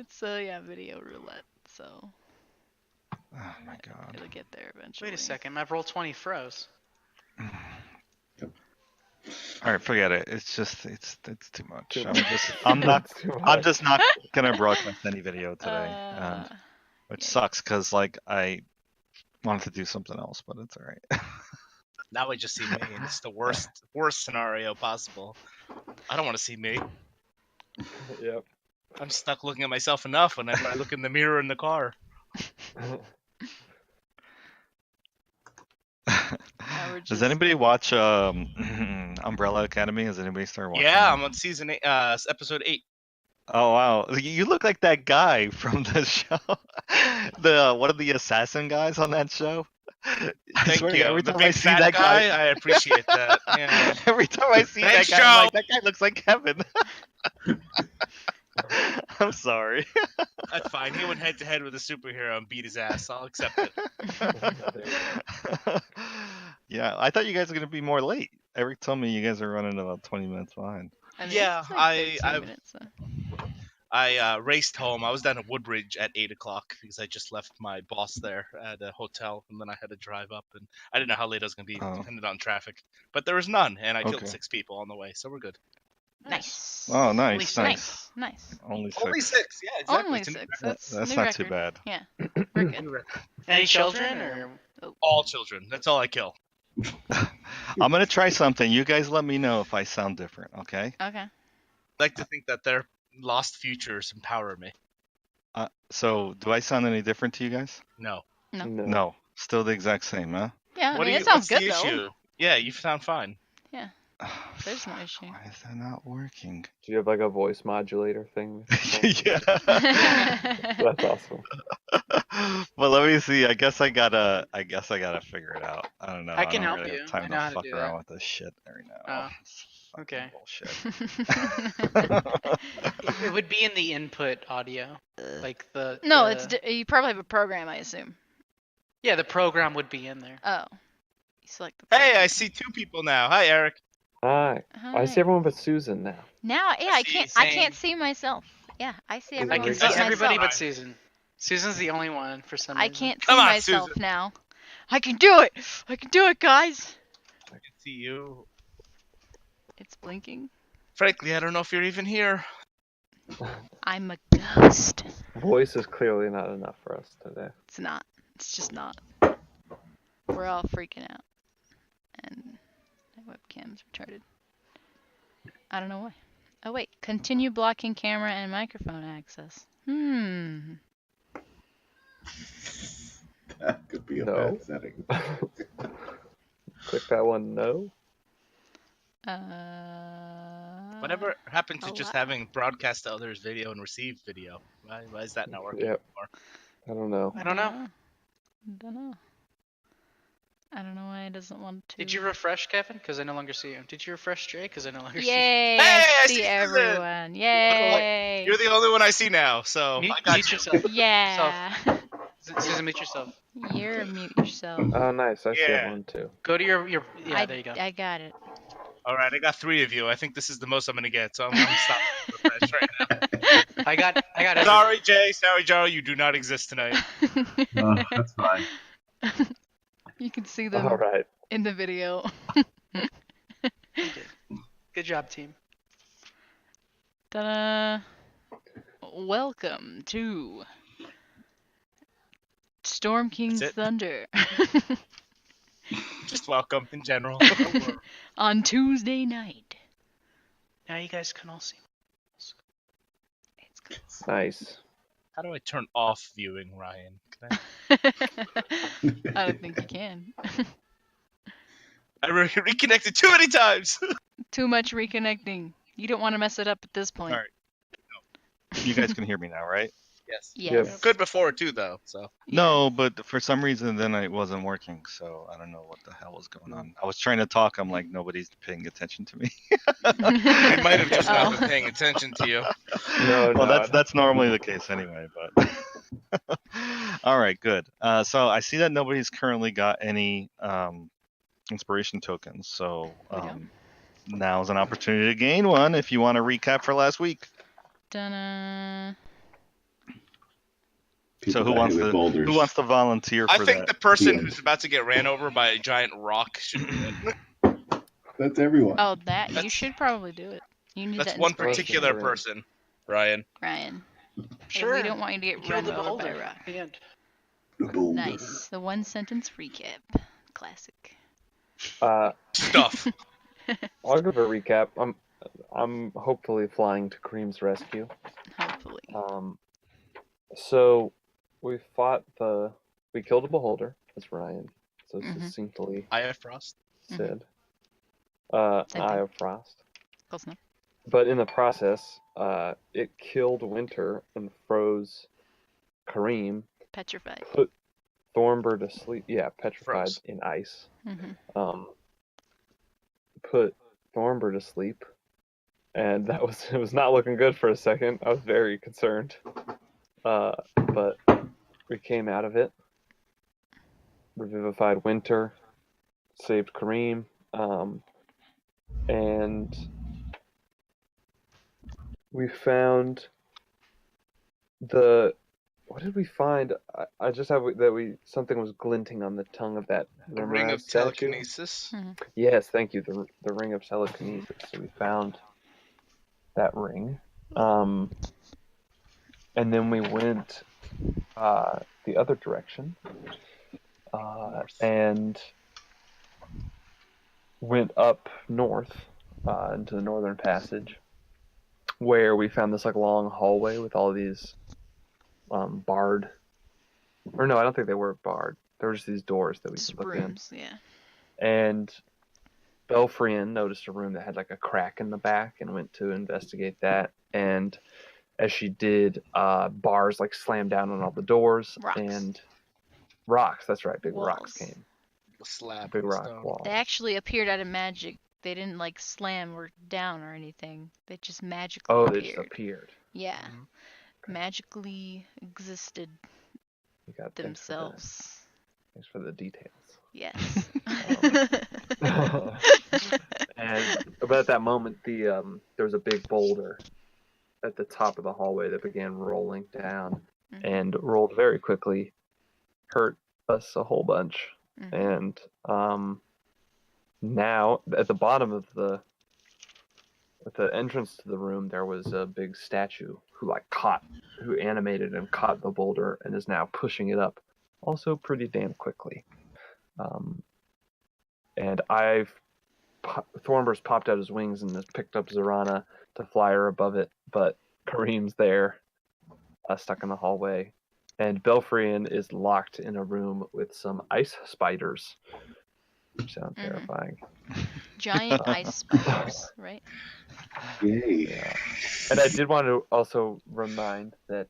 It's video roulette. So. Oh my god. It'll get there eventually. Wait a second, my roll 20 froze. All right, forget it. It's just it's too much. Too I'm much. just not gonna broadcast any video today, which sucks because like I wanted to do something else, but it's all right. Now I just see me, and it's the worst scenario possible. I don't want to see me. Yep. I'm stuck looking at myself enough whenever I look in the mirror in the car. Does anybody watch Umbrella Academy? Has anybody started watching? Yeah, it? I'm on season 8, episode 8. Oh wow, you look like that guy from the show. One of the assassin guys on that show. Thank you. Every The time big I see fat that guy, I appreciate that. Yeah. every time I see Thanks, that guy, I'm Joe. like, that guy looks like Kevin. I'm sorry. That's fine. He went head to head with a superhero and beat his ass. I'll accept it. Yeah, I thought you guys were gonna be more late. Eric told me you guys are running about 20 minutes behind. Yeah, it's like 13 minutes, so. I raced home. I was down at Woodbridge at 8 o'clock because I just left my boss there at a hotel, and then I had to drive up, and I didn't know how late I was going to be, depending on traffic. But there was none, and I killed 6 people on the way, so we're good. Nice. Oh, nice, Nice. Only 6. Only 6, yeah, exactly. Only It's a new 6. record. That's not new too record. bad. Yeah, we're good. New record. Any children or? All children. That's all I kill. I'm gonna try something. You guys let me know if I sound different, okay? Okay. I like to think that their lost futures empower me. So, do I sound any different to you guys? No. No. Still the exact same, huh? Yeah, What I mean, do it sounds what's good the though. issue? Yeah, you sound fine. Yeah. There's no issue. Why is that not working? Do you have like a voice modulator thing? Yeah. That's awesome. Well, let me see. I guess I gotta figure it out. I don't know. I can don't help really you. have time I know how to to fuck do around that. with this shit right now. Oh, It's fucking okay. bullshit. It would be in the input audio, like the. No, the- you probably have a program, I assume. Yeah, the program would be in there. Oh. You select the Hey, program. I see 2 people now. Hi, Eric. Hi. I see everyone but Susan now. Now, yeah, I see, can't same. see myself. Yeah, I see I everyone. I can can see see everybody myself. but Susan. Susan's the only one for some I reason. can't see Come on, myself Susan. now. I can do it. I can do it, guys. I can see you. It's blinking. Frankly, I don't know if you're even here. I'm a ghost. Voice is clearly not enough for us today. It's not. It's just not. We're all freaking out. And my webcam's retarded. I don't know why. Oh wait, continue blocking camera and microphone access. That could be a No. bad setting. Click that one, no. Whatever happened to just allow. having broadcast to others video and receive video? Why is that not working Yep. anymore? I don't know. I don't know. I don't know why it doesn't want to. Did you refresh, Kevin? Because I no longer see you. Did you refresh, Jay? Because I no longer see Yay! Hey, I I see see Susan! everyone. Yay! You're the only one I see now, so you. I got Mute you. yourself. Yeah. Susan, mute yourself. You're mute yourself. Oh, nice. I see Yeah. one too. Go to your. Yeah, there you go. I got it. All right, I got 3 of you. I think this is the most I'm gonna get, so I'm stopping the refresh right now. I got it. Sorry, Jay. Sorry, Joe. You do not exist tonight. Oh, that's fine. You can see them All right. in the video. Good job, team. Ta-da! Welcome to Storm King's That's it? Thunder Just welcome in general. on Tuesday night. Now you guys can all see. It's good. Nice. How do I turn off viewing, Ryan? Can I... I don't think you can. I reconnected too many times. Too much reconnecting. You don't want to mess it up at this point. All right. You guys can hear me now, right? Yes. Yes. Good before too, though. So. No, but for some reason then it wasn't working, so I don't know what the hell was going on. I was trying to talk, I'm like, nobody's paying attention to me. I might have just not Oh. been paying attention to you. No, Well, no. that's normally the case anyway, but all right, good. So I see that nobody's currently got any inspiration tokens, so We don't. now's an opportunity to gain one if you want to recap for last week. Dun-na. So People who got wants hit with to boulders. who wants to volunteer I for think that? the person Yeah. who's about to get ran over by a giant rock should do it. That's everyone. Oh, that you That's- should probably do it. You need That's that one inspiration, particular Ryan. person, Ryan. Ryan. Sure. We don't want you to get Kill run the over by beholder a rock. at the end. The boulder. Nice. The one sentence recap. Classic. Stuff. I'll give a recap. I'm hopefully flying to Cream's rescue. Hopefully. So we killed a beholder. That's Ryan. So Mhm. succinctly I have frost. said. Same Eye thing. of Frost. Close enough. But in the process, it killed Winter and froze Kareem. Petrified. Put Thornbur to sleep. Yeah, petrified Froze. in ice. Mm-hmm. Put Thornbur to sleep, and it was not looking good for a second. I was very concerned, but we came out of it. Revivified Winter, saved Kareem, and we found what did we find? I just have that something was glinting on the tongue of that The ring of memorized statue. telekinesis. Yes, thank you. The ring of telekinesis. So we found that ring, and then we went the other direction, and went up north into the northern passage, where we found this like long hallway with all these barred. Or no, I don't think they were barred. There were just these doors that we Just could look in. rooms, yeah. And Belfrian noticed a room that had like a crack in the back and went to investigate that. And as she did, bars like slammed down on all the doors. Rocks. And rocks, that's right, big rocks Walls. came. The slab. Big of rock stone. wall. They actually appeared out of magic. They didn't like slam or down or anything. They just magically Oh, appeared. they just appeared. Yeah. Mhm. Magically existed You got themselves. Thanks for the details. Yes. But at that moment, there was a big boulder at the top of the hallway that began rolling down Mhm. and rolled very quickly, hurt us a whole bunch, Mhm. and now at the bottom of at the entrance to the room there was a big statue who animated and caught the boulder and is now pushing it up, also pretty damn quickly. And Thornbur's popped out his wings and has picked up Zorana to fly her above it, but Kareem's there, stuck in the hallway, and Belfrian is locked in a room with some ice spiders, which sound terrifying. Giant ice spiders, right? Yay. Yeah. And I did want to also remind that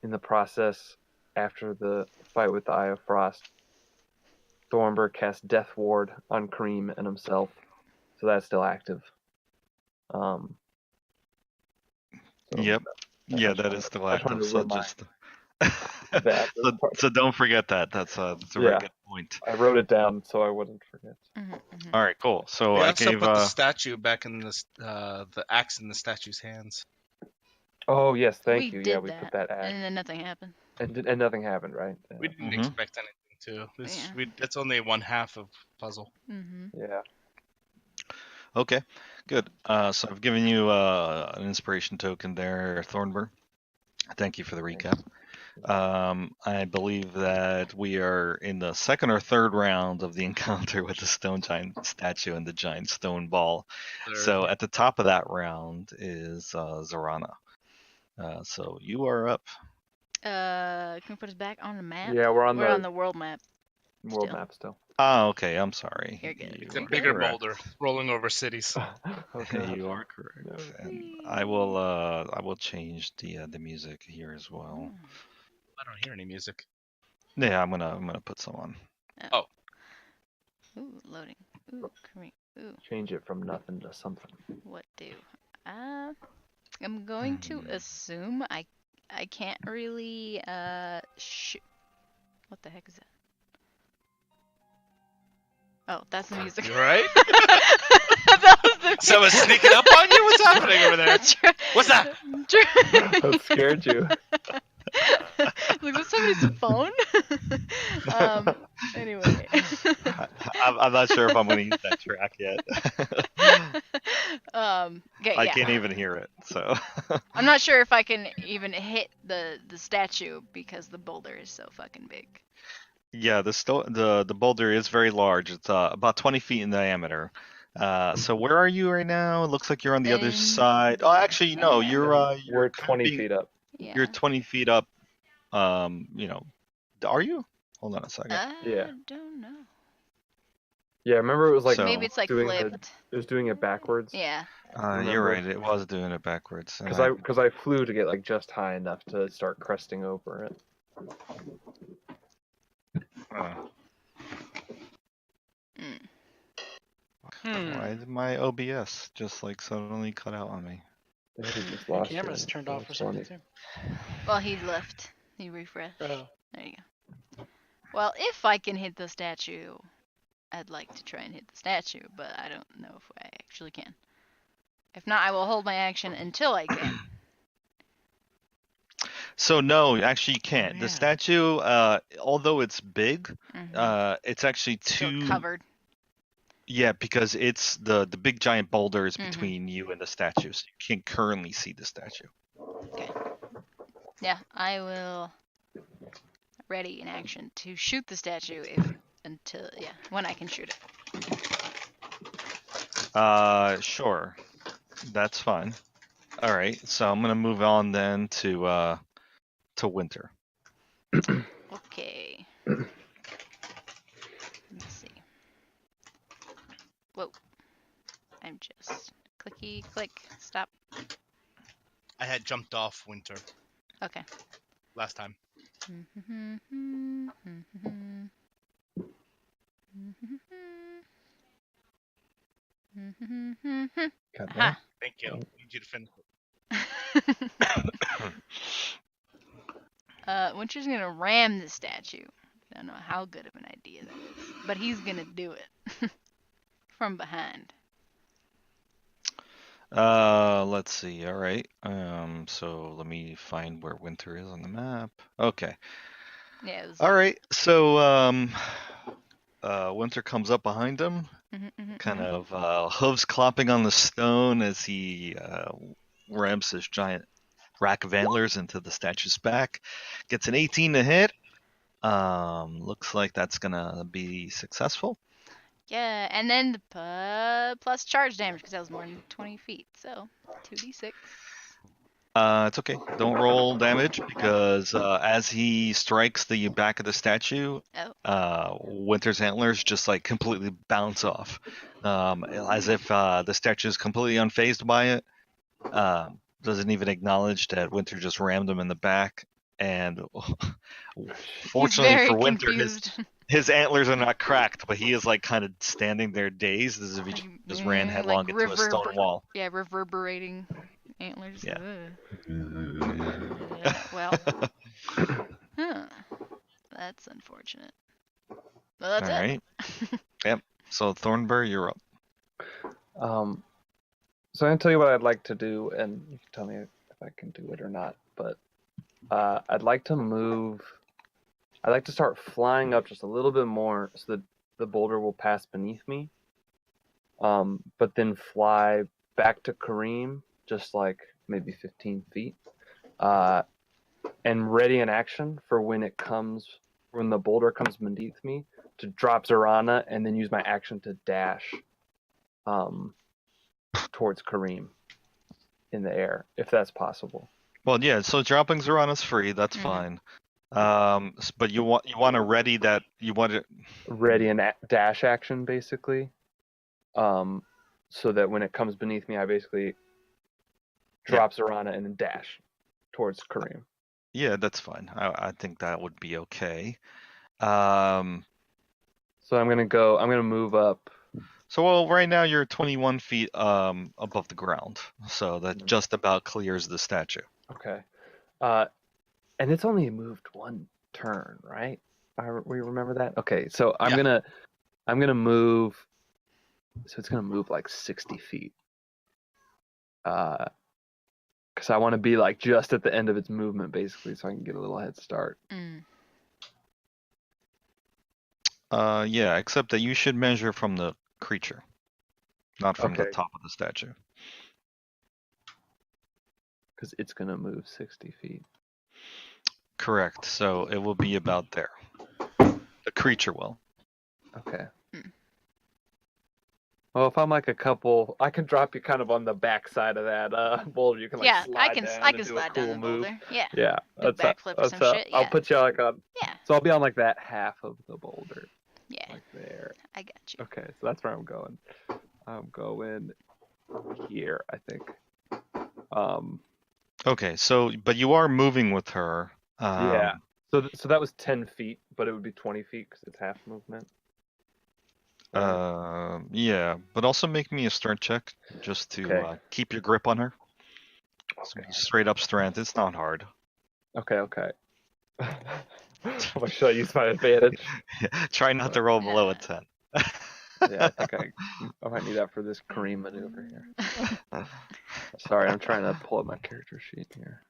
in the process, after the fight with the Eye of Frost, Thornburg cast Death Ward on Kareem and himself, so that's still active. So Yep. I Yeah, just that wanted- is still I just active. wanted to So remind just that. so don't forget that. That's a very Yeah. good point. I wrote it down so I wouldn't forget. Mm-hmm. All right, cool. So We I also gave put the statue back in the axe in the statue's hands. Oh yes, thank We you. did Yeah, we that, put that axe, and then nothing happened. and nothing happened, right? Yeah. We didn't Mhm. expect anything to. Yeah. That's only one half of puzzle. Mm-hmm. Yeah. Okay, good. So I've given you an inspiration token there, Thornburg. Thank you for the recap. I believe that we are in the second or third round of the encounter with the stone giant statue and the giant stone ball. So at the top of that round is Zorana. So you are up. Can we put us back on the map? Yeah, we're on We're the on the world map. world still. map still. Oh, okay. I'm sorry. You're good. You It's a are bigger correct. boulder rolling over cities. Okay. You are correct. No. And I will change the music here as well. I don't hear any music. Yeah, I'm gonna put some on. Ooh, loading. Ooh, Kareem. Ooh, Change it from nothing to something. what do? I'm going to assume I can't really what the heck is that? Oh, that's the music. You alright? That was the Someone's sneaking up on you? What's happening over there? That's right. What's that? That scared you. Like, what's that somebody's phone. Anyway. I'm not sure if I'm going to use that track yet. Okay, I yeah. can't even hear it, so. I'm not sure if I can even hit the statue because the boulder is so fucking big. Yeah, the boulder is very large. It's about 20 feet in diameter. So where are you right now? It looks like you're on the other side. Oh, actually, no, Yeah. We're kind of 20 being- feet up. Yeah. You're 20 feet up. You know, are you? Hold on a second. Yeah. I don't know. Yeah, remember it was like So- Maybe it's like doing flipped. it was doing it backwards. Yeah. You're remember. right. It was doing it backwards. and Because I flew to get like just high enough to start cresting over it. Mm. Why did my OBS just like suddenly cut out on me? They had just Your lost camera's you. turned off for some reason. Well, he left. He refreshed. Oh. There you go. Well, if I can hit the statue, I'd like to try and hit the statue, but I don't know if I actually can. If not, I will hold my action until I can. So no, actually you can't. Yeah. The statue, although it's big, Mhm. it's actually Still too. covered. Yeah, because it's the big giant boulder is Mhm. between you and the statue, so you can't currently see the statue. Okay. Yeah, I will ready in action to shoot the statue when I can shoot it. Sure, that's fine. All right, so I'm gonna move on then to Winter. Okay. Let's see. Whoa. I'm just clicky click. Stop. I had jumped off Winter Okay. last time. Got Aha. that? Thank you. Need you to finish. Winter's gonna ram the statue. I don't know how good of an idea that is, but he's gonna do it from behind. Let's see. All right. So let me find where Winter is on the map. Okay. Yeah. It was All right. So Winter comes up behind him, kind of hooves clopping on the stone as he rams his giant rack of antlers into the statue's back. Gets an 18 to hit. Looks like that's gonna be successful. Yeah, and then the plus charge damage because that was more than 20 feet, so 2d6. It's okay. Don't roll damage because as he strikes the back of the statue, Winter's antlers just like completely bounce off, as if the statue is completely unfazed by it. Doesn't even acknowledge that Winter just rammed him in the back. And fortunately for Winter, his antlers are not cracked, but he is like kind of standing there dazed as if he just ran headlong into a stone wall. Yeah, reverberating antlers. Yeah. Well, that's unfortunate. Well, that's All right. Yep. So Thornburr, you're up. So I'm gonna tell you what I'd like to do, and you can tell me if I can do it or not. But I'd like to move. I'd like to start flying up just a little bit more, so that the boulder will pass beneath me. But then fly back to Kareem, just like maybe 15 feet, and ready in action for when the boulder comes beneath me, to drop Zorana and then use my action to dash towards Kareem in the air, if that's possible. Well, yeah. So dropping Zorana's free. That's fine. But you want to ready that you want it ready an dash action basically, so that when it comes beneath me, I basically drop Zorana and then dash towards Kareem. Yeah, that's fine. I think that would be okay. So I'm gonna move up. So well, right now you're 21 feet above the ground, so that just about clears the statue. Okay. And it's only moved one turn, right? We remember that? Okay, so I'm gonna move. So it's gonna move like 60 feet. Because I want to be like just at the end of its movement, basically, so I can get a little head start. Yeah, except that you should measure from the creature, not from the Okay. top of the statue. Because it's gonna move 60 feet. Correct. So it will be about there. The creature will. Okay. Hmm. Well, if I'm like a couple, I can drop you kind of on the back side of that boulder. You can like Yeah, slide I can down I and can do slide a cool down the move. boulder. Yeah. Yeah, Do a that's how, backflip or some shit. I'll Yeah. put you like on. Yeah. So I'll be on like that half of the boulder, Yeah. like there. I got you. Okay, so that's where I'm going. I'm going here, I think. Okay. So, but you are moving with her. Yeah. So that was 10 feet, but it would be 20 feet because it's half movement. Yeah, but also make me a strength check just to Okay. keep your grip on her. So Okay. straight up strength. It's not hard. Okay. Should I use my advantage? Try not to roll below a 10. Yeah, I think I might need that for this Kareem maneuver here. Sorry, I'm trying to pull up my character sheet here.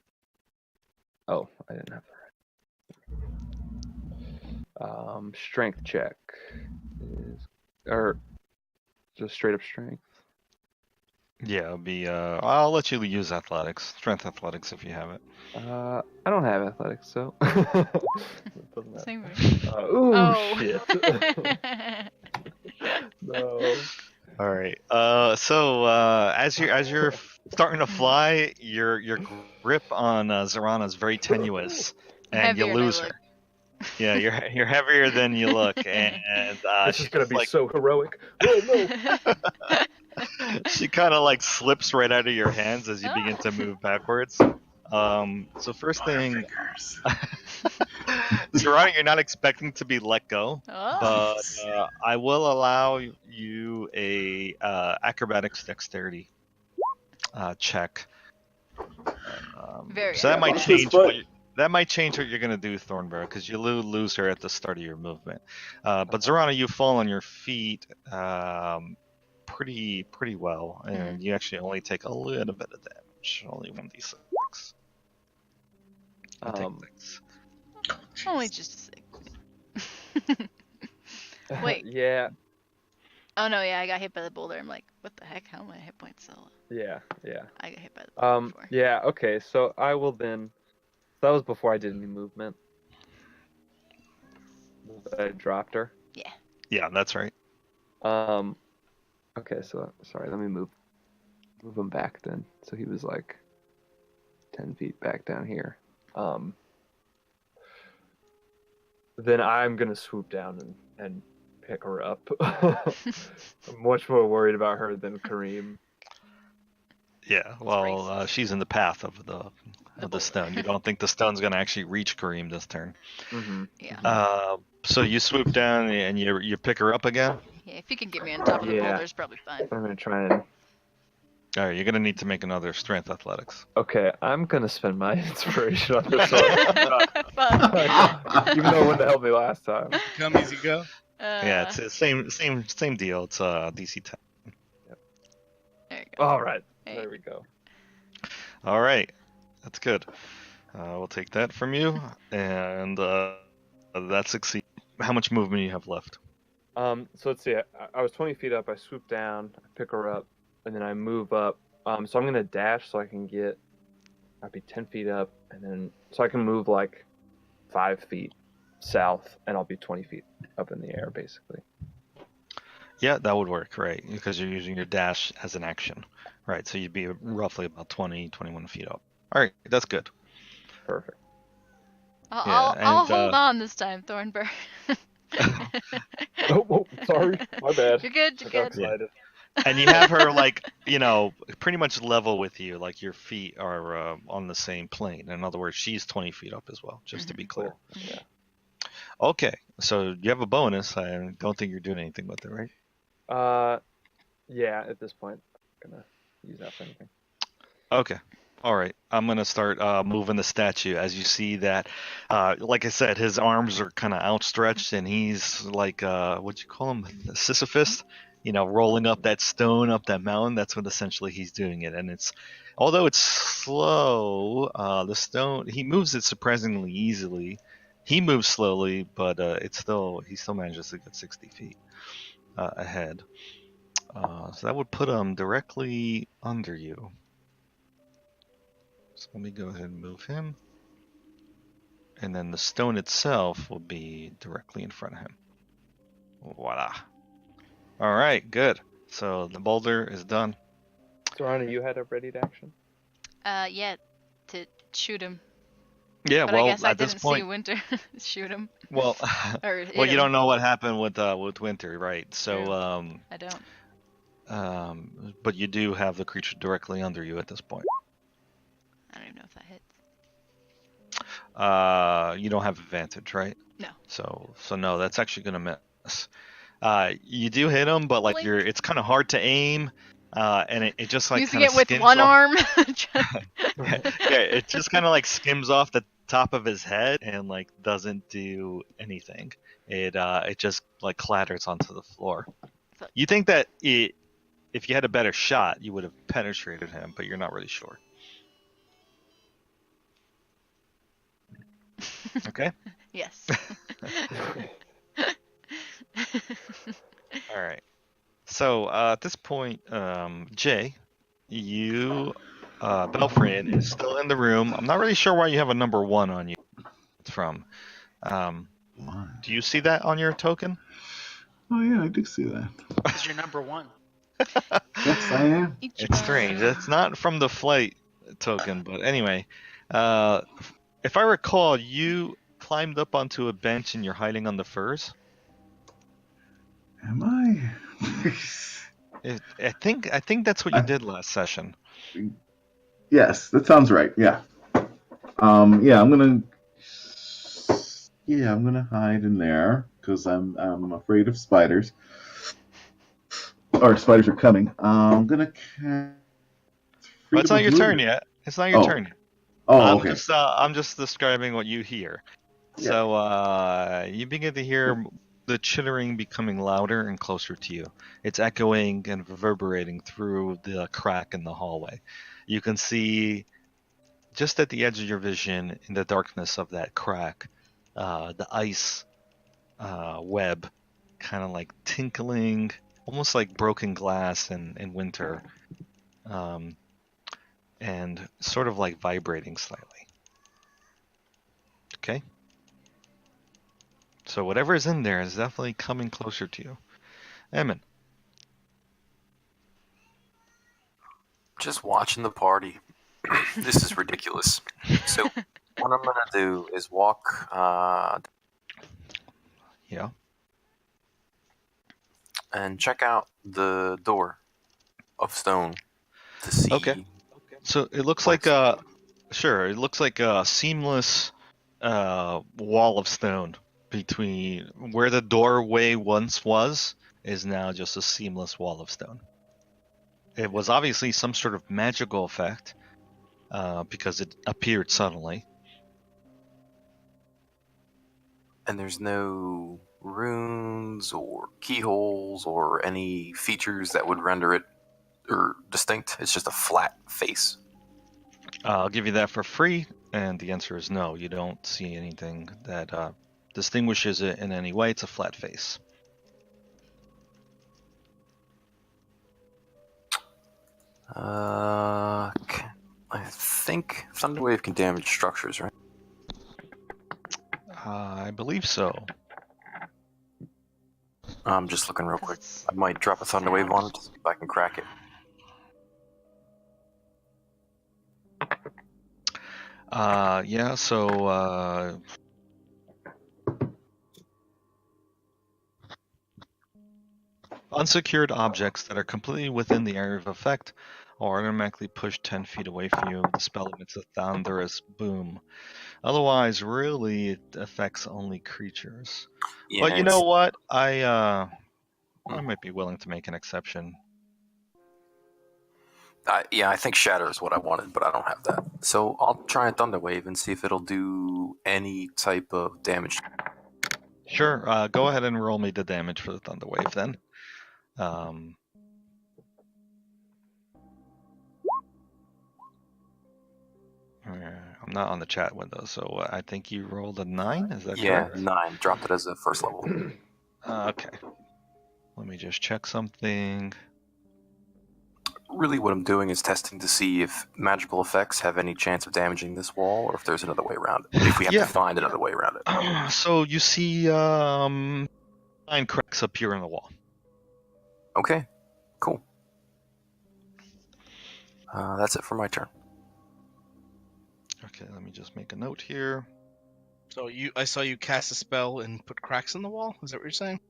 Oh, I didn't have that right. Strength check is, or just straight up strength. Yeah, it'll be. I'll let you use athletics, strength athletics if you have it. I don't have athletics, so. It doesn't matter. Same way. Ooh, Oh. shit. No. All right. So as you're starting to fly, your grip on Zarana is very tenuous, and you Heavier than I lose look. her. Yeah, you're heavier than you look, and This is she gonna just, be like so heroic. Oh no. she kind of like slips right out of your hands as you begin to move backwards. So first thing, Zarana, you're not expecting to be let go, Oh. but I will allow you a acrobatics dexterity check. Very So that might Watch this change foot. that might change what you're gonna do, Thornborough, because you lose her at the start of your movement. But Zarana, you fall on your feet pretty well, and you actually only take a little bit of damage, only 1d6. I'll take things. Only just a sec. Wait. Yeah. Oh no, yeah, I got hit by the boulder. I'm like, what the heck? How are my hit points so low? Yeah. I got hit by the boulder before. Yeah. Okay. So I will then. That was before I did any movement. I dropped her. Yeah, that's right. Okay. So sorry. Let me move him back then. So he was like 10 feet back down here. Then I'm gonna swoop down and pick her up. I'm much more worried about her than Kareem. Yeah, well, she's in the path of the stone. You don't think the stone's gonna actually reach Kareem this turn. Mm-hmm. Yeah. So you swoop down and you pick her up again. Yeah, if you can get me on top of the Yeah. boulder, it's probably fine. I'm gonna try and. All right, you're gonna need to make another strength athletics. Okay, I'm gonna spend my inspiration on this one. Fuck. Even though it wouldn't help me last time. Come easy go. Yeah, it's the same deal. It's DC 10. There you go. All right, Hey. there we go. All right, that's good. We'll take that from you, and that succeeds. How much movement do you have left? So let's see. I was 20 feet up. I swoop down, I pick her up, and then I move up. So I'm gonna dash so I can get. I'd be 10 feet up, and then so I can move like 5 feet south, and I'll be 20 feet up in the air, basically. Yeah, that would work, right? Because you're using your dash as an action, right? So you'd be roughly about 21 feet up. All right, that's good. Perfect. I'll hold on this time, Thornburg. Oh, sorry, my bad. You're good. You're I got good. excited. And you have her like, pretty much level with you, like your feet are on the same plane. In other words, she's 20 feet up as well, just to be clear. Cool. Yeah. Okay, so you have a bonus. I don't think you're doing anything with it, right? Yeah. At this point, I'm gonna use that for anything. Okay. All right. I'm going to start moving the statue. As you see that, like I said, his arms are kind of outstretched, and he's like, what you call him? Sisyphus? Rolling up that stone, up that mountain. That's what essentially he's doing it. And although it's slow, the stone, he moves it surprisingly easily. He moves slowly, but he still manages to get 60 feet ahead. So that would put him directly under you. So let me go ahead and move him. And then the stone itself will be directly in front of him. Voila. All right, good. So the boulder is done. Zorana, you had a ready to action? Yeah, to shoot him. Yeah, But well, I guess I at this didn't point, see Winter shoot him. well, Or hit well, you him. don't know what happened with Winter, right? So, True. I don't. but you do have the creature directly under you at this point. I don't even know if that hits. You don't have advantage, right? No. So no, that's actually gonna miss. You do hit him, but like Blink. it's kind of hard to aim, and it just like Using kind of it with skims one off. arm. Yeah, it just kind of like skims off the top of his head and like doesn't do anything. It just like clatters onto the floor. Fuck. You think that if you had a better shot, you would have penetrated him, but you're not really sure. Okay. Yes. All right. So at this point, Jay, you, Belfriend is still in the room. I'm not really sure why you have a number 1 on you. It's from. Do you see that on your token? Oh yeah, I do see that. Because you're number 1. Yes, I am. It's strange. It's not from the flight token, but anyway, if I recall, you climbed up onto a bench and you're hiding on the furs. Am I? I think that's what you did last session. Yes, that sounds right. Yeah. Yeah, I'm gonna hide in there because I'm afraid of spiders. Or spiders are coming. I'm gonna cast. But it's not your turn yet. It's not your turn yet. Oh, okay. I'm just describing what you hear. Yeah. So you begin to hear the chittering becoming louder and closer to you. It's echoing and reverberating through the crack in the hallway. You can see just at the edge of your vision, in the darkness of that crack, the ice web kind of like tinkling, almost like broken glass in winter, and sort of like vibrating slightly. Okay? So whatever is in there is definitely coming closer to you. Emin. Just watching the party. This is ridiculous. So what I'm gonna do is walk. Yeah. And check out the door of stone to see. Okay. So it looks like it looks like a seamless wall of stone between where the doorway once was is now just a seamless wall of stone. It was obviously some sort of magical effect because it appeared suddenly. And there's no runes or keyholes or any features that would render it distinct. It's just a flat face. I'll give you that for free, and the answer is no. You don't see anything that distinguishes it in any way. It's a flat face. I think Thunderwave can damage structures, right? I believe so. I'm just looking real quick. I might drop a Thunderwave on it to see if I can crack it. Yeah, so unsecured objects that are completely within the area of effect are automatically pushed 10 feet away from you. The spell emits a thunderous boom. Otherwise, really, it affects only creatures. Yeah, But you know what? I might be willing to make an exception. I think Shatter is what I wanted, but I don't have that. So I'll try a Thunderwave and see if it'll do any type of damage. Sure, go ahead and roll me the damage for the Thunder Wave then. I'm not on the chat window, so I think you rolled a 9. Is that Yeah, correct? 9. Dropped it as a first level. Okay. Let me just check something. Really, what I'm doing is testing to see if magical effects have any chance of damaging this wall, or if there's another way around it. If we have Yeah. to find another way around it. So you see 9 cracks appear in the wall. Okay, cool. That's it for my turn. Okay, let me just make a note here. So I saw you cast a spell and put cracks in the wall. Is that what you're saying?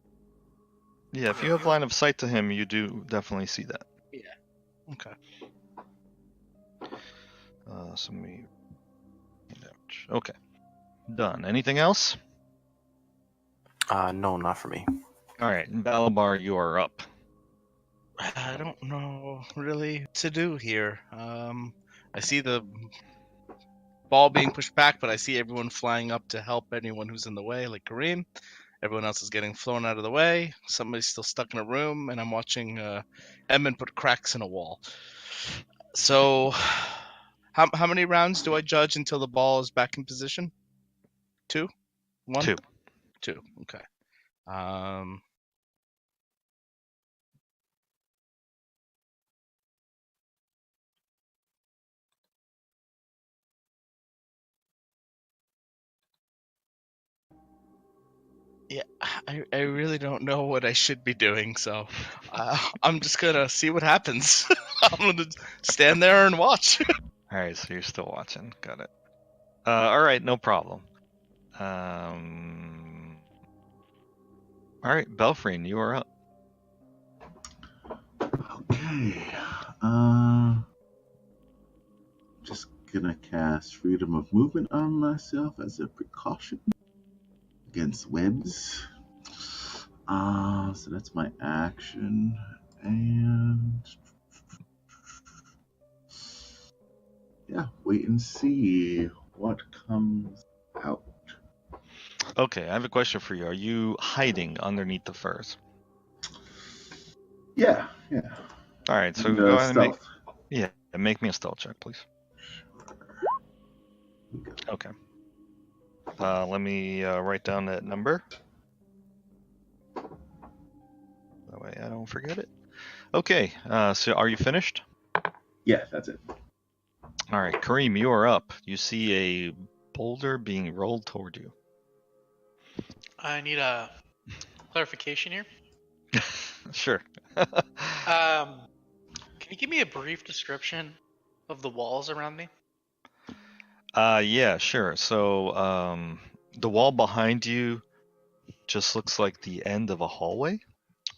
Yeah, if you have line of sight to him, you do definitely see that. Okay. So let me. Okay, done. Anything else? No, not for me. All right, Balabar, you are up. I don't know really what to do here. I see the ball being pushed back, but I see everyone flying up to help anyone who's in the way, like Kareem. Everyone else is getting thrown out of the way. Somebody's still stuck in a room, and I'm watching Edmund put cracks in a wall. So, how many rounds do I judge until the ball is back in position? 2? 1? 2. 2. Okay. Yeah, I really don't know what I should be doing, so I'm just gonna see what happens. I'm gonna stand there and watch. All right, so you're still watching. Got it. All right, no problem. All right, Belfreen, you are up. Okay. Just gonna cast Freedom of Movement on myself as a precaution against webs. So that's my action, and yeah, wait and see what comes out. Okay, I have a question for you. Are you hiding underneath the furs? Yeah. All right, so And, go ahead and stealth. make me a stealth check, please. Okay. Let me write down that number. That way I don't forget it. Okay, so are you finished? Yeah, that's it. All right, Kareem, you are up. You see a boulder being rolled toward you. I need a clarification here. Sure. Can you give me a brief description of the walls around me? Yeah, sure. So, the wall behind you just looks like the end of a hallway.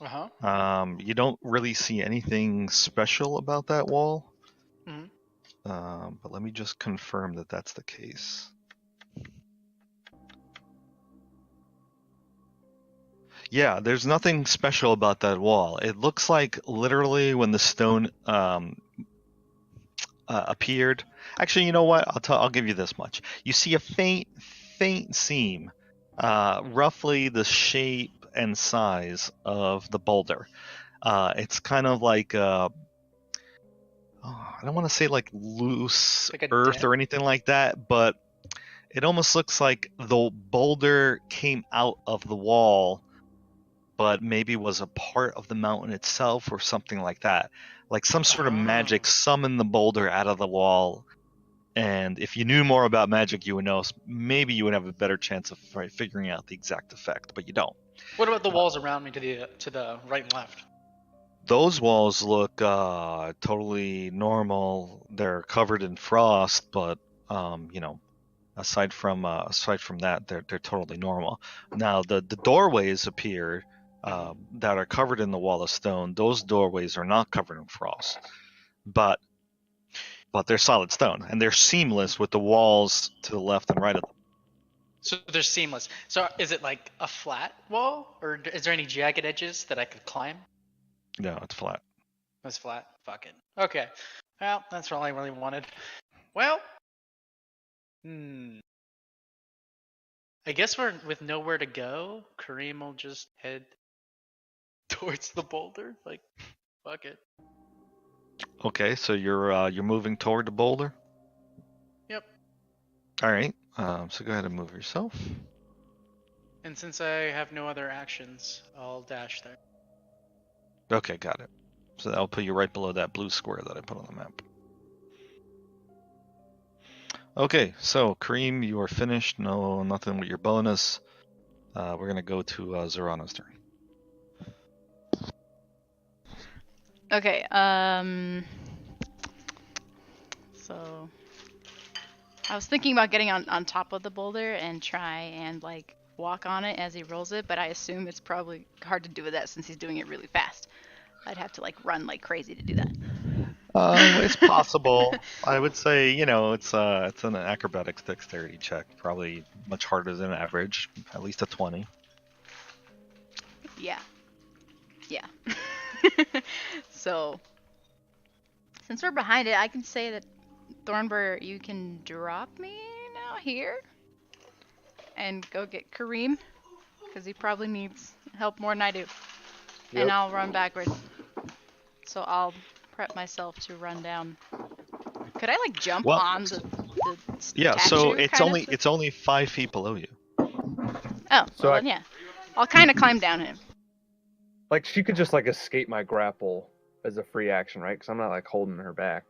Uh-huh. You don't really see anything special about that wall. Mhm. But let me just confirm that that's the case. Yeah, there's nothing special about that wall. It looks like literally when the stone appeared. Actually, you know what? I'll give you this much. You see a faint seam, roughly the shape and size of the boulder. It's kind of like I don't want to say like loose Like a earth dent? or anything like that, but it almost looks like the boulder came out of the wall, but maybe was a part of the mountain itself or something like that. Like some sort of magic summoned the boulder out of the wall. And if you knew more about magic, you would know. Maybe you would have a better chance of figuring out the exact effect, but you don't. What about the walls around me to the right and left? Those walls look totally normal. They're covered in frost, but aside from that, they're totally normal. Now the doorways appear that are covered in the wall of stone. Those doorways are not covered in frost, but they're solid stone and they're seamless with the walls to the left and right of them. So they're seamless. So is it like a flat wall, or is there any jagged edges that I could climb? No, it's flat. It's flat. Fuck it. Okay. Well, that's all I really wanted. Well, I guess we're with nowhere to go. Kareem will just head towards the boulder. Like, fuck it. Okay, so you're moving toward the boulder. Yep. All right. So go ahead and move yourself. And since I have no other actions, I'll dash there. Okay, got it. So that'll put you right below that blue square that I put on the map. Okay, so Kareem, you are finished. No, nothing with your bonus. We're gonna go to Zorano's turn. Okay, so I was thinking about getting on top of the boulder and try and like walk on it as he rolls it, but I assume it's probably hard to do with that since he's doing it really fast. I'd have to like run like crazy to do that. It's possible. I would say, it's an acrobatics dexterity check, probably much harder than average, at least a 20. Yeah. So, since we're behind it, I can say that Thornbur, you can drop me now here and go get Kareem because he probably needs help more than I do. Yep. And I'll run backwards. So I'll prep myself to run down. Could I like jump on the Yeah, statue so kind of? it's only 5 feet below you. Oh, So well then yeah. I'll kind of climb down him. Like she could just like escape my grapple as a free action, right? Because I'm not like holding her back.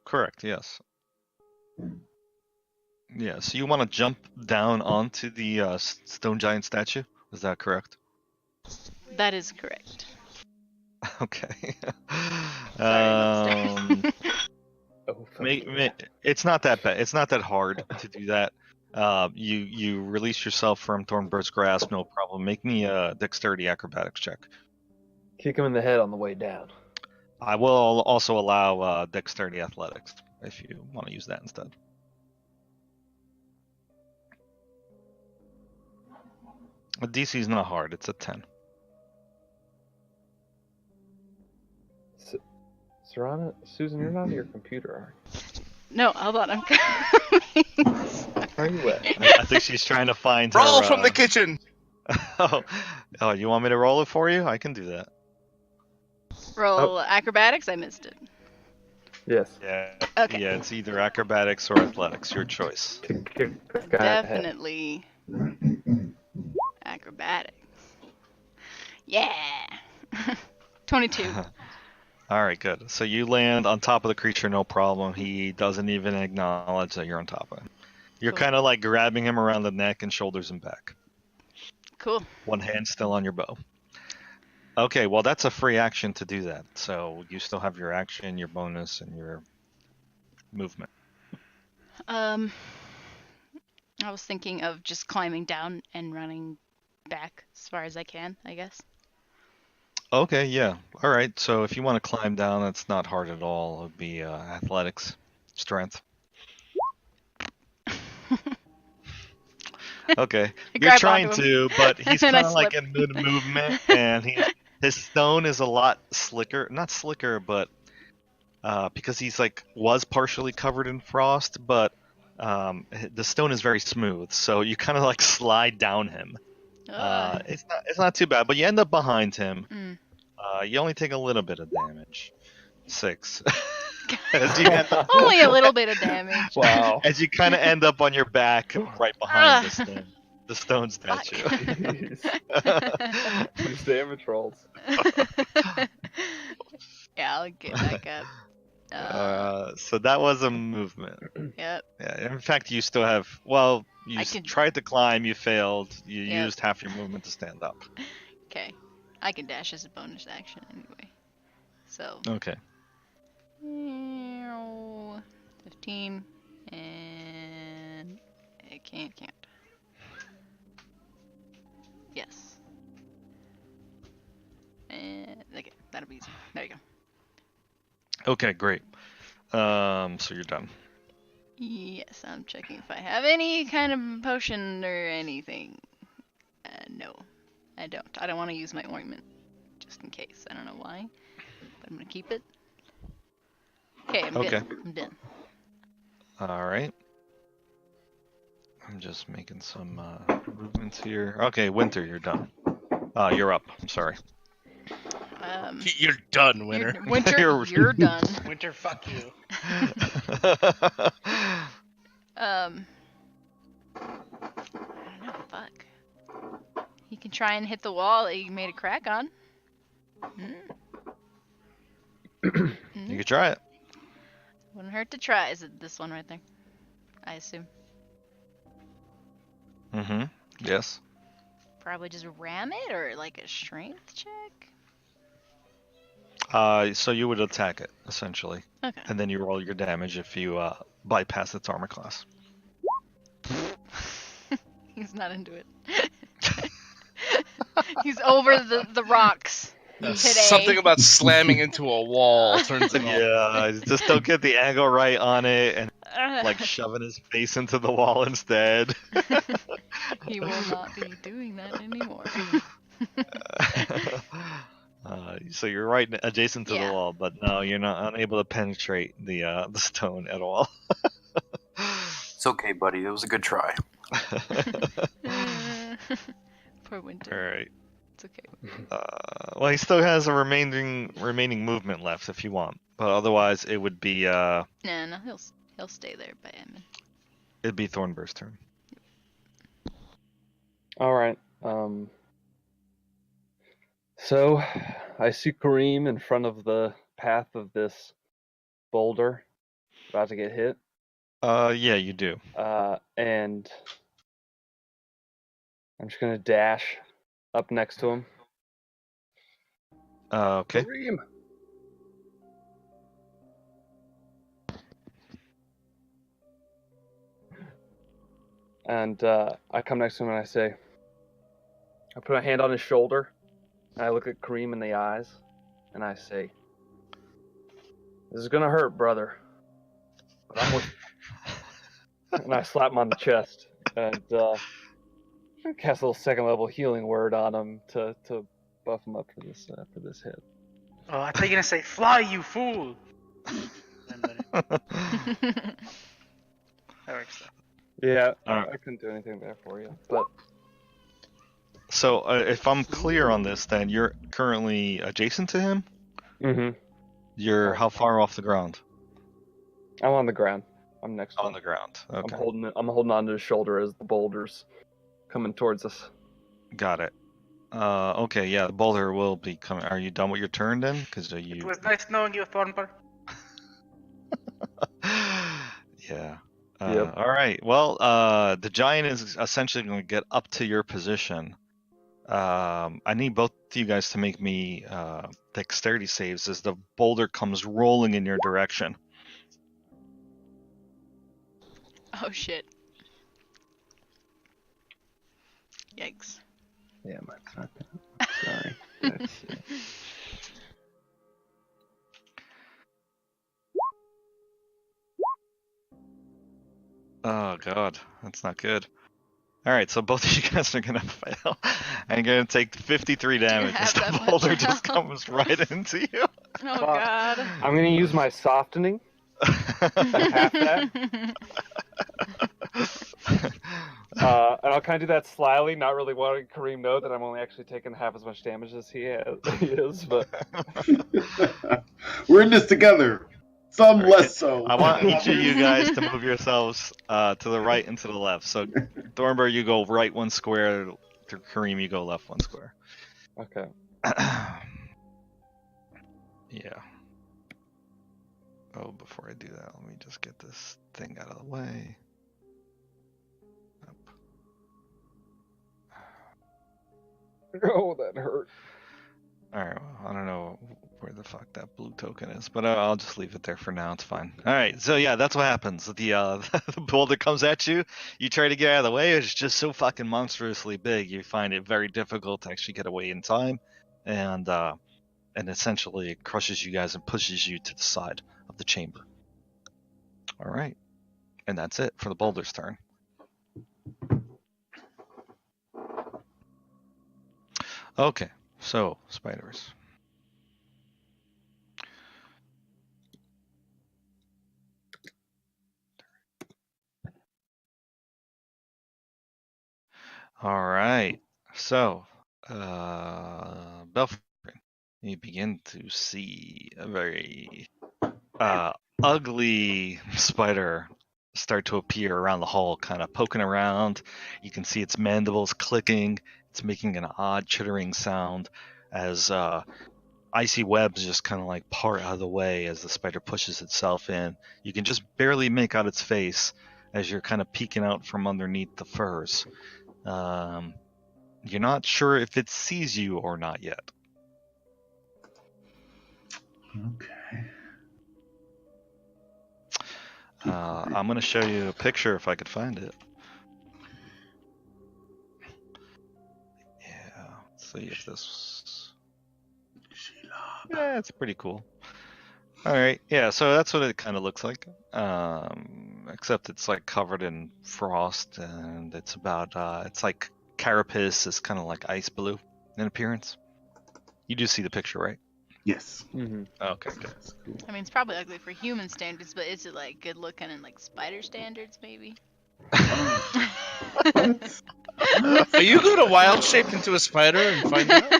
Correct, yes. Yeah, so you want to jump down onto the stone giant statue? Is that correct? That is correct. Okay. Sorry, Oh, It's not that bad. It's not that hard to do that. You release yourself from Thornbird's grasp, no problem. Make me a dexterity acrobatics check. Kick him in the head on the way down. I will also allow dexterity athletics if you want to use that instead. The DC is not hard. It's a 10. Serana, Susan, you're not on your computer, are No, hold on. I'm coming. you? Where are you at? I think she's trying to find Roll her, from the kitchen. oh, you want me to roll it for you? I can do that. Roll acrobatics. I missed it. Yes. Yeah. Okay. Yeah, it's either acrobatics or athletics. Your choice. Kick this guy in the head. Definitely acrobatics. Yeah. 22. All right, good. So you land on top of the creature, no problem. He doesn't even acknowledge that you're on top of him. You're Cool. kind of like grabbing him around the neck and shoulders and back. Cool. One hand still on your bow. Okay, well that's a free action to do that. So you still have your action, your bonus, and your movement. I was thinking of just climbing down and running back as far as I can, I guess. Okay, yeah. All right. So if you want to climb down, that's not hard at all. It would be athletics, strength. Okay, you're Grab trying onto to, but he's And I kind of like slip. in mid-movement, and his stone is a lot slicker. Not slicker, but because he's was partially covered in frost, but the stone is very smooth, so you kind of like slide down him. It's not too bad, but you end up behind him. Mm. You only take a little bit of damage. 6. As you end up, Only a little bit of damage. Wow. as you kind of end up on your back, right behind the stone statue. Jeez. These damage rolls. Yeah, I'll get back up. So that was a movement. Yep. Yeah, in fact, you still have. Well, you tried to climb, you failed. You Yep. used half your movement to stand up. Okay. I can dash as a bonus action anyway. So. Okay. 15 and it can't count. Yes. And okay, that'll be easy. There you go. Okay, great. So you're done. Yes, I'm checking if I have any kind of potion or anything. No, I don't. I don't want to use my ointment, just in case. I don't know why, but I'm gonna keep it. Okay, I'm Okay. good. I'm done. All right. I'm just making some movements here. Okay, Winter, you're done. You're up. I'm sorry. You're done, Winter. Winter, You're- you're done. Winter, fuck you. can try and hit the wall that you made a crack on. You could try it. Wouldn't hurt to try. Is it this one right there? I assume. Mm-hmm. Yes. Probably just ram it or like a strength check. So you would attack it essentially, Okay. and then you roll your damage if you bypass its armor class. He's not into it. He's over the rocks today. Something about slamming into a wall turns him off. Yeah, just don't get the angle right on it, and like shoving his face into the wall instead. He will not be doing that anymore. So you're right adjacent to Yeah. the wall, but no, you're not unable to penetrate the stone at all. It's okay, buddy. It was a good try. Poor Winter. All right. It's okay. Well, he still has a remaining movement left if you want, but otherwise it would be No, he'll stay there by Emin. it'd be Thornbur's turn. All right. So I see Kareem in front of the path of this boulder, about to get hit. Yeah, you do. And I'm just gonna dash up next to him. Okay. Kareem. And I come next to him and I say, I put a hand on his shoulder, and I look at Kareem in the eyes, and I say, "This is gonna hurt, brother, but I'm with you." And I slap him on the chest, and cast a little second level healing word on him to buff him up for this hit. Oh, I thought you were gonna say, "Fly, you fool!" That works though. Yeah, Alright. I couldn't do anything there for you, but So if I'm clear on this, then you're currently adjacent to him. You're how far off the ground? I'm on the ground. I'm next to On him. the ground. Okay. I'm holding onto his shoulder as the boulder's coming towards us. Got it. Okay, yeah, the boulder will be coming. Are you done with your turn then? Because It you. was nice knowing you, Thornburg. Yeah. Yep. All right. Well, the giant is essentially going to get up to your position. I need both of you guys to make me dexterity saves as the boulder comes rolling in your direction. Oh shit. Yikes. Yeah, my fucking. Sorry. Let's see. Oh god, that's not good. All right, so both of you guys are gonna fail. I'm gonna take 53 damage as have that the much boulder just health? comes right into you. Oh god. I'm gonna use my softening. Half that. And I'll kind of do that slyly, not really wanting Kareem to know that I'm only actually taking half as much damage as he is. But We're in this together. Some Alright, less so. I want each of you guys to move yourselves to the right and to the left. So, Thornburg, you go right one square. To Kareem, you go left one square. okay. Yeah. Oh, before I do that, let me just get this thing out of the way. Up. Oh, that hurt. Alright, well, I don't know where the fuck that blue token is, but I'll just leave it there for now. It's fine. Alright, so yeah, that's what happens. The the boulder comes at you, you try to get out of the way, it's just so fucking monstrously big, you find it very difficult to actually get away in time, and essentially it crushes you guys and pushes you to the side of the chamber. Alright, and that's it for the boulder's turn. Okay, so, spiders. Alright, so, Belfry, you begin to see a very ugly spider start to appear around the hall, kind of poking around. You can see its mandibles clicking, It's making an odd chittering sound as icy webs just kind of like part out of the way as the spider pushes itself in. You can just barely make out its face as you're kind of peeking out from underneath the furs. You're not sure if it sees you or not yet. Okay. I'm going to show you a picture if I could find it. Yeah, let's see if this... Yeah, it's pretty cool. All right, yeah, so that's what it kind of looks like. Except it's like covered in frost, and it's about, it's like carapace is kind of like ice blue in appearance. You do see the picture, right? Yes. Mm-hmm. Okay, good. That's cool. I mean, it's probably ugly for human standards, but is it like good looking in like spider standards, maybe? What? Are you going to wild shape into a spider and find out?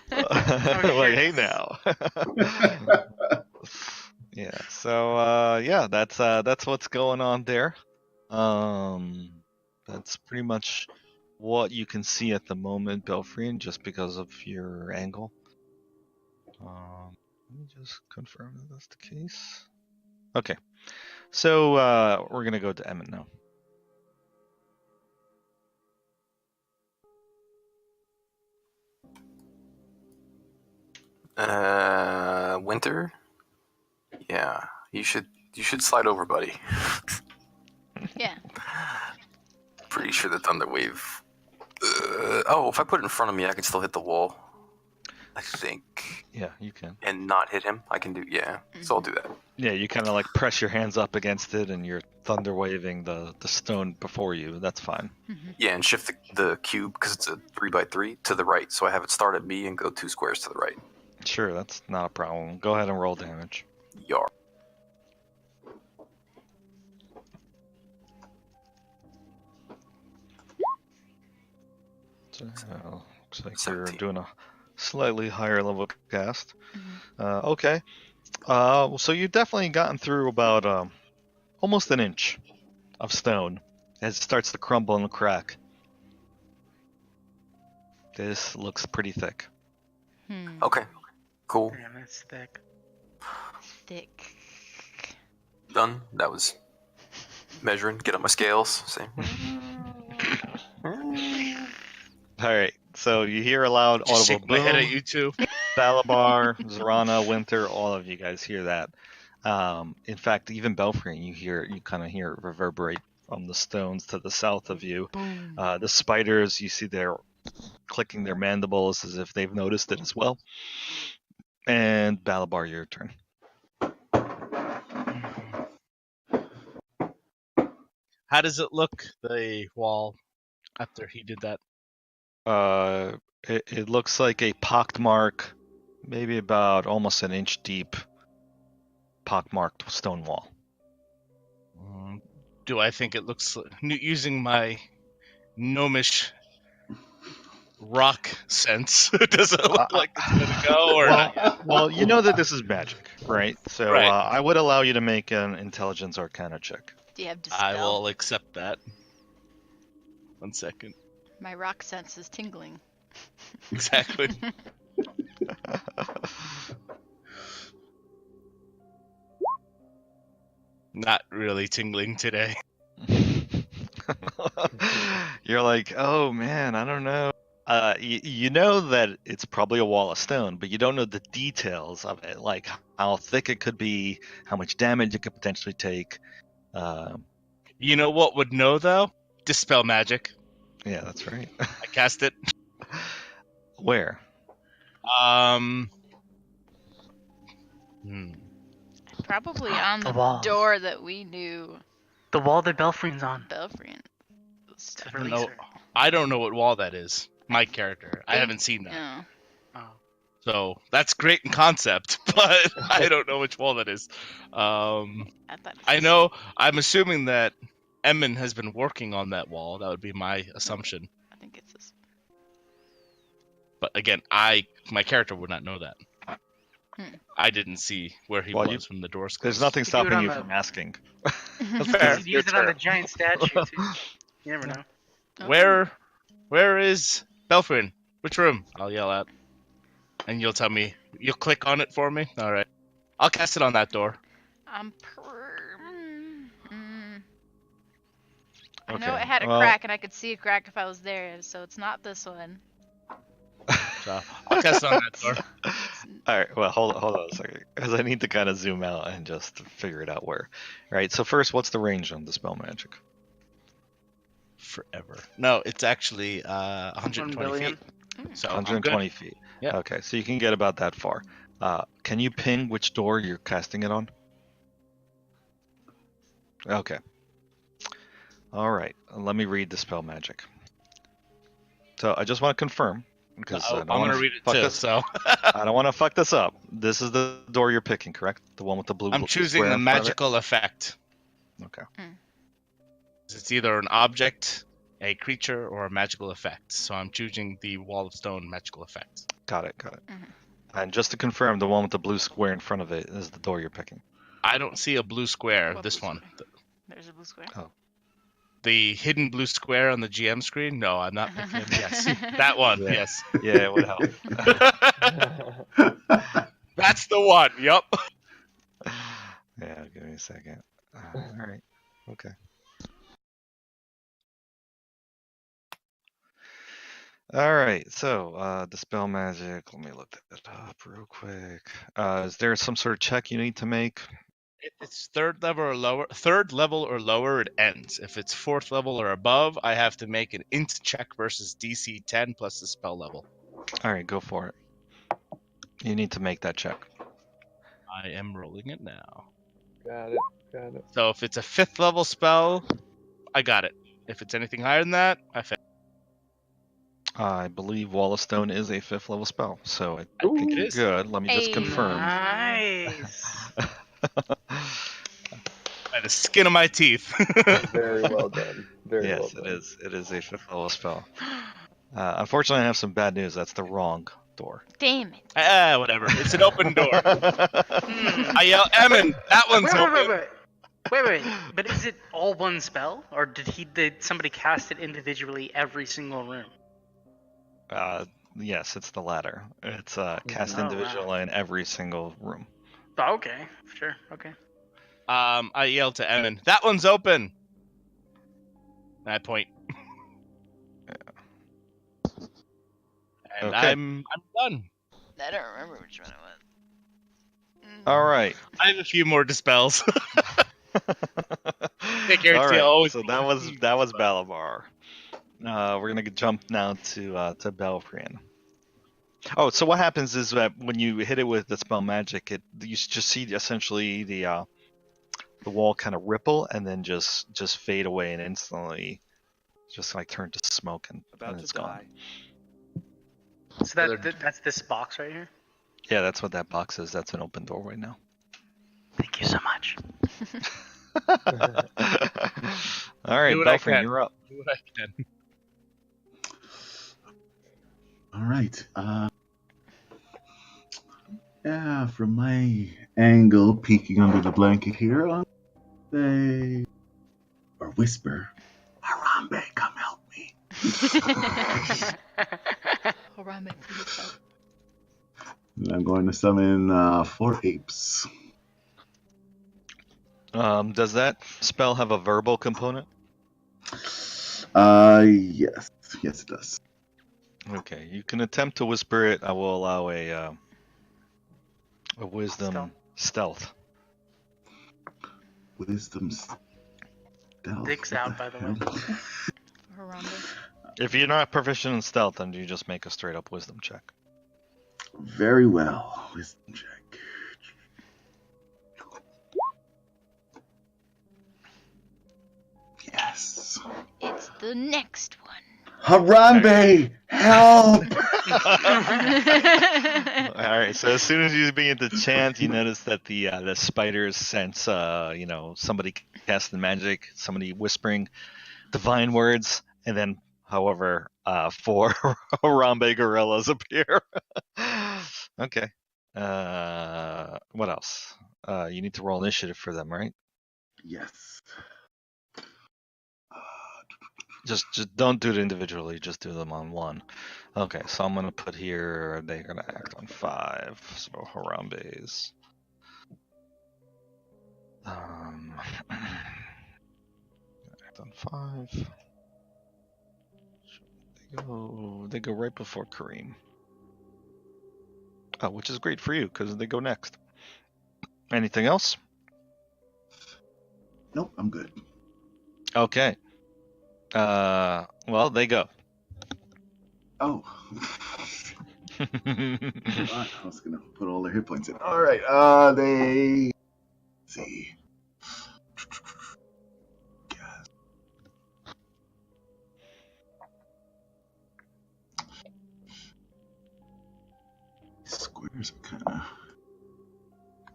Like, hey now. Yeah. So yeah, that's what's going on there. That's pretty much what you can see at the moment, Belfrian, just because of your angle. Let me just confirm that that's the case. Okay. So we're gonna go to Emmett now. Winter? Yeah, you should slide over, buddy. Yeah. Pretty sure the thunder wave. Oh, if I put it in front of me, I can still hit the wall. I think, Yeah, you can. and not hit him. I can do, yeah. So I'll do that. Yeah, you kind of like press your hands up against it, and you're thunder waving the stone before you. That's fine. Yeah, and shift the cube because it's a 3x3 to the right. So I have it start at B and go 2 squares to the right. Sure, that's not a problem. Go ahead and roll damage. Yar. So, looks like 17. you're doing a slightly higher level cast. Mhm. Okay. So you've definitely gotten through about almost an inch of stone as it starts to crumble and crack. This looks pretty thick. Okay, cool. Damn, that's thick. Thick. Done. That was measuring. Get up my scales. See. All right. So you hear a loud Just audible shake my head at boom. you two. Balabar, Zorana, Winter, all of you guys hear that. In fact, even Belfry, you kind of hear it reverberate from the stones to the south of you. Boom. The spiders, you see they're clicking their mandibles as if they've noticed it as well. And Balabar, your turn. How does it look, the wall, after he did that? It looks like a pockmark, maybe about almost an inch deep, pockmarked stone wall. Do I think it looks, using my gnomish rock sense, does it look like it's gonna go or not yet? Well, you know that this is magic, right? So Right. I would allow you to make an intelligence arcana check. Do you have dispel? I will accept that. 1 second. My rock sense is tingling. Exactly. Not really tingling today. You're like, oh man, I don't know. You know that it's probably a wall of stone, but you don't know the details of it, like how thick it could be, how much damage it could potentially take. You know what would know though? Dispel magic. Yeah, that's right. I cast it. Where? Probably on The the wall. door that we knew The wall that Belfrien's on. Belfrian was To I don't release know. her. I don't know what wall that is. My character. I haven't seen that. No. Oh. So that's great in concept, but I don't know which wall that is. I thought I know. I'm assuming that Emin has been working on that wall. That would be my assumption. I think it's this. But again, my character would not know that. I didn't see where he Well, was when the doors closed. There's nothing You do it stopping on you the- from asking. Fair. You could use it on the giant statue too. You never know. Oh. Where is Belfrin, which room? I'll yell out. And you'll tell me. You'll click on it for me? Alright. I'll cast it on that door. I Okay. know it had a crack, and I could see a crack if I was there, so it's not this one. So I'll cast it on that door. All right. Well, hold on a second, because I need to kind of zoom out and just figure it out where. All right. So first, what's the range on Dispel Magic? Forever. No, it's actually 120 billion. feet. So 120 feet. Yeah. Okay. So you can get about that far. Can you ping which door you're casting it on? Okay. All right. Let me read Dispel Magic. So I just want to confirm, because I'm gonna read it too. So I don't want to fuck this up. This is the door you're picking, correct? The one with the blue. I'm choosing square the in front of it? magical effect. Okay. It's either an object, a creature, or a magical effect. So I'm choosing the Wall of Stone magical effect. Got it. And just to confirm, the one with the blue square in front of it is the door you're picking. I don't see a blue square. What This blue one. square? There's a blue square. Oh. The hidden blue square on the GM screen? No, I'm not picking it. Yes. That one. Yeah. Yes. Yeah, it would help. That's the one. Yup. Yeah, give me a second. All right. Okay. All right. So, Dispel Magic. Let me look that up real quick. Is there some sort of check you need to make? It's third level or lower, it ends. If it's fourth level or above, I have to make an int check versus DC 10 plus the spell level. All right, go for it. You need to make that check. I am rolling it now. Got it. So if it's a fifth level spell, I got it. If it's anything higher than that, I fail. I believe Wall of Stone is a 5th level spell, so I think think it you're is. good. Let me just confirm. Nice. By the skin of my teeth. Very well done. Very well Yes, done. it is. It is a 5th level spell. Unfortunately, I have some bad news. That's the wrong door. Damn it. Whatever. It's an open door. I yell, Emin, that one's open. Wait. But is it all one spell, or did somebody cast it individually every single room? Yes, it's the latter. It's cast Oh, individually wow. in every single room. Oh, okay, sure, okay. I yell to Emin, that one's open. And I point. And Okay. I'm done. I don't remember which one it was. All right. I have a few more dispels. All right. So that was Balabar. We're gonna jump now to Belfrin. Oh, so what happens is that when you hit it with the spell magic, you just see essentially the wall kind of ripple and then just fade away and instantly just like turn to smoke and it's gone. So that's this box right here? Yeah, that's what that box is. That's an open door right now. Thank you so much. All right, Do what I Belfrin, can. you're up. Do what I can. All right. Yeah, from my angle, peeking under the blanket here, I'll say, or whisper, Harambe, come help me. Harambe, please help. And I'm going to summon 4 apes. Does that spell have a verbal component? Yes. Yes, it does. Okay, you can attempt to whisper it. I will allow a wisdom stealth. Wisdom stealth. Dick's out, by the way. Harambe. If you're not proficient in stealth, then you just make a straight up wisdom check. Very well. Wisdom check. Yes. It's the next one. Harambe, help! All right. So as soon as you begin to chant, you notice that the spiders sense somebody casting magic, somebody whispering divine words, and then, however, 4 Harambe gorillas appear. Okay. What else? You need to roll initiative for them, right? Yes. Just don't do it individually. Just do them on one. Okay, so I'm gonna put here. They're gonna act on 5. So Harambe's. Act on 5. They go right before Kareem. Oh, which is great for you because they go next. Anything else? Nope, I'm good. Okay. Well, they go. Oh. I was gonna put all their hit points in. All right. They. Let's see. Squares are kind of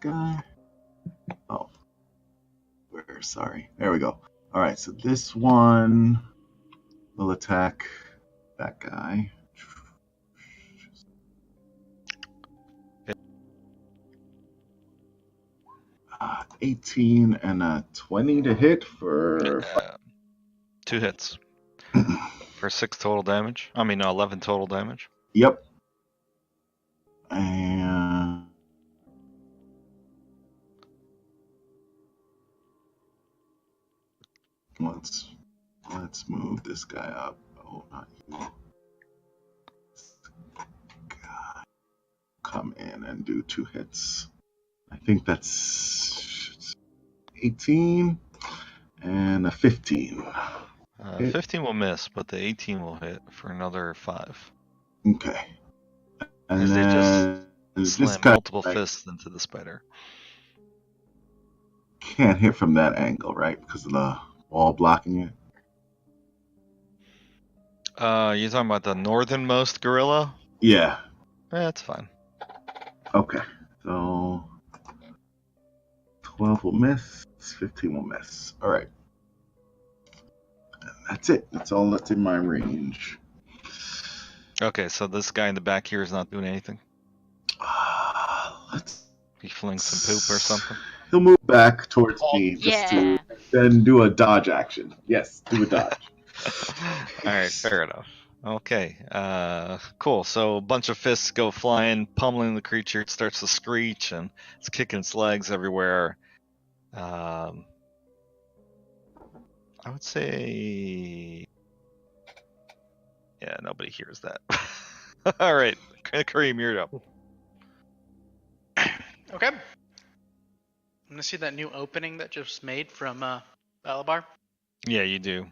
guy. Oh, where? Sorry. There we go. All right. So this one will attack that guy. 18 and a 20 to hit for 2 hits for 6 total damage. 11 total damage. Yep. And let's move this guy up. Oh, not you. God. Come in and do 2 hits. I think that's 18 and a 15. 15 will miss, but the 18 will hit for another 5. Okay. And Because they then just this slam guy multiple fists into the spider. can't hit from that angle, right? Because of the wall blocking it. You're talking about the northernmost gorilla? Yeah. That's fine. Okay. So 12 will miss, 15 will miss. All right. And that's it. That's all that's in my range. Okay, so this guy in the back here is not doing anything. Let's. He flings some poop or something. He'll move back towards me just Yeah. to then do a dodge action. Yes, do a dodge. All right, fair enough. Okay, cool. So a bunch of fists go flying, pummeling the creature. It starts to screech and it's kicking its legs everywhere. I would say, yeah, nobody hears that. All right, Kareem, you're up. Okay. I'm gonna see that new opening that just made from Balabar. Yeah, you do.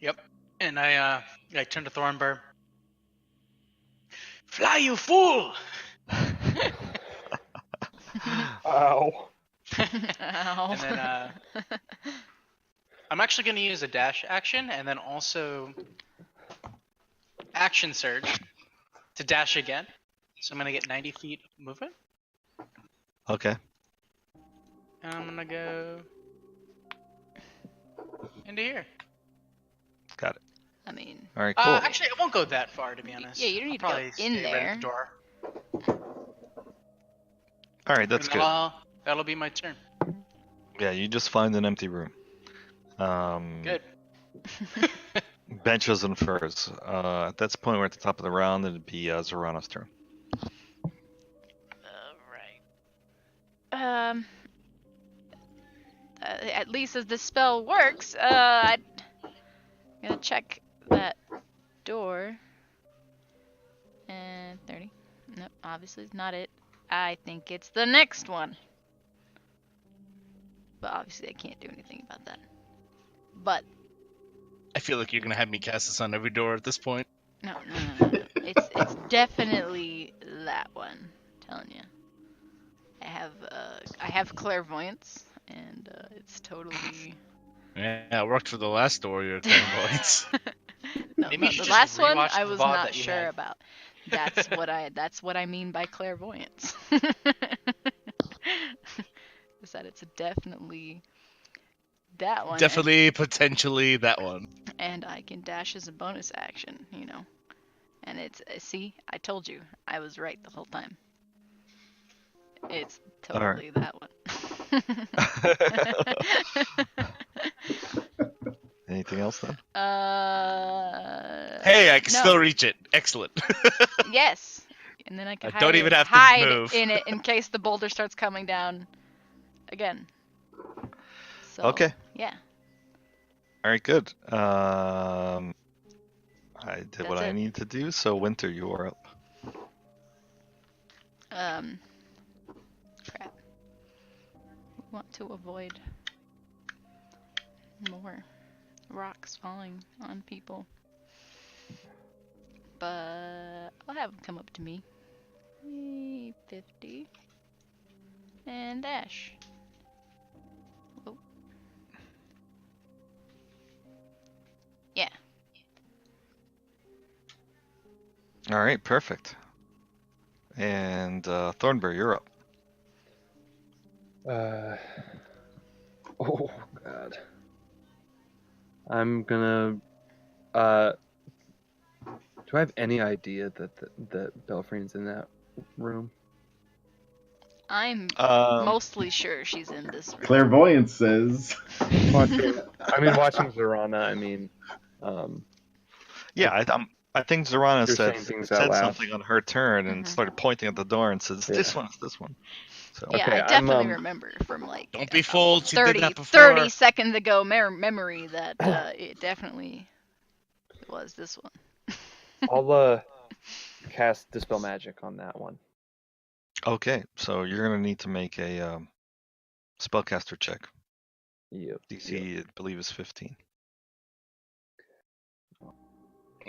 Yep. And I turn to Thornbur. Fly, you fool! Ow. Ow. And then I'm actually gonna use a dash action and then also action surge to dash again. So I'm gonna get 90 feet movement. Okay. And I'm gonna go into here. Got it. I mean, All right, cool. Actually, I won't go that far, to be honest. yeah, you don't need to I'll go probably in stay right there. at the door. All right, that's And good. that'll be my turn. Yeah, you just find an empty room. Good. Benches and furs. At this point, we're at the top of the round. It'd be Zorano's turn. Alright. At least as this spell works, I'm gonna check that door. And 30. Nope, obviously it's not it. I think it's the next one. But obviously I can't do anything about that. But I feel like you're gonna have me cast this on every door at this point. no. It's definitely that one. I'm telling you. I have clairvoyance, and it's totally. Yeah, it worked for the last door. Your clairvoyance. No, Maybe you should the just last one rewatch I the was VOD not that you sure had. about. That's what I mean by clairvoyance. Is that it's definitely that one. Definitely, potentially that one. And I can dash as a bonus action, And it's see, I told you, I was right the whole time. It's totally that one. Anything else then? Hey, I can no. still reach it. Excellent. Yes. And then I can I don't even have to hide move. in it in case the boulder starts coming down again. So, Okay. yeah. All right, good. I did That's what I it. need to do, so Winter, you are up. Crap. We want to avoid more rocks falling on people. But I'll have them come up to me. 50. And dash. Oh. Yeah. All right, perfect. And Thornbury, you're up. Oh God. I'm gonna. Do I have any idea that Belfrien's in that room? I'm Um, mostly sure she's in this room. Clairvoyance says. Watching Zorana. I mean, yeah, I think Zorana You're saying things out said loud. something on her turn and Mhm. started pointing at the door and said, "It's this Yeah. one, it's this one." So Yeah, Okay, I I'm, definitely remember from like Don't be a fooled. She did 30, that before. 30 seconds ago memory that it definitely was this one. I'll cast Dispel Magic on that one. okay, so you're gonna need to make a spellcaster check. Yep. DC, I believe, is 15.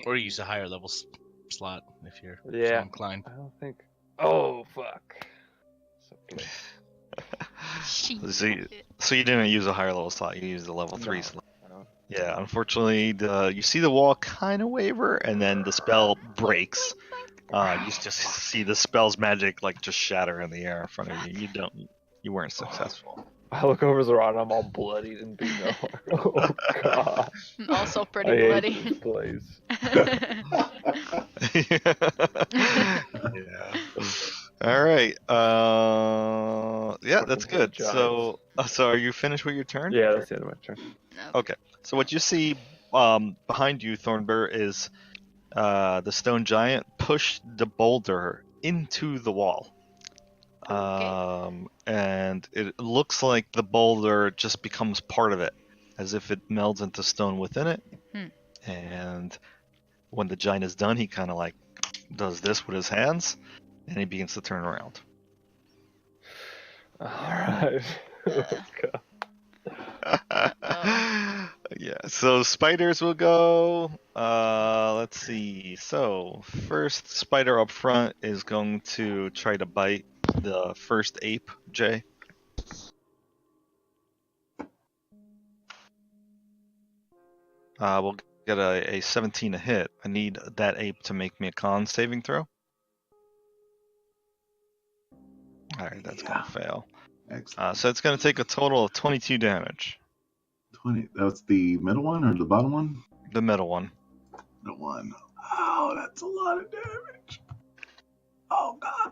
Or use a higher level slot if you're so Yeah. inclined. I don't think. Oh fuck. So good. So you didn't use a higher level slot. You used a level 3 No, slot. no. Yeah, unfortunately, you see the wall kind of waver, and then the spell breaks. You just see the spell's magic like just shatter in the air in front of you. You weren't successful. I look over Zorana, I'm all bloodied and beaten up. Oh god. I'm also pretty I hate bloody. this place. Yeah. All right. Yeah, that's good. So are you finished with your turn? Yeah, that's the end of my turn. Okay. So what you see behind you, Thornbur, is the stone giant pushed the boulder into the wall. And it looks like the boulder just becomes part of it, as if it melds into stone within it. And when the giant is done, he kind of like does this with his hands, and he begins to turn around. All right. Let's go. Yeah, so spiders will go. Let's see. So first spider up front is going to try to bite the first ape, Jay. We'll get a 17 to hit. I need that ape to make me a con saving throw. Alright, that's gonna fail. Excellent. So it's gonna take a total of 22 damage. 20. That's the middle one or the bottom one? The middle one. The one. Oh, that's a lot of damage. Oh god.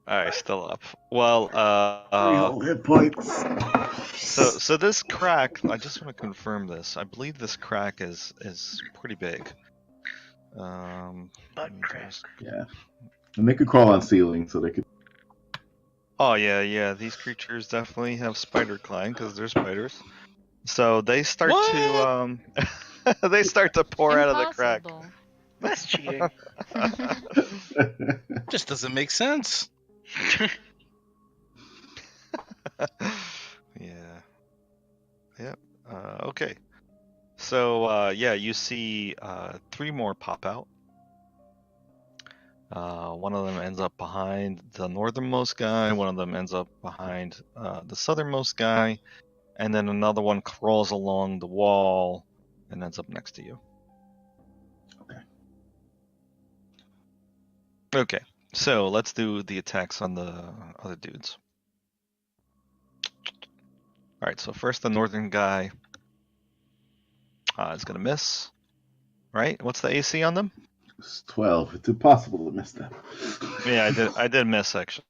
Alright, still up. Well, 3 whole hit points. So this crack, I just want to confirm this. I believe this crack is pretty big. Butt crack. Yeah. And they could crawl on ceiling, so they could. Oh yeah. These creatures definitely have spider climb because they're spiders. So they start to they start to pour out of the crack. That's cheating. Just doesn't make sense. Yeah. Yep. Okay. So yeah, you see 3 more pop out. One of them ends up behind the northernmost guy. One of them ends up behind the southernmost guy, and then another one crawls along the wall and ends up next to you. Okay. So let's do the attacks on the other dudes. All right. So first, the northern guy is gonna miss. Right? What's the AC on them? It's 12. It's impossible to miss them. Yeah, I did miss actually.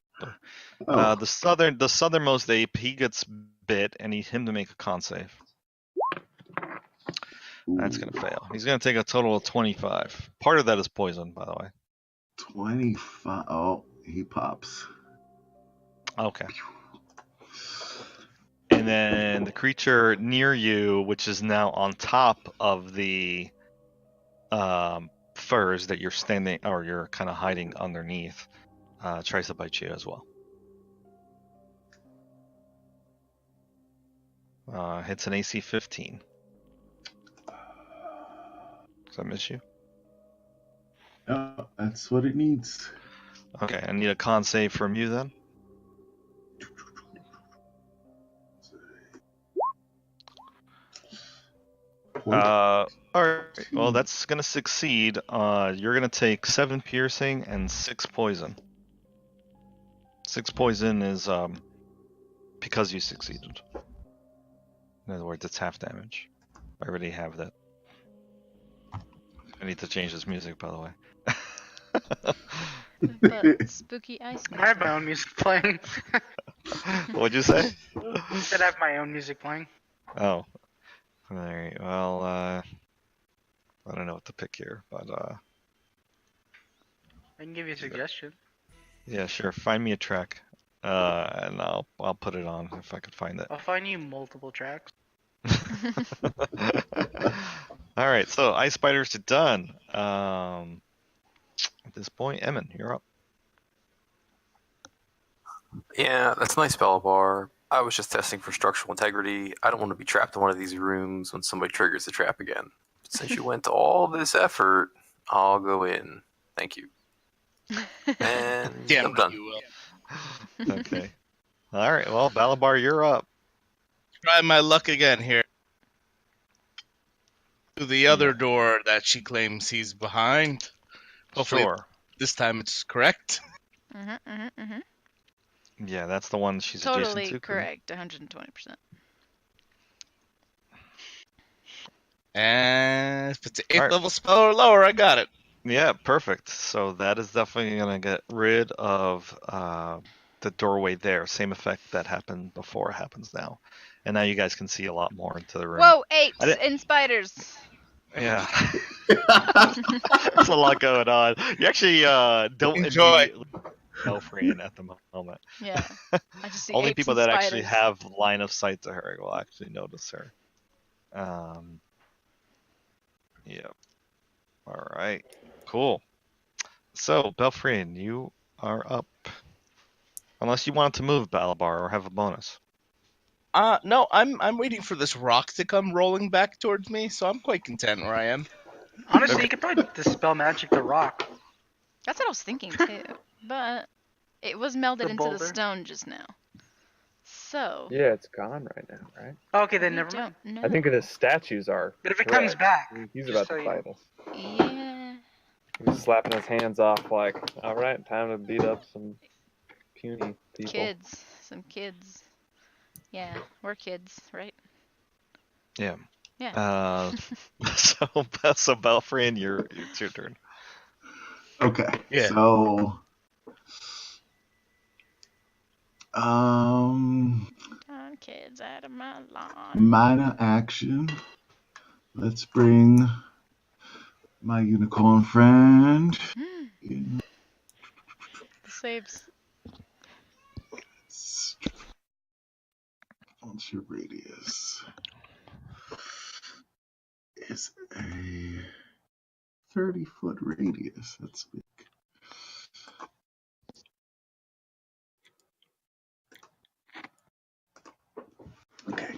Oh, The southernmost ape, he gets bit, and need him to make a con save. That's gonna fail. He's gonna take a total of 25. Part of that is poison, by the way. 25. Oh, he pops. Okay. And then the creature near you, which is now on top of the furs that you're standing or you're kind of hiding underneath, tries to bite you as well. Hits an AC 15. Does that miss you? Oh, that's what it needs. Okay, I need a con save from you then. All right. Well, that's gonna succeed. You're gonna take 7 piercing and 6 poison. 6 poison is because you succeeded. In other words, it's half damage. I already have that. I need to change this music, by the way. But spooky ice I have music. my own music playing. What'd you say? I said I have my own music playing. Oh. Alright, well, I don't know what to pick here, but I can give you a suggestion. yeah, sure. Find me a track, and I'll put it on if I could find it. I'll find you multiple tracks. All right, so ice spiders are done. At this point, Emin, you're up. Yeah, that's nice, Balabar. I was just testing for structural integrity. I don't want to be trapped in one of these rooms when somebody triggers the trap again. Since you went to all this effort, I'll go in. Thank you. And Damn I'm done. you will. Okay. All right, well, Balabar, you're up. Try my luck again here. To the other door that she claims he's behind. Hopefully Sure. this time it's correct. Yeah, that's the one she's Totally adjacent to. correct. 120%. And if it's an 8th Alright. level spell or lower, I got it. Yeah, perfect. So that is definitely going to get rid of the doorway there. Same effect that happened before happens now. And now you guys can see a lot more into the room. Whoa, apes and spiders. Yeah. There's a lot going on. You actually don't Enjoy. immediately know Freyan at the moment. Yeah. I just see Only apes people and that spiders. actually have line of sight to her will actually notice her. Yeah. All right. Cool. So, Belfrian, you are up. Unless you want to move Balabar or have a bonus. No, I'm waiting for this rock to come rolling back towards me, so I'm quite content where I am. Honestly, you could probably dispel magic the rock. That's what I was thinking too. But it was melded The into boulder? the stone just now. So. Yeah, it's gone right now, right? Okay, then we never mind. don't know. I think the statues are. But if it correct. comes back, He's just about so to you know. fight us. Yeah. He's slapping his hands off like, all right, time to beat up some puny people. Kids. Some kids. Yeah, we're kids, right? Yeah. Yeah. So Belfrian, it's your turn. Okay. Yeah. So, Kids out of my lawn. minor action. Let's bring my unicorn friend in. The saves. What's your radius? Is a 30-foot radius. That's big. Okay.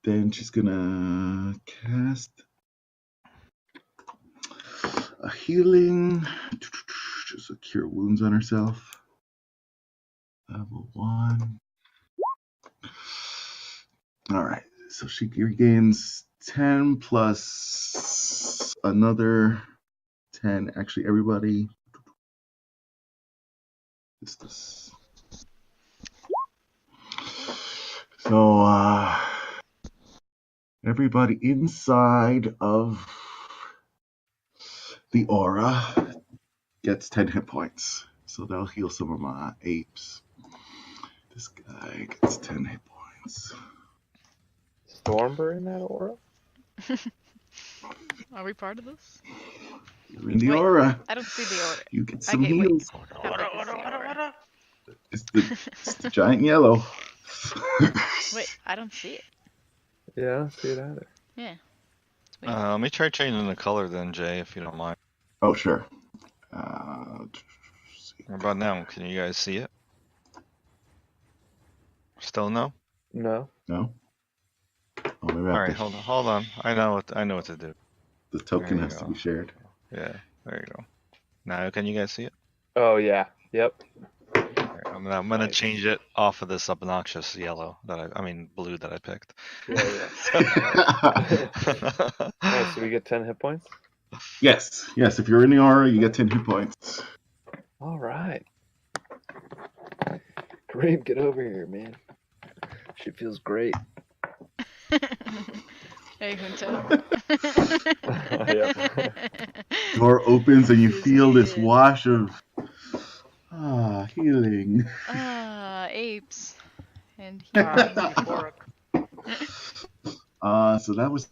Then she's gonna cast a healing, just to cure wounds on herself. Level 1. All right, so she regains 10 plus another 10. Actually, everybody. This. So, everybody inside of the aura gets 10 hit points. So that'll heal some of my apes. This guy gets 10 hit points. Stormber in that aura? Are we part of this? You're in the Wait, aura. I don't see the aura. You get some Okay, wait. heals. How big is the aura? It's the giant yellow. Wait, I don't see it. Yeah, I don't see it either. Yeah. It's weird. Let me try changing the color then, Jay, if you don't mind. Oh, sure. What about now? Can you guys see it? Still no? No. No. Oh, maybe I All have right, to- hold on. I know what to do. The token There you has to go. be shared. Yeah, there you go. Now, can you guys see it? Oh yeah. Yep. All right, I'm gonna Nice. change it off of this obnoxious yellow that I mean blue that I picked. Yeah. Nice. So we get 10 hit points. Yes. If you're in the aura, you get 10 hit points. All right. Kareem, get over here, man. She feels great. Hey, Junto. Door opens and you Feels feel this good. wash of healing. Apes. And Euphoric. So that was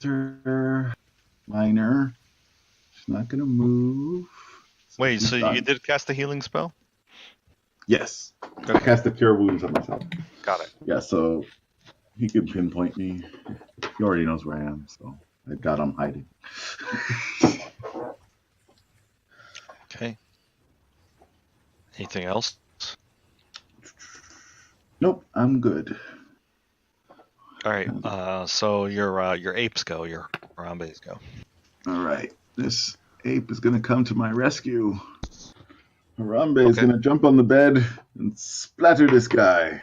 her minor. She's not gonna move. Wait, she's so done. you did cast a healing spell? Yes. I Okay, cast the cure wounds on myself. got it. Yeah, so he can pinpoint me. He already knows where I am, so I doubt I'm hiding. Okay. Anything else? Nope, I'm good. All right. So your apes go. Your Harambe's go. All right, this ape is gonna come to my rescue. Harambe is Okay. gonna jump on the bed and splatter this guy.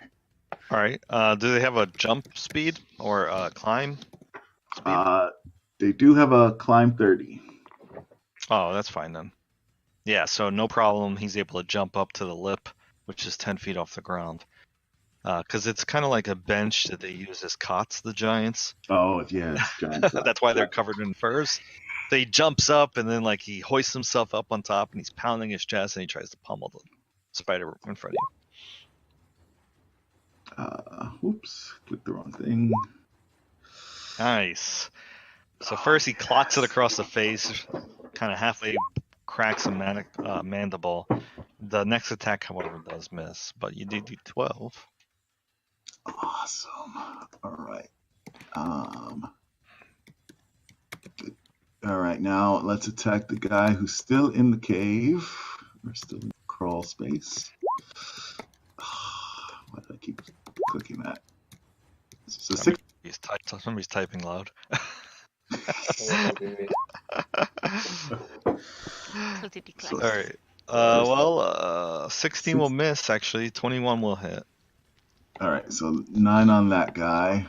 All right. Do they have a jump speed or climb speed? They do have a climb 30. Oh, that's fine then. Yeah, so no problem. He's able to jump up to the lip, which is 10 feet off the ground. Because it's kind of like a bench that they use as cots, the giants. Oh, yeah, it's giant. That's why they're covered in furs. So he jumps up and then like he hoists himself up on top and he's pounding his chest and he tries to pummel the spider in front of you. Whoops, clicked the wrong thing. Nice. So first he clocks it across the face, kind of halfway cracks a mandible. The next attack, however, does miss, but you do 12. Awesome. All right. All right, now let's attack the guy who's still in the cave, or still in the crawl space. Why did I keep clicking that? So Somebody's typing loud. Clickety-clack. All right. 16 will miss, actually. 21 will hit. All right, so 9 on that guy.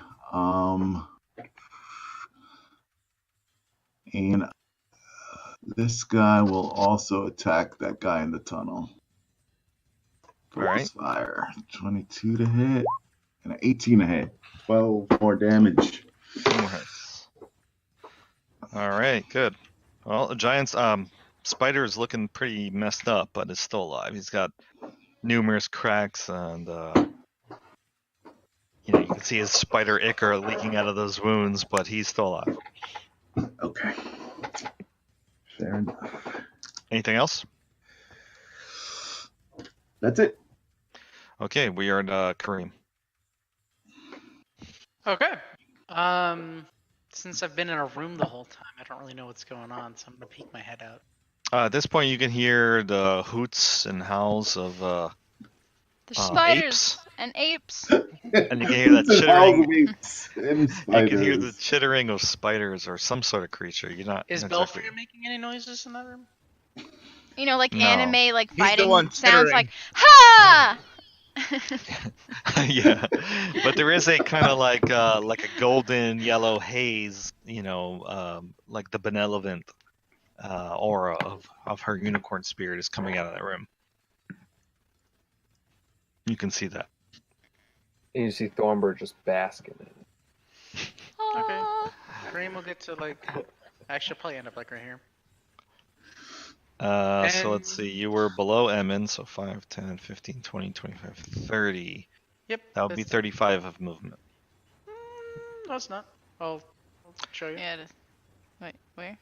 And this guy will also attack that guy in the tunnel. Focus fire. 22 to hit and an 18 to hit. 12 more damage. More hits. All right, good. Well, the giant's spider is looking pretty messed up, but it's still alive. He's got numerous cracks, and you can see his spider ichor leaking out of those wounds, but he's still alive. Okay. Fair enough. Anything else? That's it. Okay, we are at Kareem. Okay. Since I've been in a room the whole time, I don't really know what's going on, so I'm gonna peek my head out. At this point, you can hear the hoots and howls of The spiders apes. and apes. And you can hear that chittering. And You can hear the chittering of spiders or some sort of creature. You're not. Is exactly... Belfry making any noises in that room? Like No. anime, like He's the fighting one sounds chittering. like ha. Yeah, but there is a kind of like a golden yellow haze, like the benevolent aura of her unicorn spirit is coming out of that room. You can see that. And you see Thornbird just basking in it. Okay. Kareem will get to actually I'll probably end up right here. So let's see. You were below Emin, so 5, 10, 15, 20, 25, 30. Yep. That would be that's- 35 of movement. No, it's not. I'll show you. Yeah, it is. Wait, where?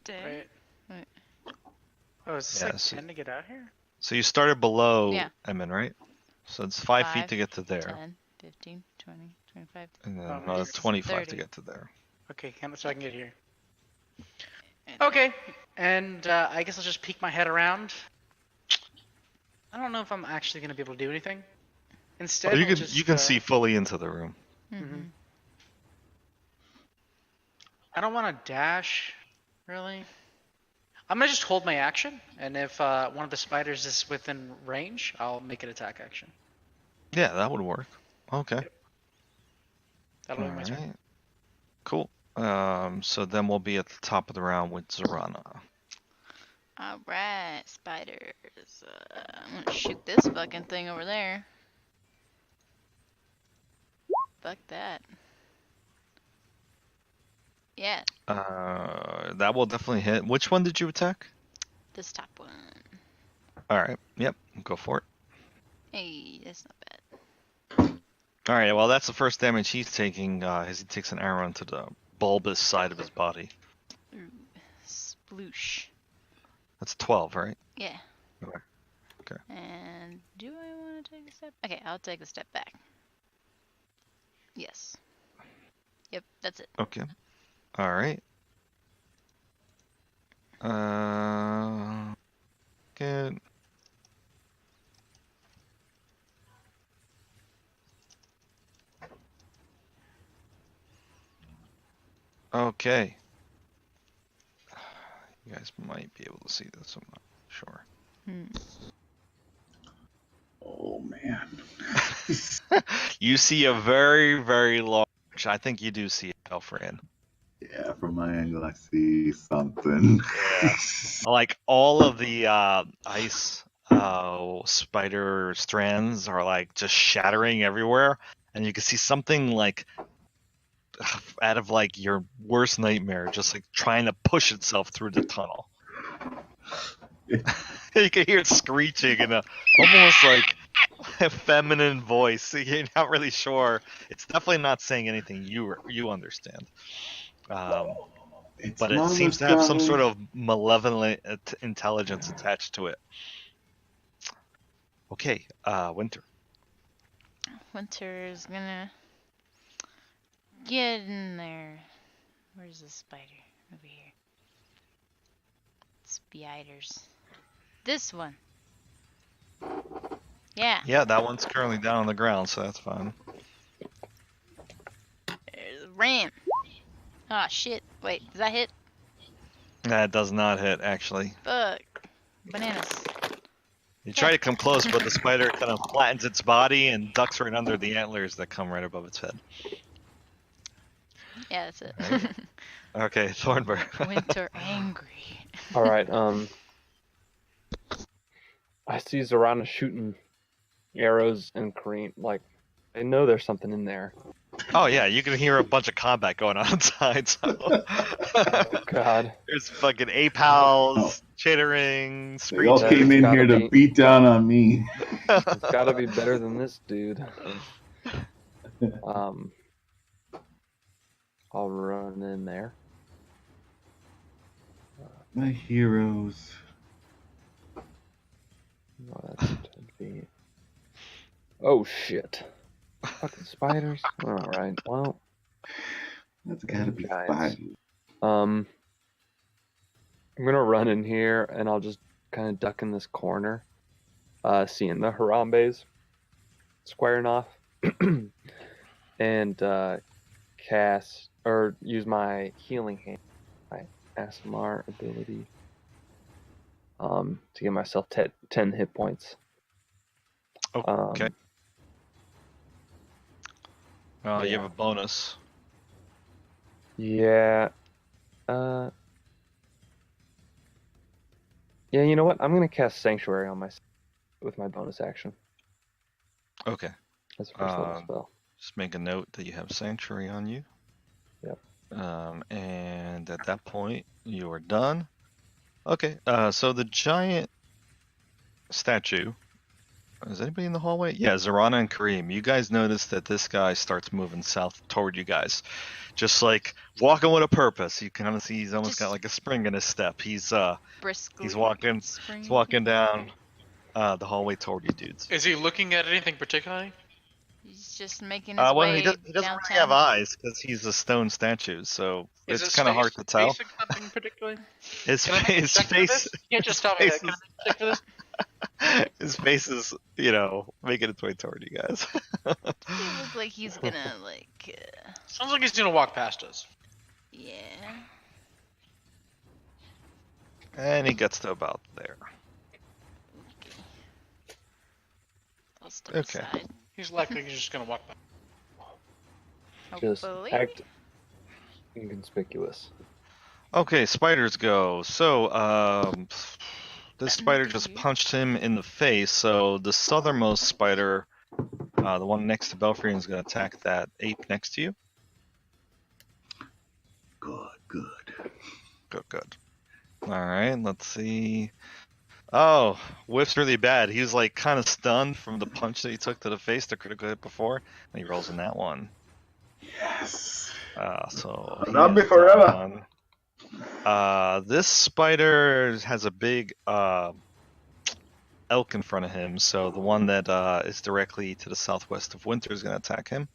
There? Wait. Oh, is this Yeah, like so- 10 to get out here? So you started below Yeah. Emin, right? So it's 5 feet 5, to get to there, 10, 15, 20, 25. and then Oh, another it's 25 to 30. get to there. Okay, so I can get here. And Okay, and I guess I'll just peek my head around. I don't know if I'm actually gonna be able to do anything. Instead, Oh, you I'll can just, you can see fully into the room. Mhm. I don't want to dash, really. I'm gonna just hold my action, and if one of the spiders is within range, I'll make an attack action. Yeah, that would work. Okay. That'll All be my turn. right. Cool. So then we'll be at the top of the round with Zorana. Alright, spiders. I'm gonna shoot this fucking thing over there. Fuck that. Yeah, That will definitely hit. Which one did you attack? this top one. All right. Yep. Go for it. Hey, that's not bad. All right. Well, that's the first damage he's taking. As he takes an arrow into the bulbous side of his body. Ooh, sploosh. That's 12, right? Yeah. Okay. Okay. And do I want to take a step? Okay, I'll take a step back. Yes. Yep, that's it. Okay. All right. Good. Okay. You guys might be able to see this. I'm not sure. Oh man. You see a very, very large. I think you do see it, Elfran. Yeah, from my angle, I see something. Yeah. Like all of the ice spider strands are like just shattering everywhere, and you can see something like out of like your worst nightmare, just like trying to push itself through the tunnel. You can hear it screeching in a almost like a feminine voice. You're not really sure. It's definitely not saying anything you understand. It's But it Mama's seems to have some guy. sort of malevolent intelligence attached to it. Okay, Winter. Winter's gonna get in there. Where's the spider? Over here. Spiders. This one. Yeah. Yeah, that one's currently down on the ground, so that's fine. There's a ram. Ah, shit. Wait, does that hit? That does not hit, actually. Fuck. Bananas. You try to come close, but the spider kind of flattens its body and ducks right under the antlers that come right above its head. Yeah, that's it. Right. Okay, Thornburg. Winter angry. All right. I see Zorana shooting arrows and Kareem. Like, I know there's something in there. Oh yeah, you can hear a bunch of combat going on inside. So. Oh God. There's fucking apals, chittering, They all screeching. came in gotta here to be- beat down on me. It's got to be better than this dude. I'll run in there. My heroes. Oh, that's 10 feet. Oh shit! Fucking spiders. All right. Well, That's gotta be Giants. 5. I'm gonna run in here and I'll just kind of duck in this corner, seeing the Harambe's squaring off, and cast or use my healing hand, my ASMR ability, to give myself 10 hit points. Okay. You have a bonus. Yeah. Yeah, you know what? I'm gonna cast Sanctuary on myself with my bonus action. Okay. That's a first level Um, spell. Just make a note that you have Sanctuary on you. Yep. And at that point, you are done. Okay, so the giant statue. Is anybody in the hallway? Yeah, Zarana and Kareem. You guys notice that this guy starts moving south toward you guys. Just like walking with a purpose. You can kind of see he's almost got Just like a spring in his step. He's briskly walking spring. down the hallway toward you dudes. Is he looking at anything particularly? He's just making his Well, way he doesn't really have downtown. eyes because he's a stone statue, so Is it's his kind of hard to tell. facing something particularly? His Can I make a his check for face this? You can't just tell me that. Can I make a check for this? his face is making its way toward you guys. He look like he's gonna Sounds like he's gonna walk past us. yeah. And he gets to about there. I'll step Okay. aside. He's likely just gonna walk past. Just Hopefully. act inconspicuous. Okay, spiders go. So, this I'm spider just confused. punched him in the face. So the southernmost spider, the one next to Belfry, is going to attack that ape next to you. Good. Good. All right, let's see. Oh, whiff's really bad. He was like kind of stunned from the punch that he took to the face, the critical hit before, and he rolls in that one. Yes. So he Not me is forever. done. This spider has a big elk in front of him, so the one that is directly to the southwest of Winter is going to attack him.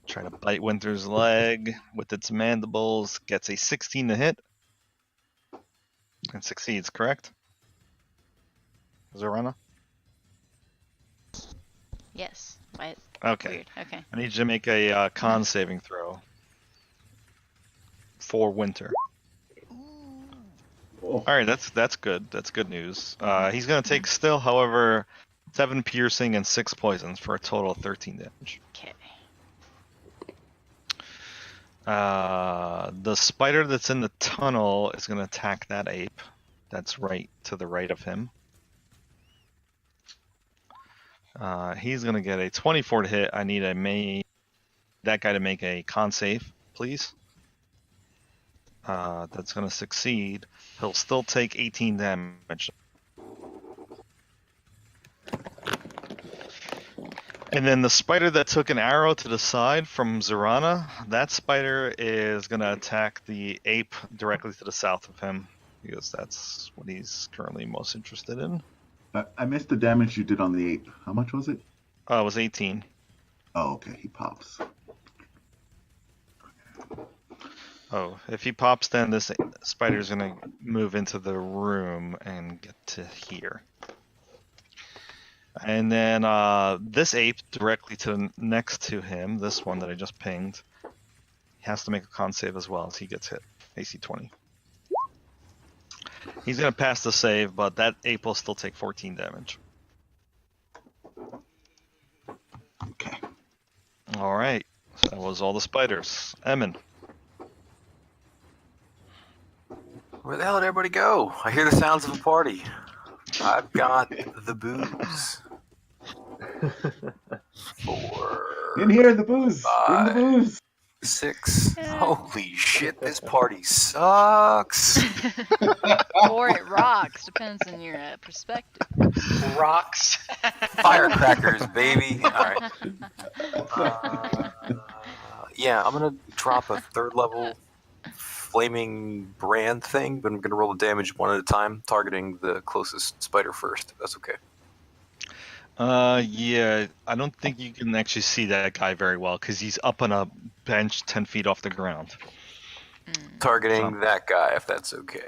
Try to bite Winter's leg with its mandibles. Gets a 16 to hit. And succeeds, correct? Zorana? Yes. Why? Okay. Weird. Okay. I need you to make a con saving throw. For Winter. Oh. Alright, that's good. That's good news. He's going to take still, however, 7 piercing and 6 poisons for a total of 13 damage. Okay. The spider that's in the tunnel is going to attack that ape. That's right to the right of him. He's going to get a 24 to hit. I need that guy to make a con save, please. That's going to succeed. He'll still take 18 damage. And then the spider that took an arrow to the side from Zorana, that spider is going to attack the ape directly to the south of him, because that's what he's currently most interested in. I missed the damage you did on the ape. How much was it? It was 18. Oh, okay. He pops. Oh, if he pops, then this spider's going to move into the room and get to here. And then this ape directly to next to him, this one that I just pinged, he has to make a con save as well as he gets hit. AC 20. He's going to pass the save, but that ape will still take 14 damage. Okay. All right. So that was all the spiders. Emin. Where the hell did everybody go? I hear the sounds of a party. I've got the booze. 4. In here, the booze. Bring the 5, booze. 6. Holy shit, this party sucks. Or it rocks. Depends on your perspective. Rocks. Firecrackers, baby. All right. Yeah, I'm gonna drop a 3rd level flaming brand thing, but I'm gonna roll the damage one at a time, targeting the closest spider first. If that's okay. Yeah, I don't think you can actually see that guy very well because he's up on a bench 10 feet off the ground. Targeting that guy, if that's okay.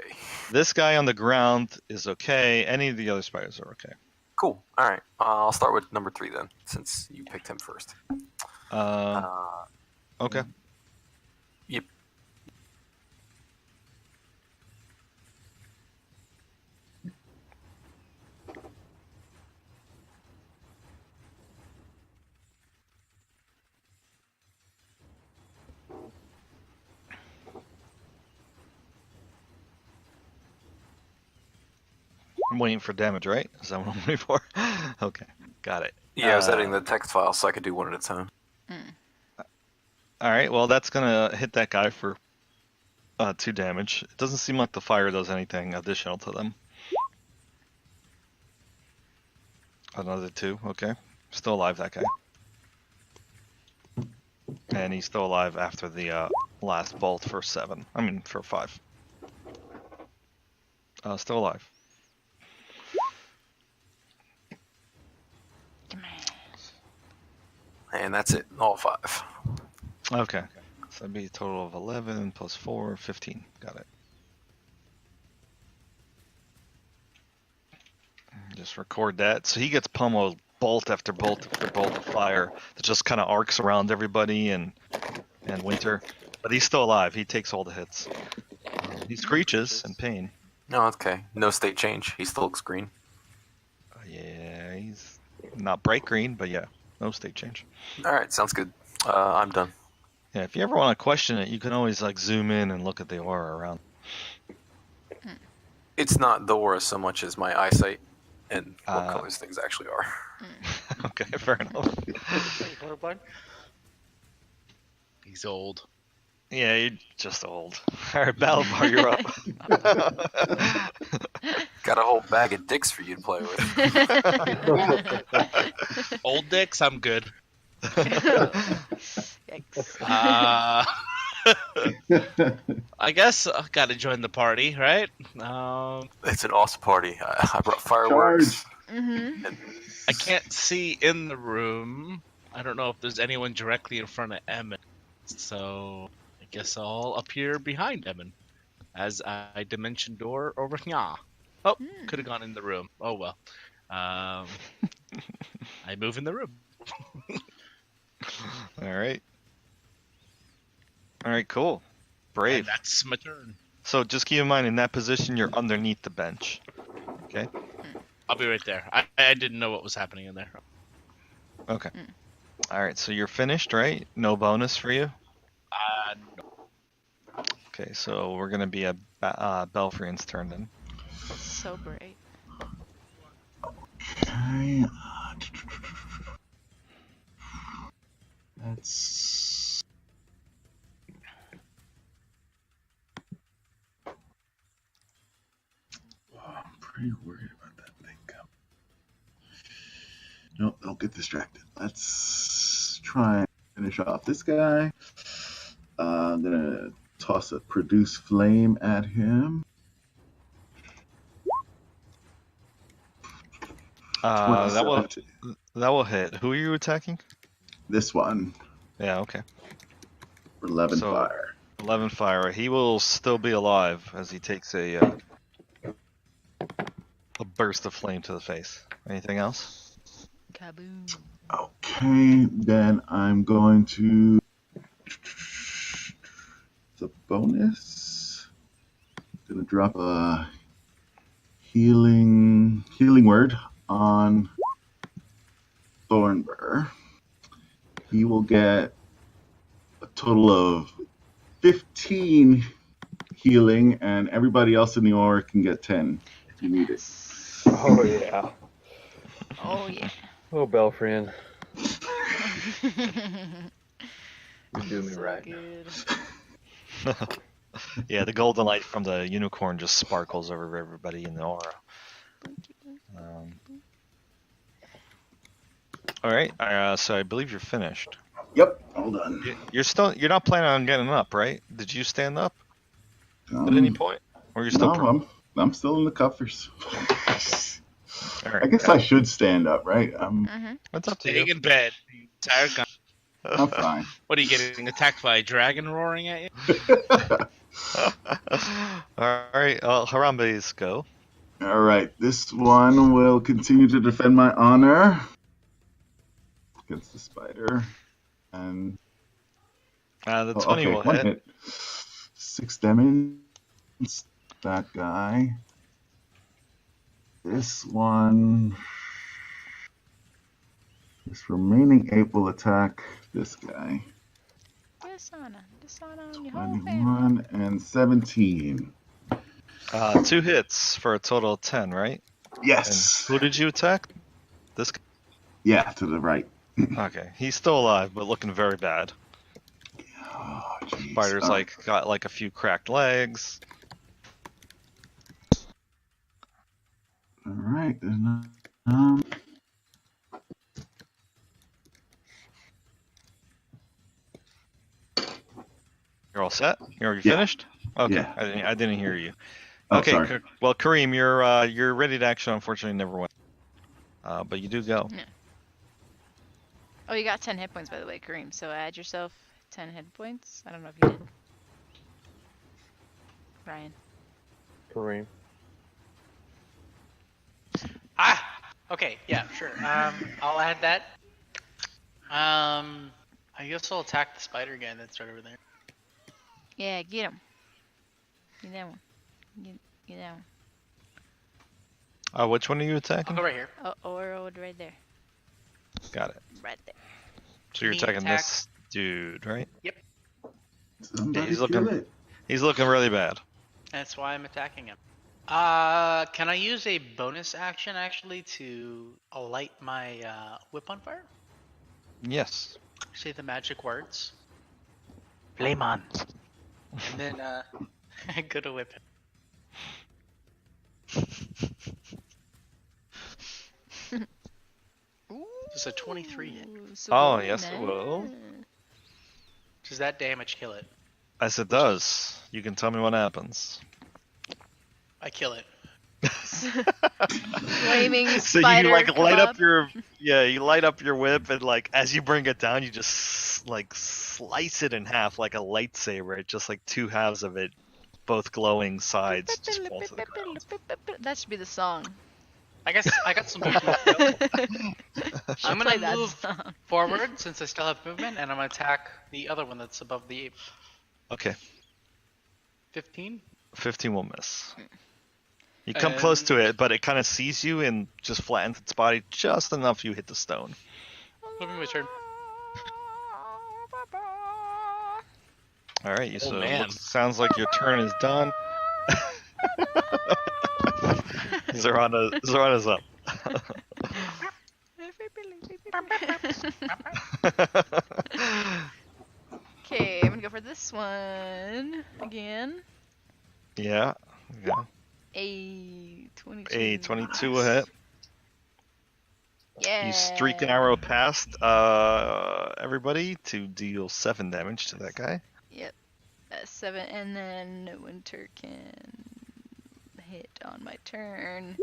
This guy on the ground is okay. Any of the other spiders are okay. Cool. All right. I'll start with number 3 then, since you picked him first. Okay. Yep. I'm waiting for damage, right? Is that what I'm waiting for? Okay, got it. Yeah, I was editing the text file so I could do one at a time. All right. Well, that's gonna hit that guy for 2 damage. It doesn't seem like the fire does anything additional to them. Another 2. Okay. Still alive, that guy. And he's still alive after the last bolt for 7. I mean, for 5. Still alive. And that's it. All 5. Okay. So that'd be a total of 11 plus 4, 15. Got it. Just record that. So he gets pummeled bolt after bolt after bolt of fire that just kind of arcs around everybody and Winter. But he's still alive. He takes all the hits. He screeches in pain. No, okay. No state change. He still looks green. Yeah, he's not bright green, but yeah, no state change. All right, sounds good. I'm done. Yeah, if you ever want to question it, you can always like zoom in and look at the aura around. It's not the aura so much as my eyesight and what colors things actually are. Okay, fair enough. He's old. Yeah, you're just old. All right, Balabar, you're up. Got a whole bag of dicks for you to play with. Old dicks, I'm good. Yikes. I guess I gotta join the party, right? It's an awesome party. I brought fireworks. I can't see in the room. I don't know if there's anyone directly in front of Emmett, so I guess I'll appear behind Emmett as I dimension door over here. Oh, could have gone in the room. Oh well. I move in the room. All right. All right, cool. Brave. And that's my turn. So just keep in mind, in that position, you're underneath the bench. Okay? I'll be right there. I didn't know what was happening in there. Okay. All right, so you're finished, right? No bonus for you? No. Okay, so we're going to be a Belfrian's turn then. So bright. Okay. That's. Oh, I'm pretty worried about that thing coming. Nope, don't get distracted. Let's try and finish off this guy. I'm gonna toss a produce flame at him. That will hit. Who are you attacking? This one Yeah, okay. for 11 So- fire. 11 fire. He will still be alive as he takes a burst of flame to the face. Anything else? Kaboom. Okay, then I'm going to the bonus. Gonna drop a healing word on Thornbur. He will get a total of 15 healing, and everybody else in the aura can get 10 if you need it. Oh yeah. Oh yeah. Oh, Belfrian. You do me So right. good. Yeah, the golden light from the unicorn just sparkles over everybody in the aura. All right, so I believe you're finished. Yep, all done. You're not planning on getting up, right? Did you stand up at any point, or you're still? No, I'm still in the cuffers. All right, I guess I should stand up, right? That's up to Staying you. in bed. You tired guy. I'm fine. What are you getting attacked by a dragon roaring at you? All right, Harambe's go. All right, this one will continue to defend my honor against the spider, and The 20 will one hit. 6 damage. That guy. This one. This remaining 8 will attack this guy. Dishonor on your whole family. 21 and 17. 2 hits for a total of 10, right? Yes. And who did you attack? This guy? Yeah, to the right. Okay, he's still alive, but looking very bad. Oh, jeez. Spider's All right. like got like a few cracked legs. All right. There's no. You're all set? Are you Yeah. finished? Okay. Yeah. I didn't hear you. Oh, Okay. sorry. Well, Kareem, you're ready to action. Unfortunately, never went. But you do go. Oh, you got 10 hit points, by the way, Kareem. So add yourself 10 hit points. I don't know if you did. Ryan. Kareem. Ah! Okay, yeah, sure. I'll add that. I guess I'll attack the spider guy that's right over there. Yeah, get him. Get that one. Get that one. Which one are you I'll attacking? go right here. Oh, or right there. Got it. Right there. So you're Me attacking attack. this dude, right? Somebody he's kill looking- it. He's looking really bad. That's why I'm attacking him. Can I use a bonus action actually to light my whip on fire? Yes. Say the magic words. Flame on. And then go to whip him. Does a 23 hit? Oh, yes, it will. Does that damage kill it? Yes, it does. You can tell me what happens. I kill it. Flaming So spider you like light up kebab. your you light up your whip, and like as you bring it down, you just like slice it in half like a lightsaber. It's just like two halves of it, both glowing sides, just fall to the ground. That should be the song. I guess I got some movement. I'm Play gonna that move song. forward since I still have movement, and I'm gonna attack the other one that's above the ape. Okay, 15. 15 will miss. You come close to it, but it kind of sees you and just flattens its body just enough. You hit the stone. Flipping my turn. All right, so man. sounds like your turn is done. Zorana's up. Okay, I'm gonna go for this one again. Yeah. A 22. A 22 will hit. Yeah. You streak an arrow past everybody to deal 7 damage to that guy. Yep. That's 7, and then Winter can hit on my turn.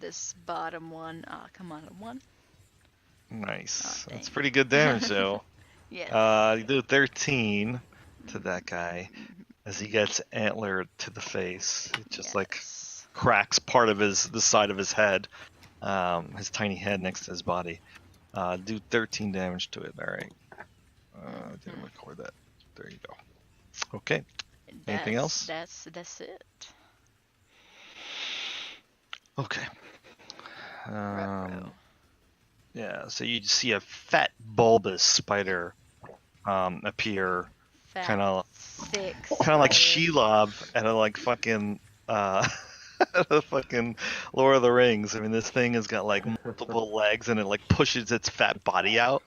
This bottom one. Ah, come on, a 1. Nice. Oh, That's dang. pretty good damage, though. Yes. You do 13 to that guy as he gets antlered to the face. It just like Yes. cracks part of the side of his head, his tiny head next to his body. Do 13 damage to it. All right. I didn't record that. There you go. Okay. Anything else? That's it. Okay. Ruh-roh. Yeah. So you see a fat, bulbous spider appear, Fat, kind of thick like spider. Shelob at a like fucking the fucking Lord of the Rings. I mean, this thing has got like multiple legs, and it like pushes its fat body out,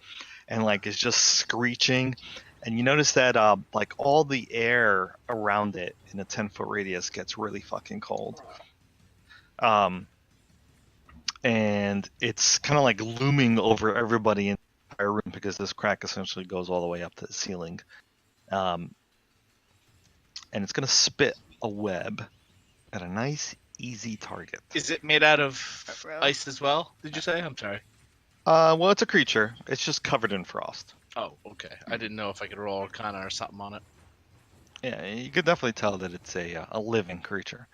and like is just screeching. And you notice that like all the air around it in a 10-foot radius gets really fucking cold. And it's kind of like looming over everybody in the entire room because this crack essentially goes all the way up to the ceiling. And it's going to spit a web at a nice, easy target. Is it made out of Ruh-roh. ice as well? Did you say? I'm sorry. Well, it's a creature. It's just covered in frost. Oh, okay. I didn't know if I could roll Arcana or something on it. Yeah, you could definitely tell that it's a living creature.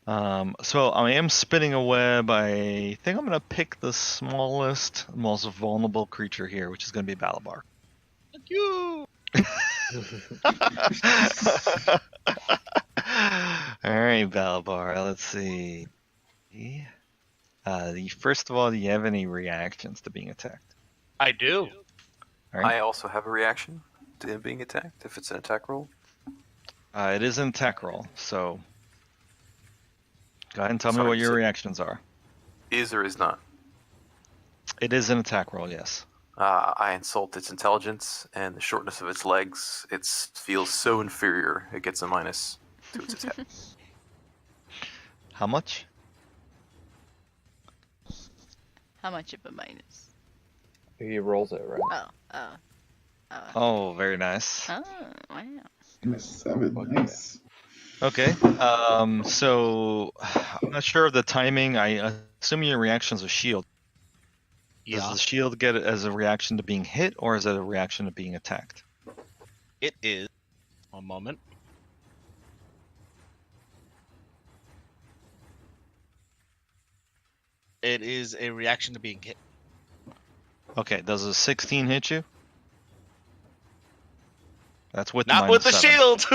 So I am spinning a web. I think I'm going to pick the smallest, most vulnerable creature here, which is going to be Balabar. Thank you. All right, Balabar. Let's see. First of all, do you have any reactions to being attacked? I do. All right. I also have a reaction to him being attacked if it's an attack roll. It is an attack roll, so go ahead and tell me Sorry, what you your said- reactions are. Is or is not? It is an attack roll, yes. I insult its intelligence and the shortness of its legs. It feels so inferior, it gets a minus to its attack. How much? How much of a minus? He rolls it, right? Oh, very nice. Oh, wow. And a 7. Nice. Okay. So I'm not sure of the timing. I assume your reaction's a shield. Does Yeah, the shield get it as a reaction to being hit, or is it a reaction to being attacked? it is. One moment. It is a reaction to being hit. Okay. Does a 16 hit you? That's with Not the with the -7. shield.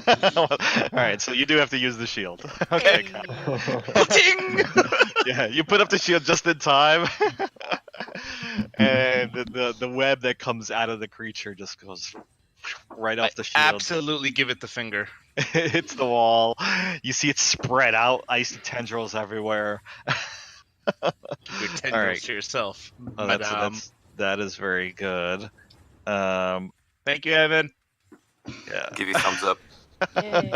All right, so you do have to use the shield. Okay. Hey. Ting! Yeah, you put up the shield just in time, and the web that comes out of the creature just goes right I off the shield. absolutely give it the finger. It hits the wall. You see it spread out, icy tendrils everywhere. Keep your tendrils right. to yourself, Oh, madam. that is very good. Thank you, Evan. Yeah. Give you a thumbs up. Yay.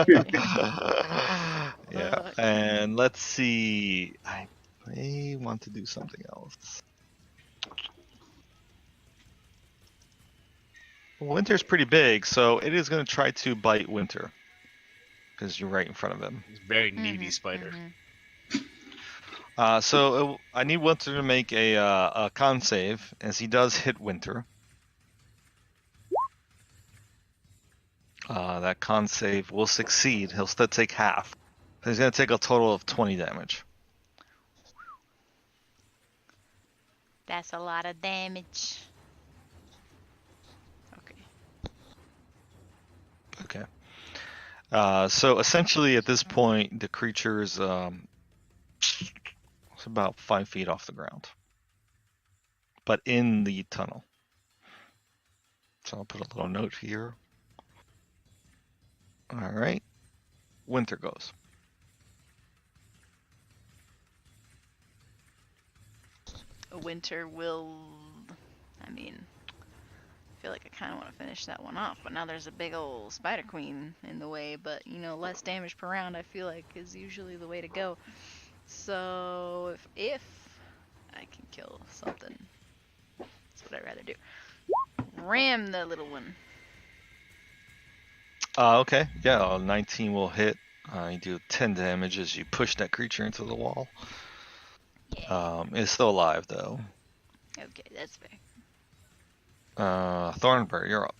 Yeah, and let's see. I may want to do something else. Winter's pretty big, so it is going to try to bite Winter because you're right in front of him. He's a very needy spider. So I need Winter to make a con save, as he does hit Winter. That con save will succeed. He'll still take half. He's going to take a total of 20 damage. That's a lot of damage. Okay. Okay. So essentially, at this point, the creature's it's about 5 feet off the ground, but in the tunnel. So I'll put a little note here. All right. Winter goes. Winter will. I mean, I feel like I kind of want to finish that one off, but now there's a big old spider queen in the way. But you know, less damage per round, I feel like, is usually the way to go. So if I can kill something, that's what I'd rather do. Ram the little one. Okay. Yeah, 19 will hit. You do 10 damage as you push that creature into the wall. Yeah. It's still alive though. Okay, that's fair. Thornberry, you're up.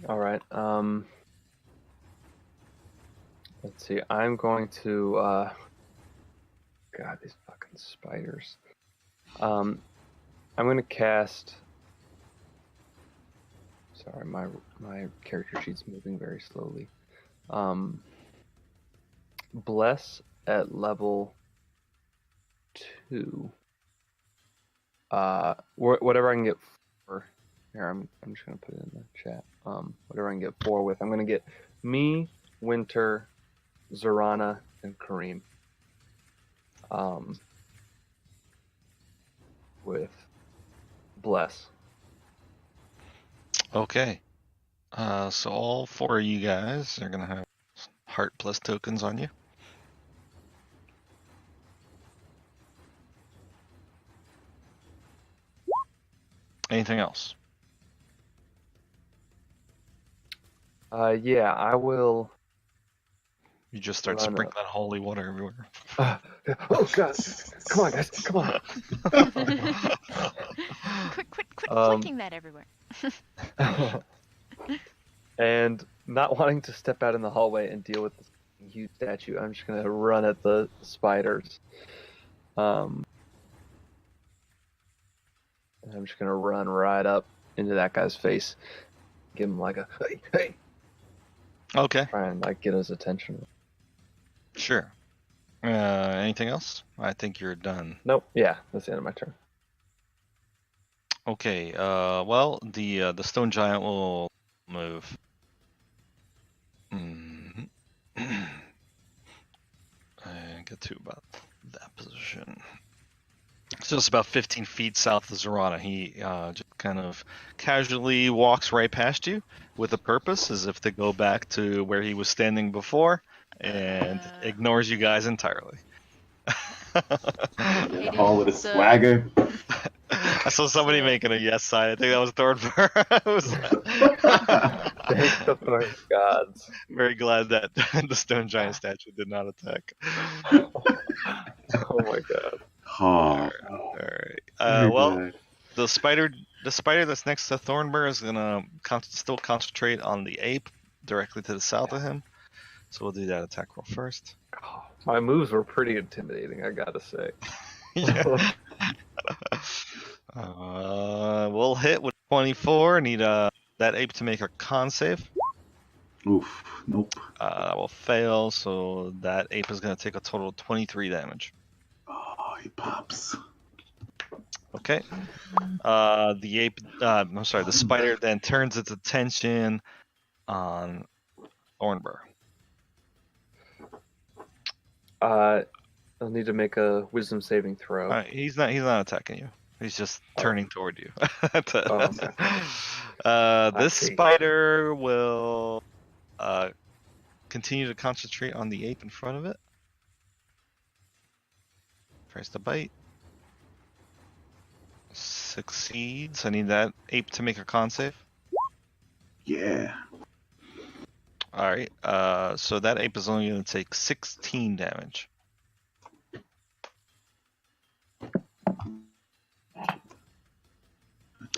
All right. Let's see. I'm going to. God, these fucking spiders. I'm going to cast. Sorry, my character sheet's moving very slowly. Bless at level 2. Whatever I can get for. Here, I'm just gonna put it in the chat. Whatever I can get 4 with. I'm gonna get me, Winter, Zorana, and Kareem. With Bless. Okay. So all 4 of you guys are gonna have heart plus tokens on you. Anything else? Yeah, I will. You just start Run sprinkling holy water everywhere. Oh God! Come on, guys! Come on! Quit flicking that everywhere. And not wanting to step out in the hallway and deal with this huge statue, I'm just gonna run at the spiders. And I'm just gonna run right up into that guy's face, give him like a hey. Okay. Try and like get his attention. Sure. Anything else? I think you're done. Nope. Yeah, that's the end of my turn. Okay. Well, the stone giant will move. And get to about that position. It's just about 15 feet south of Zorana. He just kind of casually walks right past you with a purpose, as if to go back to where he was standing before, and ignores you guys entirely. In the hall with a swagger. I saw somebody making a yes sign. I think that was Thornburg. I was Thank the Thorn gods. very glad that the stone giant statue did not attack. Oh my god. Oh, All right. very Well, bad. the spider that's next to Thornburg is gonna still concentrate on the ape directly to the south of him. So we'll do that attack roll first. Oh, my moves were pretty intimidating, I gotta say. Yeah. We'll hit with 24. Need that ape to make a con save. Oof. Nope. That will fail, so that ape is going to take a total of 23 damage. Oh, he pops. Okay. The spider then turns its attention on Thornburg. I'll need to make a wisdom saving throw. All right, he's not attacking you. He's just turning toward you. Okay. This see. spider will continue to concentrate on the ape in front of it. Tries to bite. Succeeds. I need that ape to make a con save. Yeah. Alright, so that ape is only going to take 16 damage.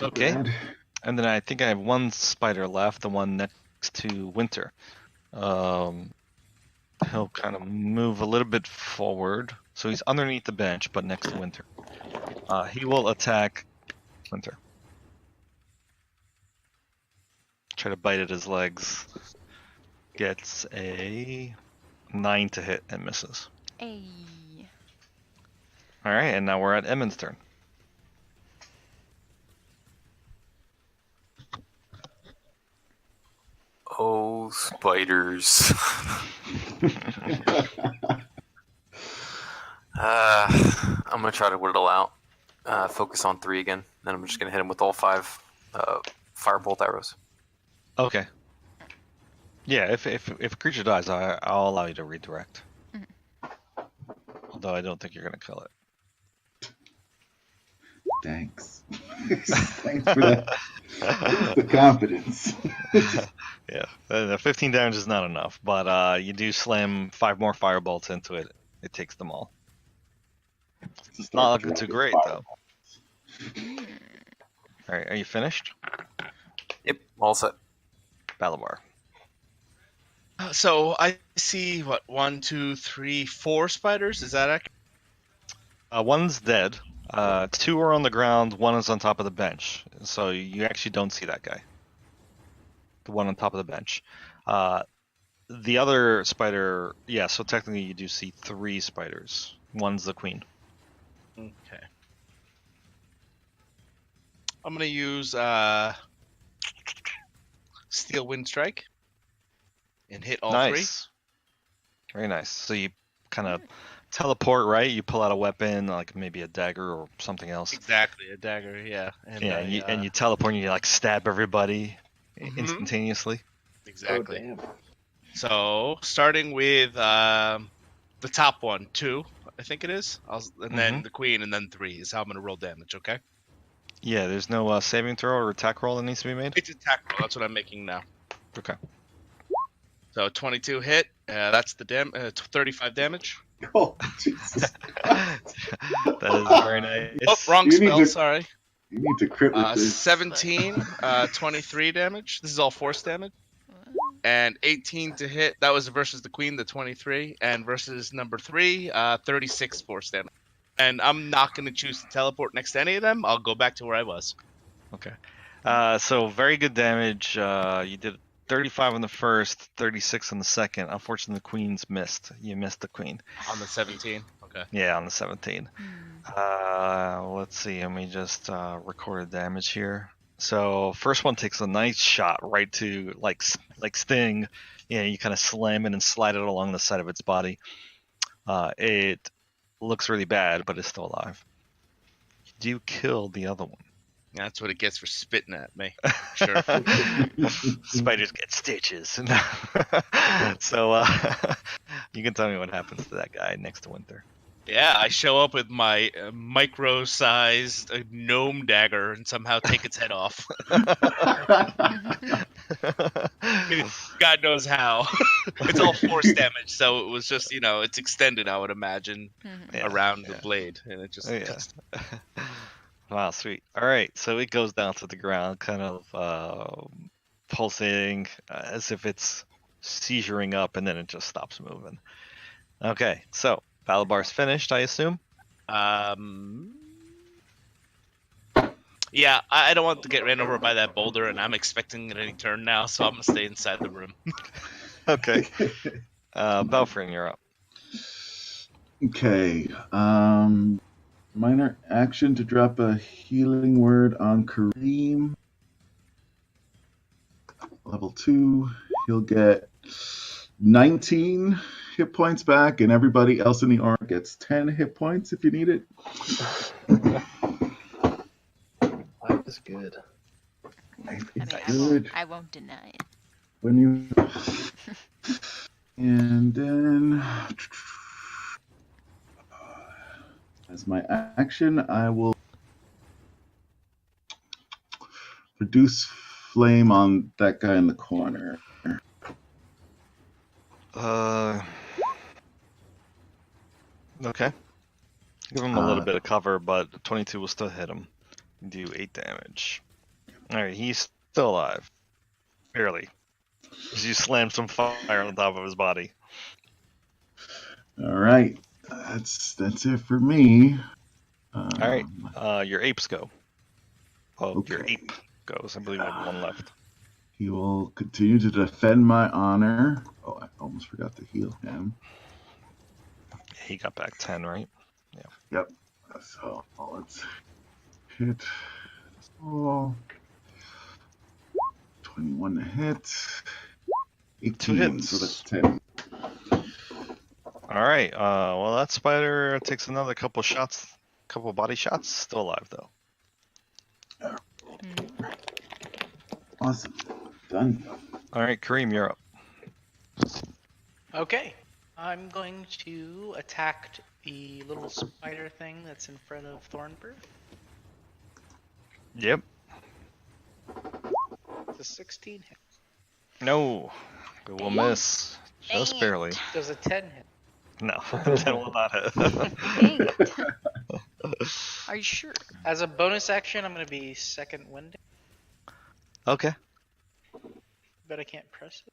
Okay. Bad. And then I think I have one spider left, the one next to Winter. He'll kind of move a little bit forward. So he's underneath the bench, but next to Winter. He will attack Winter. Try to bite at his legs. Gets a 9 to hit and misses. Hey. Alright, and now we're at Emmons' turn. Oh, spiders. I'm going to try to whittle out. Focus on 3 again. Then I'm just going to hit him with all 5 firebolt arrows. Okay. Yeah, if a creature dies, I'll allow you to redirect. Although I don't think you're going to kill it. Thanks. Thanks for that. Here's the confidence. Yeah, the 15 damage is not enough, but you do slam 5 more firebolts into it. It takes them all. It's not looking too great, though. Alright, are you finished? Yep, all set. Balabar. So I see what 1, 2, 3, 4 spiders. Is that accurate? One's dead. 2 are on the ground. 1 is on top of the bench. So you actually don't see that guy. The one on top of the bench. The other spider, yeah. So technically, you do see 3 spiders. One's the queen. Okay. I'm gonna use Steel Wind Strike and hit all 3. Nice. Very nice. So you kind of teleport, right? You pull out a weapon, like maybe a dagger or something else. Exactly, a dagger. Yeah. And Yeah, and you teleport and you like stab everybody instantaneously. Exactly. Oh, damn. So starting with the top one, 2, I think it is, and then the queen, and then 3 is how I'm gonna roll damage. Okay. Yeah, there's no saving throw or attack roll that needs to be made. It's attack roll. That's what I'm making now. Okay. So 22 hit. That's the 35 damage. Oh, Jesus. That is very nice. Oh, wrong You need spell. to- Sorry. You need to crit with this. 17, 23 damage. This is all force damage. And 18 to hit. That was versus the queen, the 23. And versus number 3, 36 force damage. And I'm not going to choose to teleport next to any of them. I'll go back to where I was. Okay. So very good damage. You did 35 on the first, 36 on the second. Unfortunately, the queen's missed. You missed the queen. On the 17. Okay. Yeah, on the 17. Let's see. Let me just record the damage here. So first one takes a nice shot right to like Sting. Yeah, you kind of slam it and slide it along the side of its body. It looks really bad, but it's still alive. you kill the other one? That's what it gets for spitting at me. Sure. Spiders get stitches. So you can tell me what happens to that guy next to Winter. Yeah, I show up with my micro-sized gnome dagger and somehow take its head off. God knows how. It's all force damage, so it was just, it's extended, I would imagine, around the blade, and it just cuts. Wow, sweet. All right, so it goes down to the ground, kind of pulsating as if it's seizuring up, and then it just stops moving. Okay, so Balabar's finished, I assume? Yeah, I don't want to get ran over by that boulder, and I'm expecting it any turn now, so I'm going to stay inside the room. Okay. Belfrin, you're up. Okay. Minor action to drop a healing word on Kareem. Level 2. He'll get 19 hit points back, and everybody else in the arm gets 10 hit points if you need it. Life is good. I won't deny it. When you and then as my action, I will reduce flame on that guy in the corner. Okay. Give him a little bit of cover, but 22 will still hit him. Do 8 damage. Alright, he's still alive. Barely. As you slam some fire on top of his body. Alright. That's it for me. Alright. Your apes go. Oh, Okay. your ape goes. I believe we have one left. He will continue to defend my honor. Oh, I almost forgot to heal him. He got back 10, right? Yeah. Yep. So let's hit. Oh, 21 to hit. 18, 2 hits. So that's 10. Alright, well that spider takes another couple body shots. Still alive though. Awesome. Done. Alright, Kareem, you're up. Okay. I'm going to attack the little spider thing that's in front of Thornbird. Yep. It's a 16 hit. No. It will miss. Just barely. Does a 10 hit? No. 10 will not hit. Dang it. Are you sure? As a bonus action, I'm going to be second winding, Okay. but I can't press it.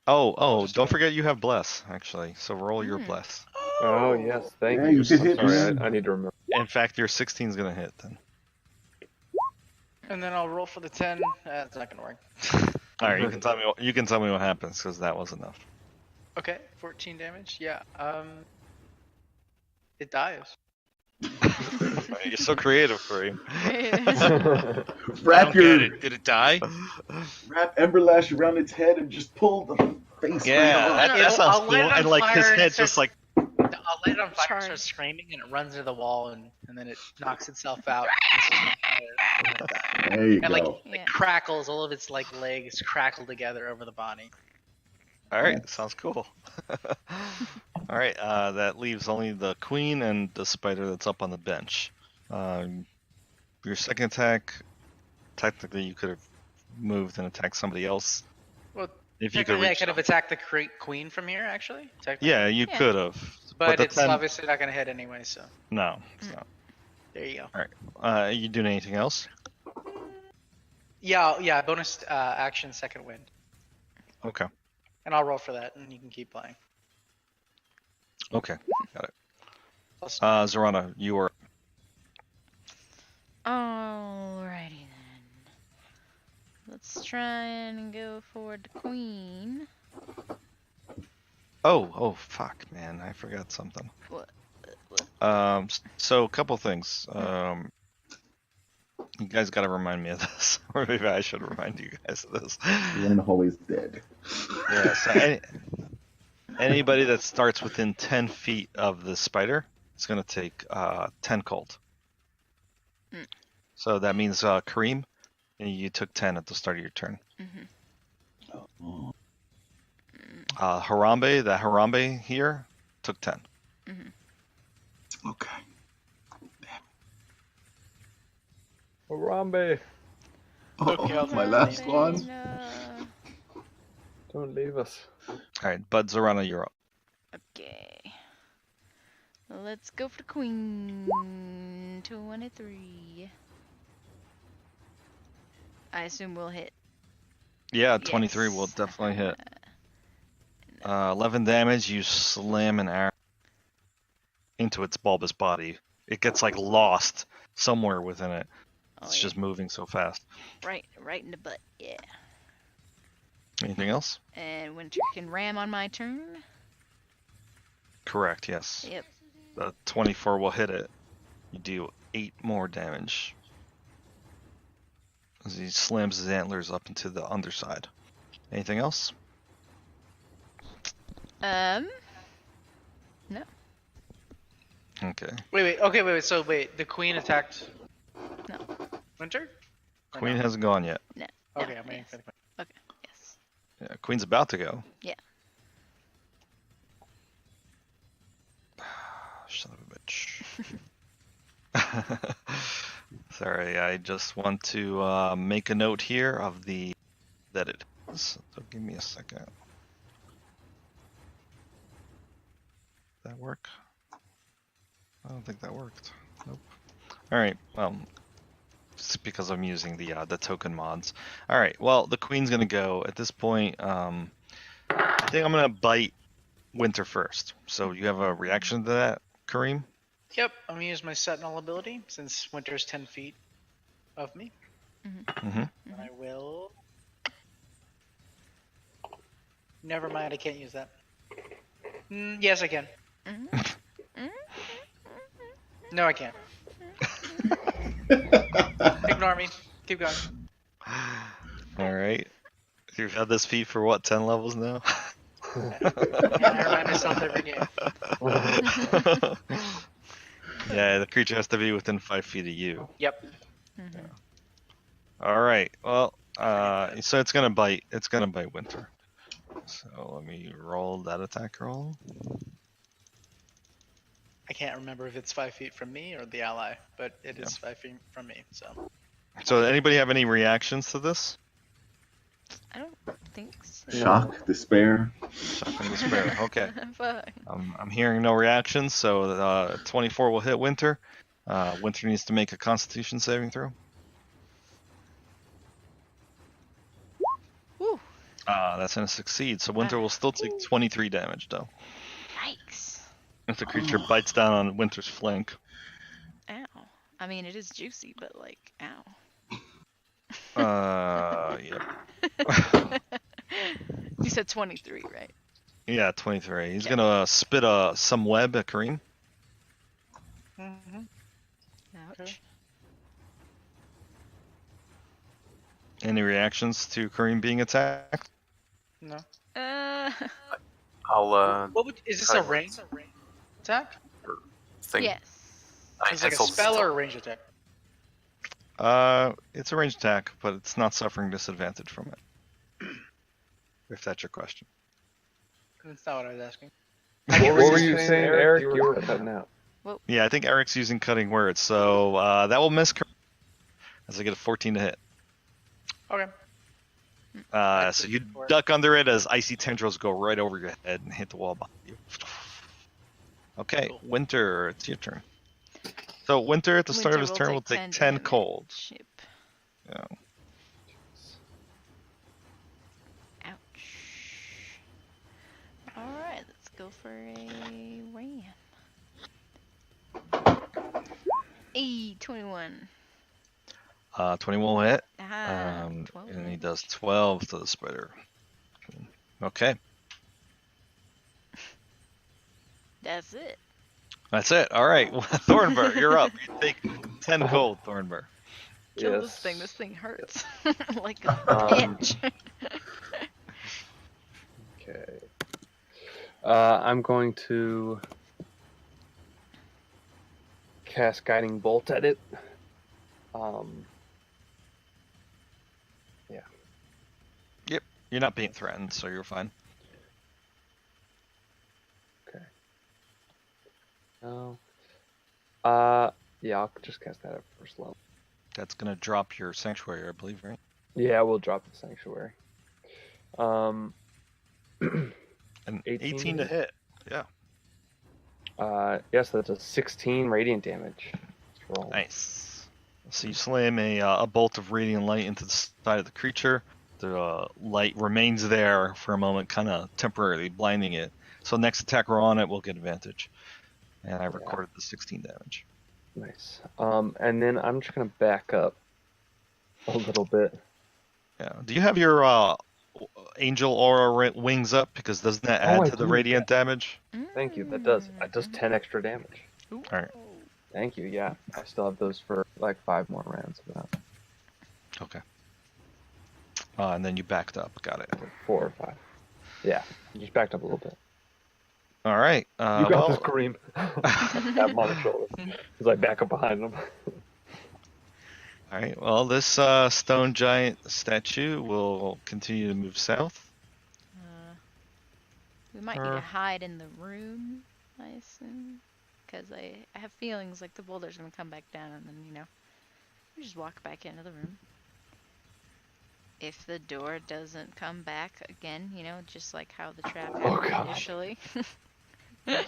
Oh, don't forget you have bless, actually. So roll your bless. Oh, yes, thank Yeah, you. you can I'm hit sorry, me. I need to remember. In fact, your 16 is gonna hit then. And then I'll roll for the 10. It's not going to work. All right, you can tell me what happens because that was enough. Okay, 14 damage. Yeah. It dies. You're so creative, Kareem. I Wrap don't your get it. Did it die? wrap Emberlash around its head and just pull the face Yeah, right off. that sounds I'll cool. light it on And like his fire and head start- just like I'll light it on fire, Charge. starts screaming, and it runs into the wall, and then it knocks itself out. There you And go. Yeah. crackles, all of its legs crackle together over the body. all right, sounds cool. All right, that leaves only the queen and the spider that's up on the bench. Your second attack, technically you could have moved and attacked somebody else. Well, If you could technically, I reach could have them. attacked the queen from here, actually. Technically. Yeah, you Yeah. could have. But the it's 10 obviously not going to hit anyway, so No, it's not. there you go. You doing anything else? Yeah, bonus action, second wind. Okay. And I'll roll for that, and you can keep playing. Okay, got it. Plus- Zorana, you are. Alrighty then. Let's try and go for the queen. Oh, fuck, man, I forgot something. What? So a couple things. You guys got to remind me of this, or maybe I should remind you guys of this. One always dead. Yeah. So anybody that starts within 10 feet of the spider is gonna take 10 cold. So that means Kareem, you took 10 at the start of your turn. Oh. Harambe, the Harambe here, took 10. Okay. Harambe, Oh, my last one. don't leave us. All right, Bud Zorana, you're up. Okay. Let's go for the queen. 23. I assume we'll hit. Yeah, 23 will Yes. definitely hit. 11 damage, you slam an arrow into its bulbous body. It gets like lost somewhere within it. Oh, It's yeah. just moving so fast. Right in the butt. Yeah. Anything else? And Winter can ram on my turn. Correct, yes. Yep. The 24 will hit it. You do 8 more damage. As he slams his antlers up into the underside. Anything else? No. Okay. Wait. So wait, the queen attacked. No. Winter. Or Queen no? hasn't gone yet. No. Okay, no, I'm waiting yes. for the queen. Okay. Yes. Yeah, Queen's about to go. Yeah. Son of a bitch. Sorry, I just want to make a note here of that it is. So give me a second. That work? I don't think that worked. Nope. All right. It's because I'm using the token mods. All right. Well, the queen's gonna go at this point. I think I'm gonna bite Winter first. So you have a reaction to that, Kareem? Yep, I'm gonna use my Sentinel ability since Winter's 10 feet of me. Mm-hmm. And I will. Never mind, I can't use that. Yes, I can. No, I can't. Ignore me. Keep going. All right. You've had this feat for what, 10 levels now? And I remind myself every game. Yeah, the creature has to be within 5 feet of you. Yep. All right. Well, so it's gonna bite. It's gonna bite Winter. So let me roll that attack roll. I can't remember if it's 5 feet from me or the ally, but it is 5 feet from me, so. So anybody have any reactions to this? I don't think so. Shock, despair. Shock and despair. Okay. Fuck. I'm hearing no reactions. So 24 will hit Winter. Winter needs to make a Constitution saving throw. Woo. That's gonna succeed. So Winter will still take 23 damage though. Yikes. If the creature bites down on Winter's flank. Ow. I mean, it is juicy, but like, ow. Yep. You said 23, right? Yeah, 23. He's Yeah. gonna spit some web at Kareem. Mm-hmm. Ouch. Okay. Any reactions to Kareem being attacked? No. I'll Is this a range attack? think. Yes. It's like a Insult- spell or a range attack? It's a ranged attack, but it's not suffering disadvantage from it. If that's your question. That's not what I was asking. What were you saying, Eric? You were cutting out. Yeah, I think Eric's using cutting words, so that will miss Kareem as I get a 14 to hit. Okay. So you duck under it as icy tendrils go right over your head and hit the wall behind you. Okay, Cool. Winter, it's your turn. So Winter, at the start of his turn, will take 10 cold. Yep. Yeah. Ouch. Alright, let's go for a ram. 21. 21 will hit. Ah, 12. And he does 12 to the spider. Okay, That's it. that's it. All right, Thornburg, you're up. You take 10 cold, Thornburg. Kill Yes. this thing hurts. Like a Um, bitch. Okay. I'm going to cast Guiding Bolt at it. Yeah. Yep. You're not being threatened, so you're fine. Okay. No. Yeah, I'll just cast that at first level. That's gonna drop your sanctuary, I believe, right? Yeah, we'll drop the sanctuary. And 18 18 to hit. Yeah. Yes, that's a 16 radiant damage. Let's roll. Nice. So you slam a bolt of radiant light into the side of the creature. The light remains there for a moment, kind of temporarily blinding it. So next attacker on it will get advantage. And I recorded the 16 damage. Nice. And then I'm just gonna back up a little bit. Yeah. Do you have your angel aura wings up? Because doesn't that add I to the do, radiant damage? Thank you. That does. It does 10 extra damage. Ooh. All right. Thank you. Yeah, I still have those for like 5 more rounds of that. Okay. And then you backed up. Got it. 4 or 5. Yeah, just backed up a little bit. All right. You got this, Kareem. Tap him on the shoulder as I back up behind him. All right. Well, this stone giant statue will continue to move south. We might need to hide in the room, I assume. Because I have feelings like the boulder's going to come back down and then, we just walk back into the room. If the door doesn't come back again, just like how the trap happened initially. That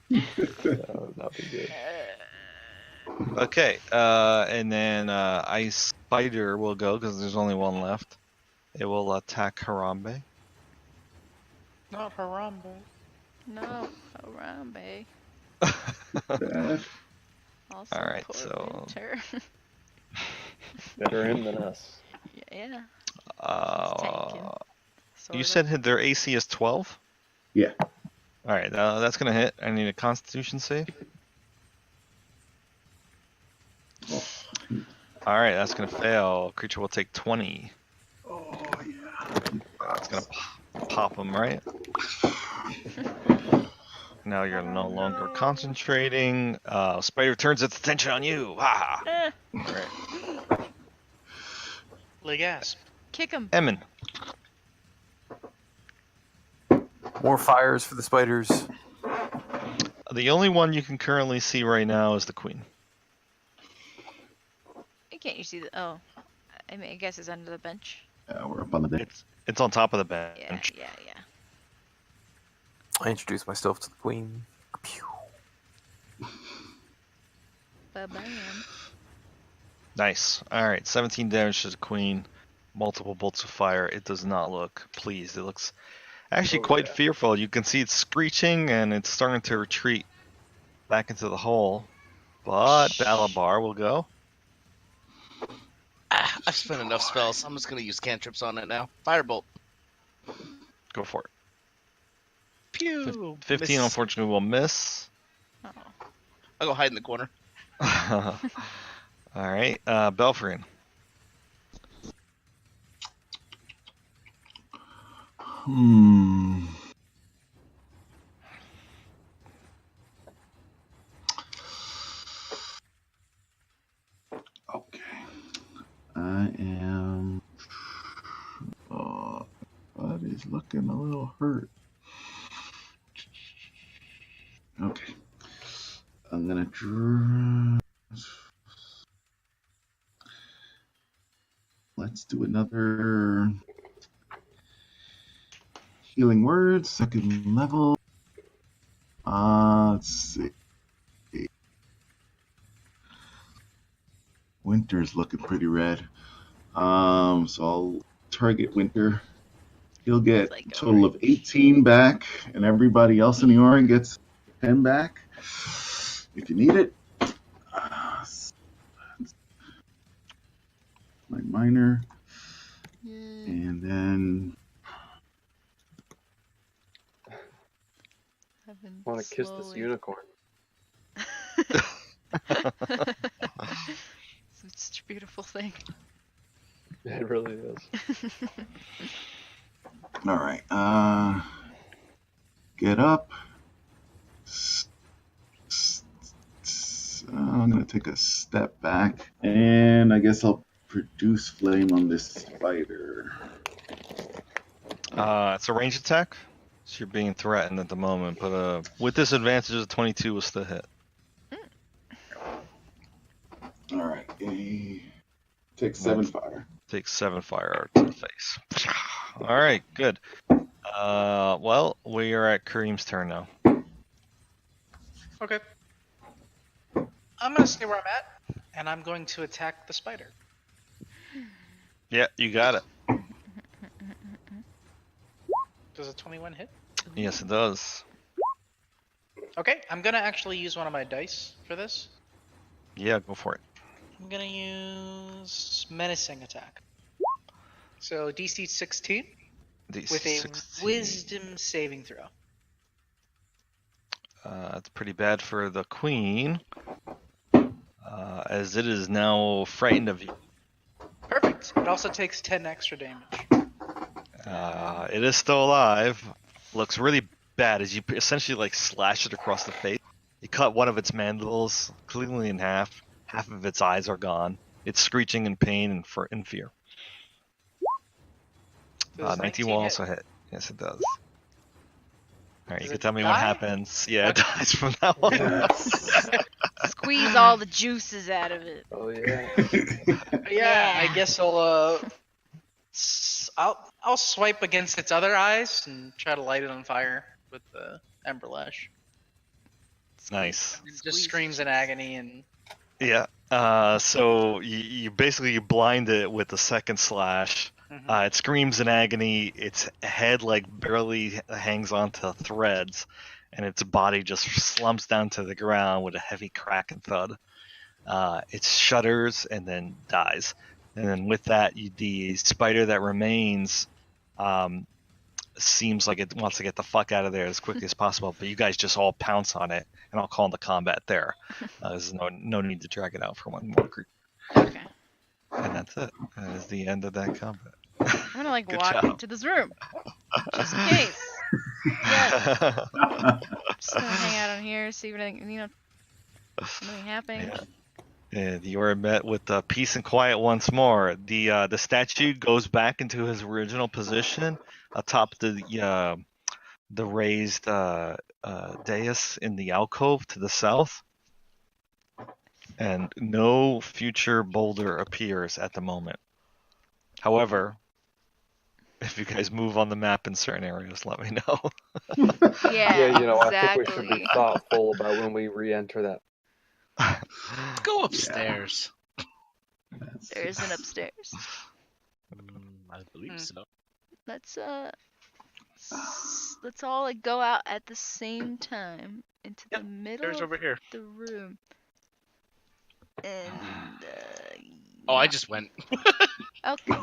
would not be good. Okay. And then Ice Spider will go because there's only one left. It will attack Harambe. Not Harambe. No, Harambe. Bad. Also, All right, poor so Winter. Better him than us. Yeah. You said their AC is 12? Yeah. All right, that's going to hit. I need a Constitution save. All right, that's going to fail. Creature will take 20. Oh, yeah. It's going to pop him, right? Now you're no longer concentrating. Spider turns its attention on you. Ha! All right. Leg ass. Kick him. Emin. More fires for the spiders. The only one you can currently see right now is the queen. Can't you see the? Oh, I guess it's under the bench. We're up on the bench. It's on top of the bench. Yeah. I introduce myself to the queen. Pew. Ba-bam. Nice. All right, 17 damage to the queen. Multiple bolts of fire. It does not look pleased. It looks actually quite fearful. You can see it's screeching and it's starting to retreat back into the hole. But Balabar will go. I've spent enough spells. I'm just gonna use cantrips on it now. Firebolt. Go for it. Pew. 15 Miss. unfortunately will miss. Oh. I'll go hide in the corner. All right, Belfrin. Okay. I am. That is looking a little hurt. Okay. I'm gonna draw. Let's do another healing word, second level. Let's see. Winter's looking pretty red. So I'll target Winter. He'll get a total of 18 back, and everybody else in the aura gets 10 back if you need it. My minor. And then I want to kiss this unicorn. It's such a beautiful thing. It really is. all right. Get up. I'm going to take a step back, and I guess I'll produce flame on this spider. It's a range attack, so you're being threatened at the moment. But with disadvantage, a 22 will still hit. All right. Take 7 fire. Take 7 fire to the face. All right, good. Well, we are at Kareem's turn now. Okay. I'm gonna stay where I'm at, and I'm going to attack the spider. Yeah, you got it. Does a 21 hit? Yes, it does. Okay, I'm gonna actually use one of my dice for this. Yeah, go for it. I'm gonna use menacing attack. So DC 16 with a 16. wisdom saving throw. It's pretty bad for the queen, as it is now frightened of you. Perfect. It also takes 10 extra damage. It is still alive. Looks really bad as you essentially like slash it across the face. You cut one of its mandibles cleanly in half. Half of its eyes are gone. It's screeching in pain and in fear. Does 19 will also hit. Yes, it does. All right, Does you can it tell me what die? happens. Yeah, it Okay. dies from that one. Squeeze all the juices out of it. Oh yeah. Yeah, I guess I'll swipe against its other eyes and try to light it on fire with the ember lash. Nice. It just screams in agony and Yeah. So you basically blind it with the second slash. It screams in agony. Its head like barely hangs onto threads, and its body just slumps down to the ground with a heavy crack and thud. It shudders and then dies. And then with that, the spider that remains seems like it wants to get the fuck out of there as quickly as possible. But you guys just all pounce on it, and I'll call in the combat there. There's no need to drag it out for one more creep. Okay. And that's it. That is the end of that combat. I'm gonna like Good walk job. into this room. Just in case. Yeah. Just gonna hang out on here, see if anything, something happening. And you are met with peace and quiet once more. The statue goes back into his original position atop the raised dais in the alcove to the south, and no future boulder appears at the moment. However, if you guys move on the map in certain areas, let me know. Yeah, I think we should be exactly. thoughtful about when we re-enter that. Go upstairs. There isn't upstairs. I believe so. Let's all like go out at the same time into the middle There's of over here. the room. And Oh, I just went. okay.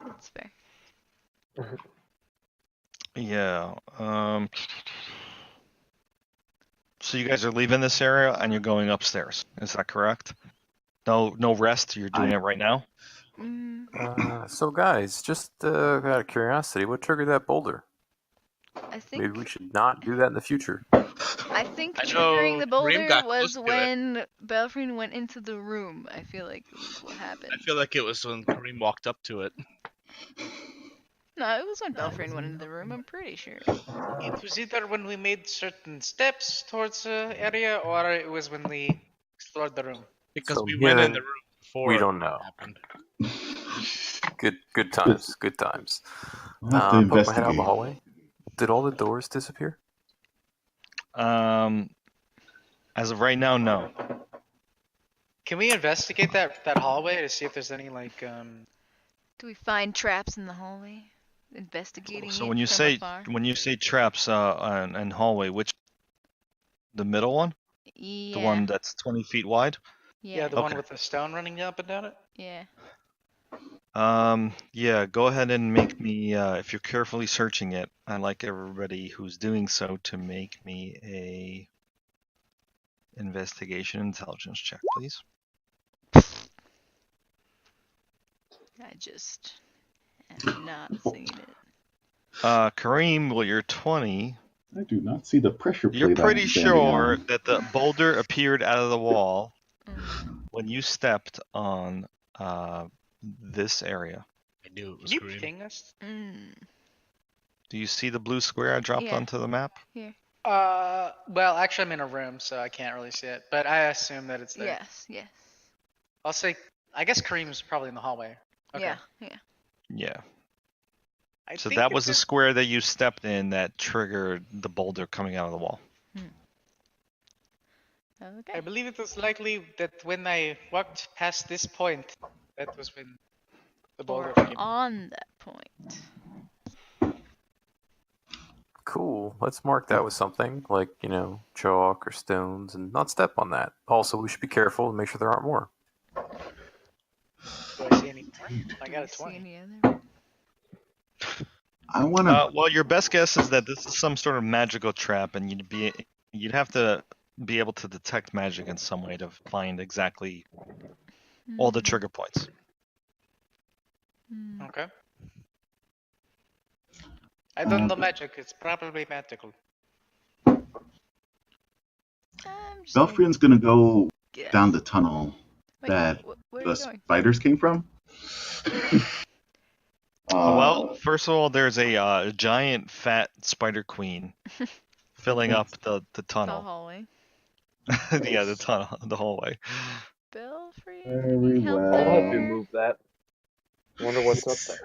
That's fair. Yeah. So you guys are leaving this area and you're going upstairs. Is that correct? No rest. You're doing it right now. So guys, just out of curiosity, what triggered that boulder? I think Maybe we should not do that in the future. I think I triggering know the Kareem boulder got was close to it. when Belfreen went into the room. I feel like it was what happened. I feel like it was when Kareem walked up to it. No, it was when Belfreen went into the room. I'm pretty sure. it was either when we made certain steps towards the area or it was when we explored the room. Because So we went in herein, the room before we don't know. it happened. Good times. Good times. I'll have to Poke my head out investigate. the hallway. Did all the doors disappear? As of right now, no. Can we investigate that hallway to see if there's any like Do we find traps in the hallway? Investigating So it when you from say afar? traps and hallway, which the middle one, Yeah. the one that's 20 feet wide? Yeah. the one Okay. with the stone running up and down it? Yeah. Yeah, go ahead and make me, if you're carefully searching it, I'd like everybody who's doing so to make me a investigation intelligence check, please. I just have not seen it. Kareem, well, you're 20. I do not see the pressure plate. You're pretty I'm standing sure on. that the boulder appeared out of the wall Mm. when you stepped on this area. I knew it Can was you green. ping us? Mm. Do you see the blue square I dropped Yeah. onto the map? Here. Well, actually, I'm in a room, so I can't really see it. But I assume that it's there. Yes. Yes. I'll say, I guess Kareem's probably in the hallway. Okay. Yeah. Yeah. Yeah. I So think that if was the there's- square that you stepped in that triggered the boulder coming out of the wall. I Okay. believe it was likely that when I walked past this point, that was when the boulder Or came. on that point. Cool. Let's mark that with something like, chalk or stones and not step on that. Also, we should be careful and make sure there aren't more. Do I see any? I Do got we a see 20. any other? I want to. Well, your best guess is that this is some sort of magical trap, and you'd have to be able to detect magic in some way to find exactly all the trigger points. Mm. Okay. I don't know magic. It's probably magical. I'm just gonna Belfrien's gonna go guess. down the tunnel Wait, that where are the you going? spiders came from. Well, first of all, there's a giant fat spider queen filling up the The tunnel. hallway. Yeah, the tunnel, the hallway. Belfry, Very need help well. I'll help you there? move that. Wonder what's up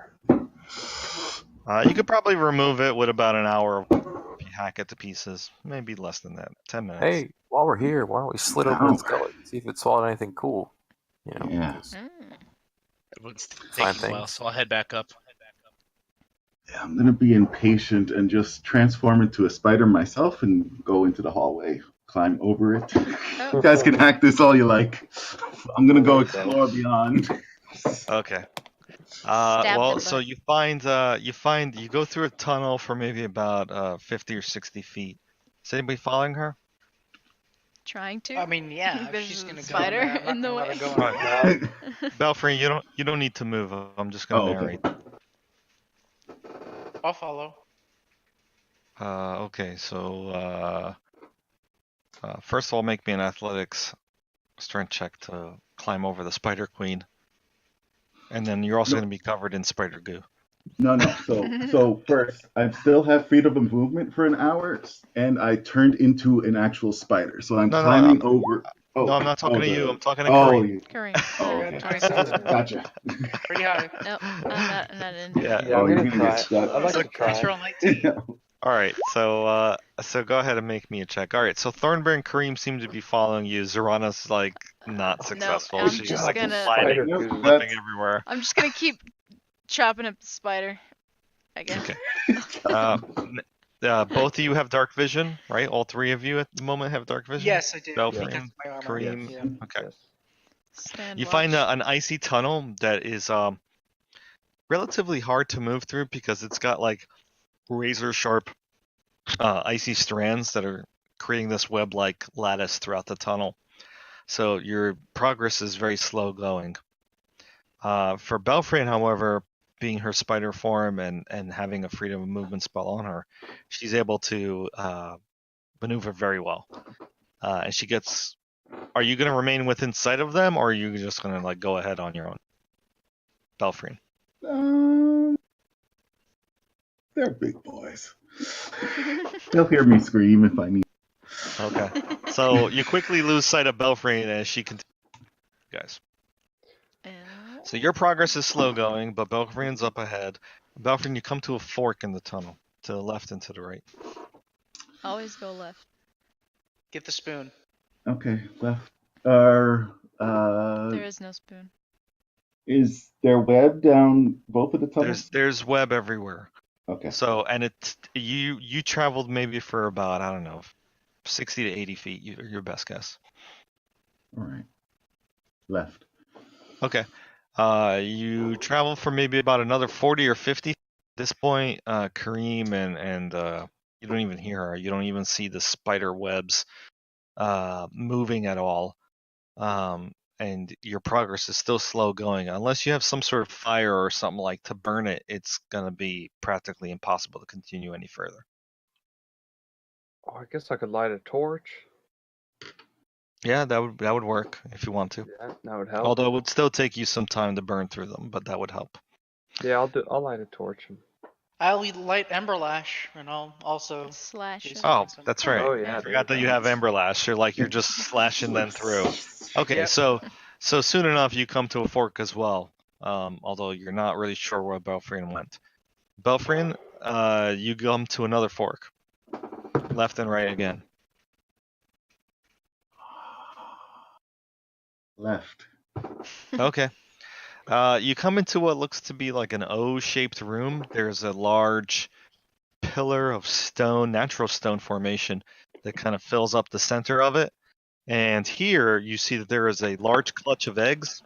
there. You could probably remove it with about an hour if you hack it to pieces. Maybe less than that. 10 minutes. Hey, while we're here, why don't we slit open Ow. its gullet and see if it swallowed anything cool? Yeah. 'cause Everyone's Fine taking a while, things. so I'll head back up. Yeah, I'm gonna be impatient and just transform into a spider myself and go into the hallway, climb over it. Oh. You guys can hack this all you like. I'm gonna go Okay. explore beyond. Okay. Stab Well, the so butt. you go through a tunnel for maybe about 50 or 60 feet. Is anybody following her? Trying to? I mean, yeah, if There's she's a gonna spider go, I'm not in the gonna let way. her go. Right. Now, Belfry, you don't need to move. I'm just gonna Oh, okay. narrate. I'll follow. Okay, so first of all, make me an athletics strength check to climb over the spider queen, and then you're also No. going to be covered in spider goo. No. So first, I still have freedom of movement for an hour, and I turned into an actual spider. So I'm No, climbing over. Oh, no, I'm not talking to you. I'm talking to oh, Kareem. Kareem. Oh, Yeah, okay. 27. Gotcha. Pretty high. Nope, I'm not into Yeah. it. yeah, Oh, I'm you're gonna gonna try. get stuck. I'd like to try. Natural 19. All right, so go ahead and make me a check. All right, so Thornberry and Kareem seem to be following you. Zorana's like not successful. I'm She's just like gonna- sliding, Yep, flipping that's- everywhere. I'm just gonna keep chopping up the spider, I guess. Okay. Both of you have dark vision, right? All three of you at the moment have dark vision. Yes, I do. Belfry Because and of my armor. Kareem. Yeah. Okay. Yes. Stand You watch. find an icy tunnel that is relatively hard to move through because it's got like razor sharp icy strands that are creating this web-like lattice throughout the tunnel. So your progress is very slow going. For Belfrian, however, being her spider form and having a freedom of movement spell on her, she's able to maneuver very well. And she gets. Are you going to remain within sight of them, or are you just going to like go ahead on your own, Belfrian? They're big boys. They'll hear me scream if I need. Okay. So you quickly lose sight of Belfrian as she continues, guys. So your progress is slow going, but Belfrian's up ahead. Belfrian, you come to a fork in the tunnel, to the left and to the right. Always go left. Get the spoon. Okay, left. There is no spoon. Is there web down both of the tunnels? There's web everywhere. Okay. So and you traveled maybe for about, I don't know, 60 to 80 feet. Your best guess. All right. Left. Okay. You travel for maybe about another 40 or 50. At this point, Kareem and you don't even hear her. You don't even see the spider webs moving at all. And your progress is still slow going. Unless you have some sort of fire or something like to burn it, it's gonna be practically impossible to continue any further. Oh, I guess I could light a torch. Yeah, that would work if you want to. Yeah, that would help. Although it would still take you some time to burn through them, but that would help. Yeah, I'll light a torch. I'll light Emberlash, and I'll also Slash. do Oh, some- that's right. Oh yeah, I forgot that you have Emberlash. You're just slashing them through. Okay, Yep. so soon enough you come to a fork as well. Although you're not really sure where Belfrian went. Belfrian, you come to another fork. Left and right again. Left. Okay. You come into what looks to be like an O-shaped room. There's a large pillar of stone, natural stone formation that kind of fills up the center of it. And here you see that there is a large clutch of eggs.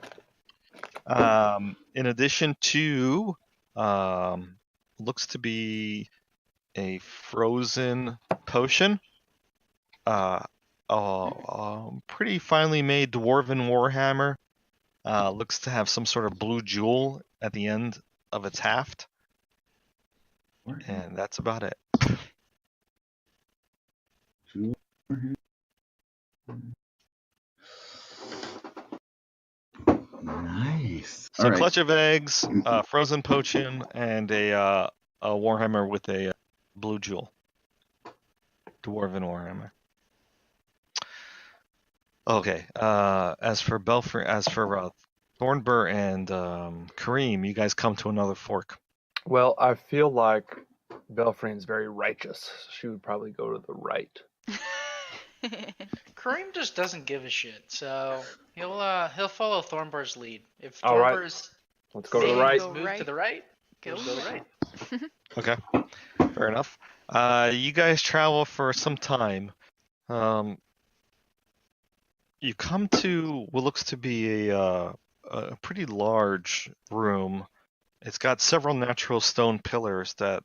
In addition to, looks to be a frozen potion. Pretty finely made dwarven warhammer. Looks to have some sort of blue jewel at the end of its haft. And that's about it. Nice. So clutch of eggs, frozen potion, and a warhammer with a blue jewel. Dwarven warhammer. Okay. As for Thornbur and Kareem, you guys come to another fork. Well, I feel like Belfrien's very righteous. She would probably go to the right. Kareem just doesn't give a shit, so he'll follow Thornbur's lead. If All right. Thornbur's Let's go to the right. move to the right, Go go right. Okay. Fair enough. You guys travel for some time. You come to what looks to be a pretty large room. It's got several natural stone pillars that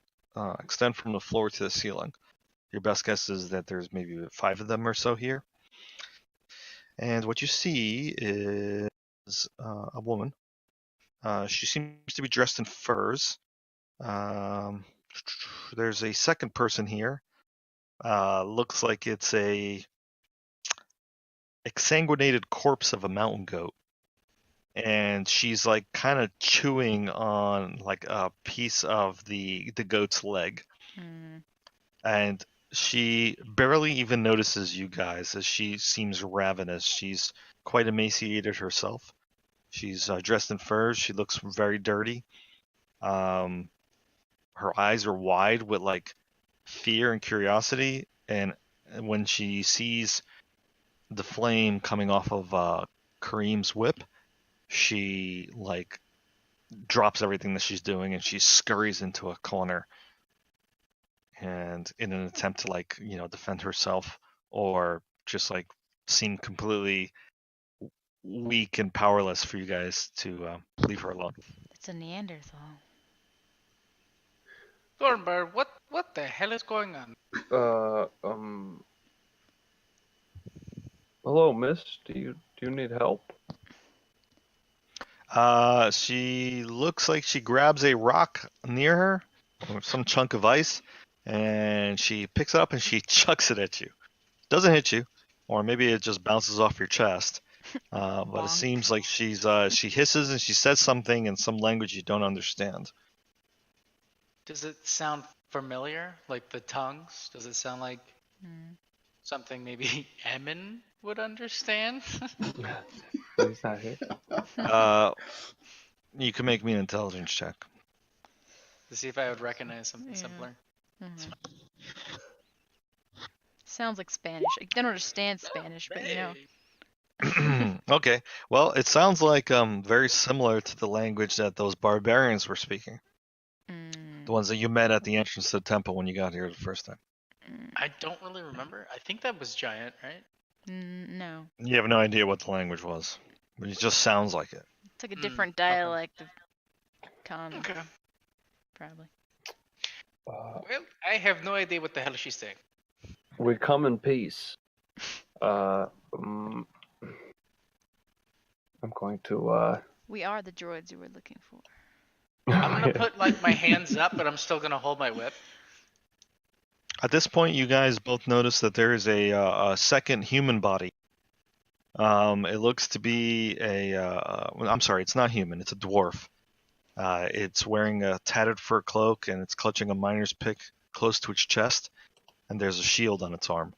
extend from the floor to the ceiling. Your best guess is that there's maybe 5 of them or so here. And what you see is a woman. She seems to be dressed in furs. There's a second person here. Looks like it's a exsanguinated corpse of a mountain goat. And she's like kind of chewing on like a piece of the goat's leg. And she barely even notices you guys as she seems ravenous. She's quite emaciated herself. She's dressed in furs. She looks very dirty. Her eyes are wide with like fear and curiosity. And when she sees the flame coming off of Kareem's whip, she like drops everything that she's doing and she scurries into a corner. And in an attempt to like, defend herself or just like seem completely weak and powerless for you guys to leave her alone. It's a Neanderthal. Thornbur, what the hell is going on? Hello, miss. Do you need help? She looks like she grabs a rock near her, or some chunk of ice, and she picks it up and she chucks it at you. Doesn't hit you, or maybe it just bounces off your chest. But it seems like she hisses and she says something in some language you don't understand. Does it sound familiar? Like the tongues? Does it sound like something maybe Emin would understand? He's not here. You can make me an intelligence check. To see if I would recognize something simpler. Sounds like Spanish. I don't understand Spanish, but Okay. Well, it sounds like very similar to the language that those barbarians were speaking. The ones that you met at the entrance to the temple when you got here the first time. I don't really remember. I think that was giant, right? No. You have no idea what the language was. But it just sounds like it. It's like a different dialect of common. Okay. Probably. Well, I have no idea what the hell she's saying. We come in peace. I'm going to We are the droids you were looking for. I'm gonna put like my hands up, but I'm still gonna hold my whip. At this point, you guys both notice that there is a second human body. It looks to be I'm sorry, it's not human. It's a dwarf. It's wearing a tattered fur cloak and it's clutching a miner's pick close to its chest, and there's a shield on its arm.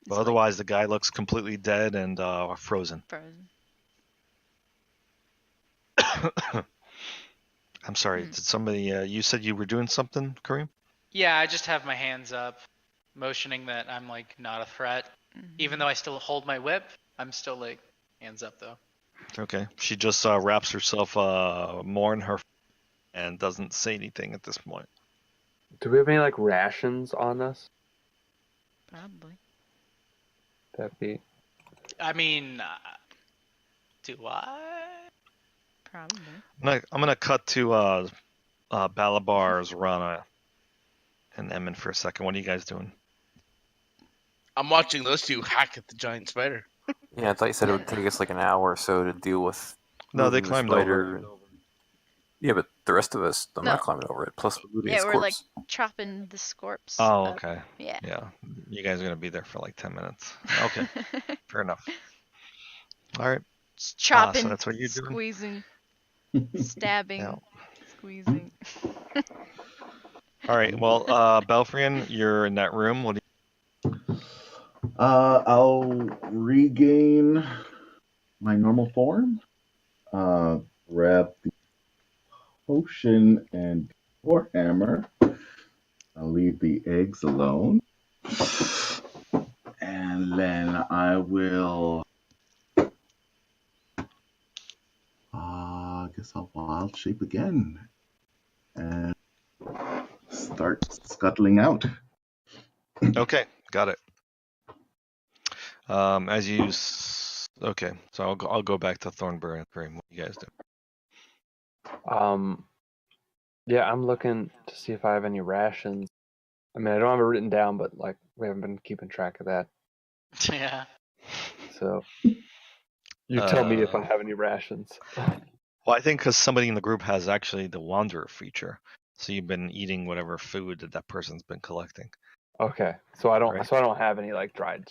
But It's otherwise, the guy looks completely dead and frozen. frozen. I'm sorry. Did somebody? You said you were doing something, Kareem? Yeah, I just have my hands up, motioning that I'm like not a threat. Even though I still hold my whip, I'm still like hands up though. Okay. She just wraps herself more in her and doesn't say anything at this point. Do we have any like rations on us? Probably. That'd be. I mean, do I? Probably. I'm gonna cut to Balabar, Zorana, and Emin for a second. What are you guys doing? I'm watching those two hack at the giant spider. Yeah, I thought you said it would take us like an hour or so to deal with. No, they moving the climbed spider. over. Yeah, but the rest of us, I'm No. not climbing over it. Plus, we're looting Yeah, its we're corpse. like chopping the scorps. Oh, up. okay. Yeah. Yeah. You guys are gonna be there for like 10 minutes. Okay. Fair enough. All right. Just chopping, so that's what you're doing? squeezing, stabbing, Yeah. squeezing. All right. Well, Belfrian, you're in that room. What do I'll regain my normal form. Grab the potion and warhammer. I'll leave the eggs alone. And then I will. I guess I'll wild shape again. And start scuttling out. Okay, got it. As you, okay, so I'll go back to Thornbury and Kareem. What do you guys do? Yeah, I'm looking to see if I have any rations. I mean, I don't have it written down, but like we haven't been keeping track of that. Yeah. So you tell me if I have any rations. Well, I think because somebody in the group has actually the Wanderer feature, so you've been eating whatever food that person's been collecting. Okay, so I don't. Right. So I don't have any like dried.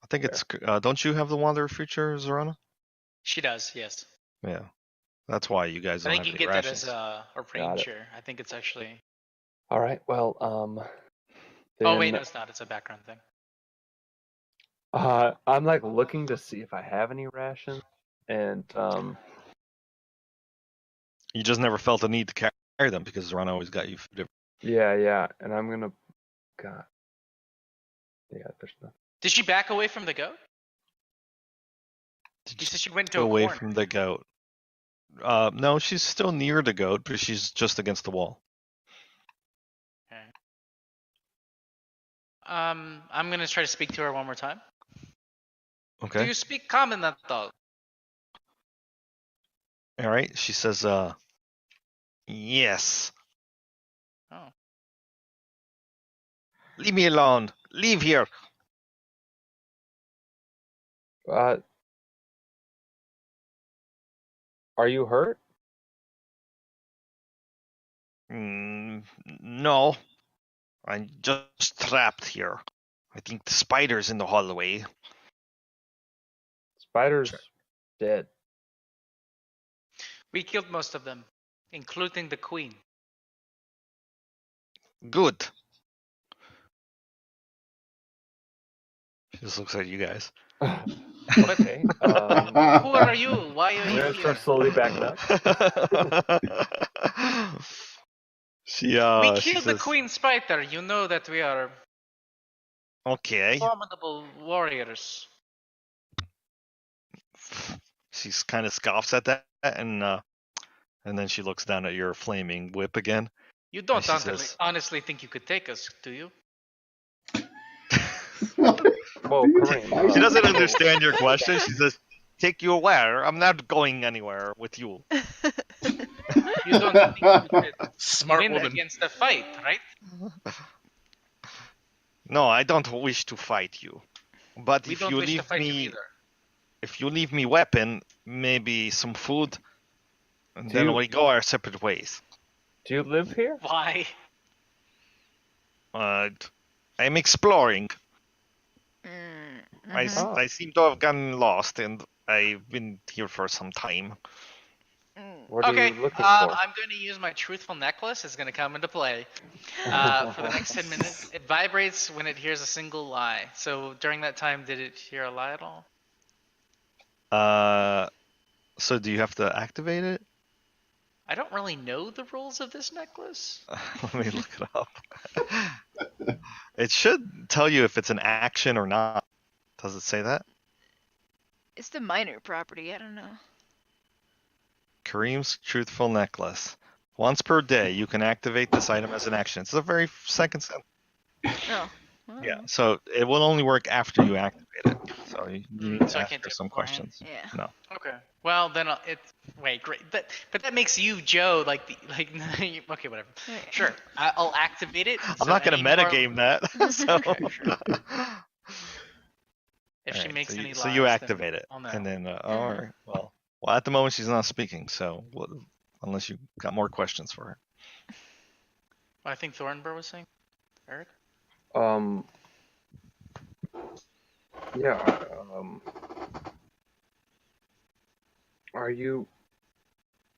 I think it's. Don't you have the Wanderer feature, Zorana? She does, yes. Yeah, that's why you guys I don't think have you any get rations. that as a ranger. I think it's actually. All right. Well, then, Oh wait, no, it's not. It's a background thing. I'm like looking to see if I have any rations, and You just never felt the need to carry them because Zorana always got you food. yeah, and I'm gonna. God. Yeah, there's nothing. Did she back away from the goat? You said she went to a away corner. from the goat. No, she's still near the goat, but she's just against the wall. Okay. I'm gonna try to speak to her one more time. Okay. Do you speak common at all? All right. She says, yes. Oh. Leave me alone. Leave here. Are you hurt? No. I'm just trapped here. I think the spider's in the hallway. Spider's dead. We killed most of them, including the queen. Good. She just looks at you guys. Okay. Who are you? Why are I'm you gonna here? start slowly backing up. We She killed the says, queen spider. You know that we are okay. formidable warriors. She kind of scoffs at that, and then she looks down at your flaming whip again. You don't she says- honestly think you could take us, do you? Whoa, Kareem. She doesn't understand your question. She says, "Take you where? I'm not going anywhere with you." You don't think you could Smart win woman. against a fight, right? No, I don't wish to fight you. But We if don't you wish to leave fight you me, either. if you leave me weapon, maybe some food, and Do then you- we go our separate ways. Do you live here? Why? I'm exploring. Mm-hmm. I seem to have gotten lost, and I've been here for some time. What are Okay, you looking for? I'm going to use my truthful necklace. It's going to come into play for the next 10 minutes. It vibrates when it hears a single lie. So during that time, did it hear a lie at all? So do you have to activate it? I don't really know the rules of this necklace. Let me look it up. It should tell you if it's an action or not. Does it say that? It's the minor property. I don't know. Kareem's truthful necklace. Once per day, you can activate this item as an action. It's the very second sentence. Oh. Well, Yeah, so it will only work after you activate it. So you need So to I ask can't her do it some beforehand? questions. Yeah. No. Okay. Well, then it's wait, great. But that makes you Joe like okay, whatever. Okay. Sure, I'll activate it. I'm so not going to any more- metagame that. So, Okay, sure. If she Alright, makes any so lies, you then activate it, I'll know. and then all right. Well, at the moment she's not speaking, so unless you got more questions for her. I think Thornburg was saying. Eric. Yeah. Are you?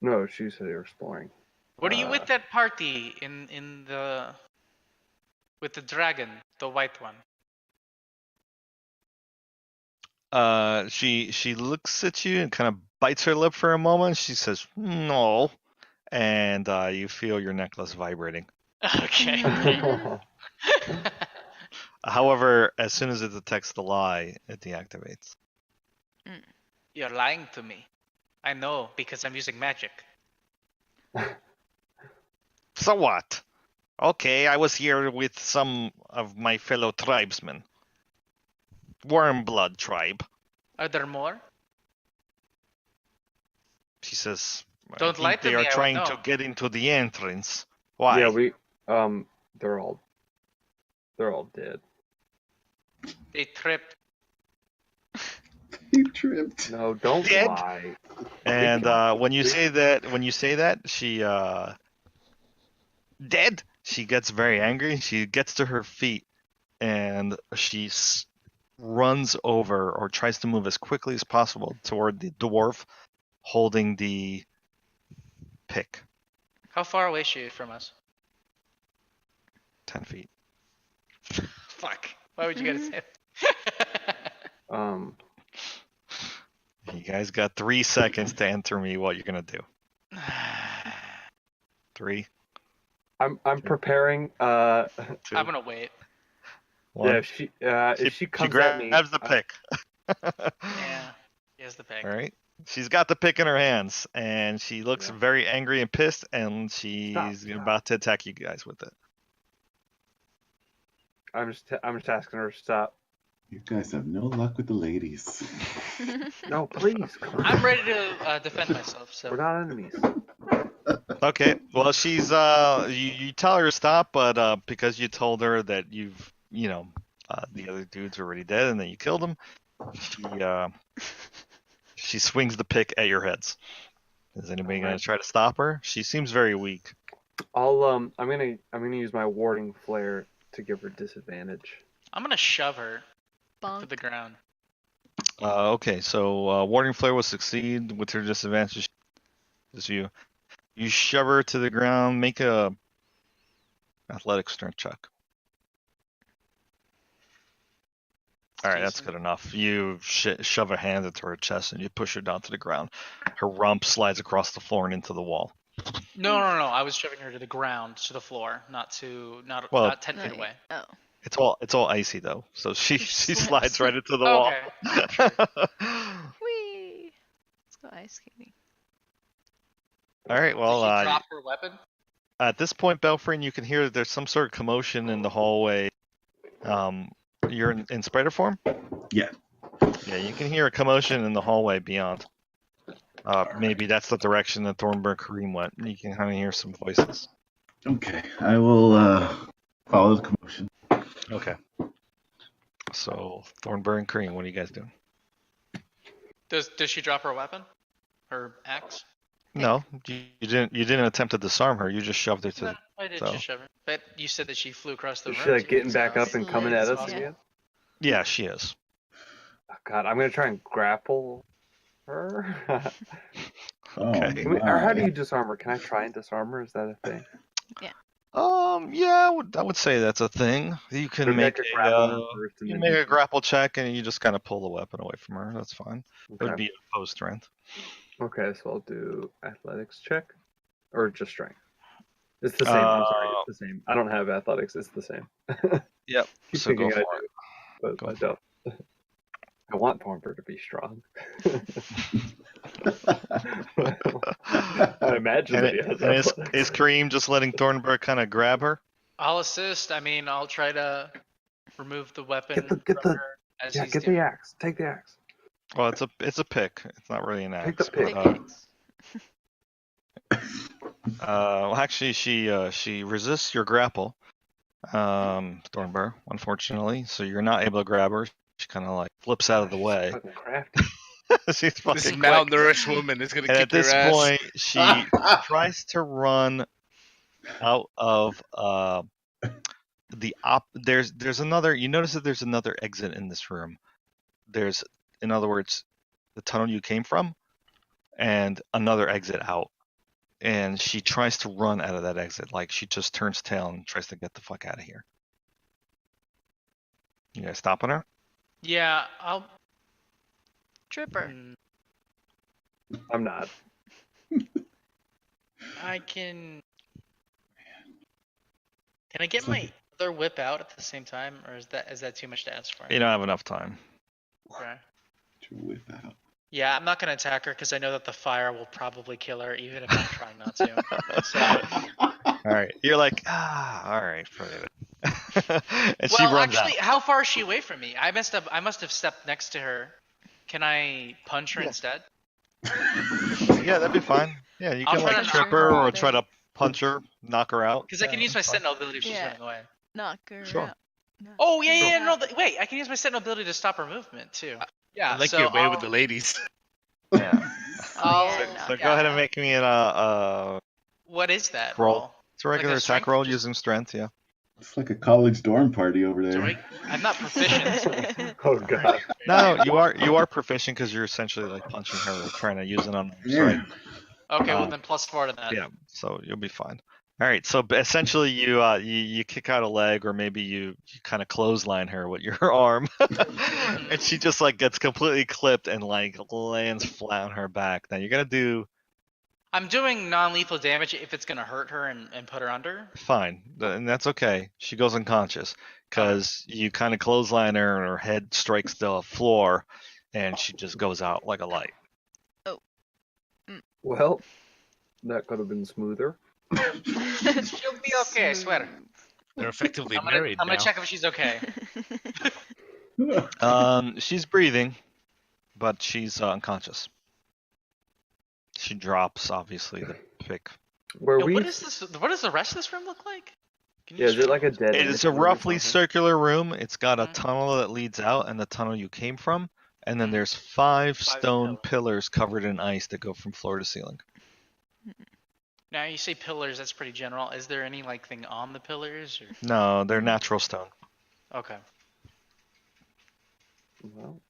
No, she said you're exploring. What are you with that party in the with the dragon, the white one? She looks at you and kind of bites her lip for a moment. She says no, and you feel your necklace vibrating. Okay. However, as soon as it detects the lie, it deactivates. You're lying to me. I know because I'm using magic. So what? Okay, I was here with some of my fellow tribesmen. Wormblood tribe. Are there more? She says, Don't lie to they me, are I won't trying know. to get into the entrance. Why? Yeah, they're all dead. They tripped. You tripped. No, don't Dead? lie. And when you say that, she dead. She gets very angry. She gets to her feet and she runs over or tries to move as quickly as possible toward the dwarf holding the pick. How far away is she from us? 10 feet. Fuck. Why would you gotta say Um, You guys got 3 seconds to answer me what you're gonna do. 3. I'm preparing. Two. I'm gonna wait. 1. Yeah, if she comes she at me, grabs the pick. Yeah. Here's the pick. All right. She's got the pick in her hands, and she looks Yeah. very angry and pissed, and she's Stop. about to attack you guys with it. I'm just asking her to stop. You guys have no luck with the ladies. No, please. Come on. I'm ready to defend myself. We're So not enemies. Okay. Well, she's you tell her to stop, but because you told her that the other dude's already dead and that you killed him, she swings the pick at your heads. Is anybody gonna try to stop her? She seems very weak. I'm gonna use my warding flare to give her disadvantage. I'm gonna shove her to Bonk. the ground. Okay. So warding flare will succeed with her disadvantage. Just you shove her to the ground. Make a athletic strength check. All right, that's good enough. You shove a hand into her chest and you push her down to the ground. Her rump slides across the floor and into the wall. No. I was shoving her to the ground, to the floor, not 10 feet away. Oh. It's all icy though, so she slides right into the wall. Okay. Whee! Let's go ice skating. All right, well, Did she drop her weapon? at this point, Belfrin, you can hear that there's some sort of commotion in the hallway. You're in spider form? Yeah. Yeah, you can hear a commotion in the hallway beyond. Maybe that's the direction that Thornburg Kareem went. You can kind of hear some voices. Okay, I will follow the commotion. Okay. So Thornburg and Kareem, what are you guys doing? Does she drop her weapon? Her axe? No, you didn't. You didn't attempt to disarm her. You just shoved her to. No, I did so. just shove her. But you said that she flew across the Is room. she like too, getting back so- up and coming at us Yeah. again? Yeah, she is. Oh, God, I'm gonna try and grapple her. Okay. Or how do you disarm her? Can I try and disarm her? Is that a thing? Yeah, I would say that's a thing. You can Maybe I make could grapple her first and you then make you a can- grapple check and you just kind of pull the weapon away from her. That's fine. It would Okay. be opposed strength. Okay, so I'll do athletics check, or just strength. It's the same. I'm sorry, it's the same. I don't have athletics. It's the same. Yep. Keep So go thinking for I it. do, but I don't. I want Thornburg to be strong. I imagine that he has And is athletics. Kareem just letting Thornburg kind of grab her? I'll assist. I mean, I'll try to remove the weapon Get the- from her as Yeah, he's get doing. the axe. Take the axe. Well, it's a pick. It's not really an Take axe. the pick. But, well, actually, she resists your grapple, Thornburg, unfortunately. So you're not able to grab her. She kind of like flips out of the She's way. fucking crafty. She's This fucking quick. malnourished woman is gonna And kick at this your ass. point, she tries to run out of there's another. You notice that there's another exit in this room. There's, in other words, the tunnel you came from, and another exit out. And she tries to run out of that exit, like she just turns tail and tries to get the fuck out of here. You guys stopping her? Yeah, I'll. Tripper. Mm, I'm not. I can. Can I get my other whip out at the same time, or is that too much to ask for? You don't have enough time. Okay. Whip out. Yeah, I'm not gonna attack her because I know that the fire will probably kill her, even if I'm trying not to. So, All right, you're like, all right, forget it. And she well, runs actually, out. how far is she away from me? I must have stepped next to her. Can I punch her Yeah. instead? Yeah, that'd be fine. Yeah, you I'll can try like to trip knock her her or out. try to punch her, knock her out. Because I can use my sentinel ability if she's Yeah. running away. Knock her Sure. out. Knock Oh yeah, her yeah, no. out. Wait, I can use my sentinel ability to stop her movement too. Yeah, I like so your way I'll, with the ladies. Yeah. I'll, Oh, yeah, So knock go ahead and make me an What is that roll. roll? It's a regular Like a attack strength? roll Just- using strength. Yeah. It's like a college dorm party over there. Sorry, I'm not proficient. Oh God. No, you are proficient because you're essentially like punching her, or trying to use an unarmed Yeah. strike. Okay, well then +4 to that. Yeah, so you'll be fine. All right, so essentially you kick out a leg, or maybe you kind of clothesline her with your arm, and she just like gets completely clipped and like lands flat on her back. Now you're gonna do I'm doing non-lethal damage if it's gonna hurt her and put her under. fine, and that's okay. She goes unconscious because you kind of clothesline her, and her head strikes the floor, and she just goes out like a light. Well, that could have been smoother. She'll be okay, I swear. They're effectively I'm married gonna now. check if she's okay. She's breathing, but she's unconscious. She drops, obviously, the pick. Where Yo, we? what is this? What does the rest of this room look like? Can you Yeah, is just- it like a dead? end It's a room or roughly something? circular room. It's got a Mhm. tunnel that leads out, and the tunnel you came from, and then Mhm. there's five Five stone pillars covered in ice that go from floor to ceiling. Now you say pillars. That's pretty general. Is there any like thing on the pillars? Or... No, they're natural stone. Okay. Well,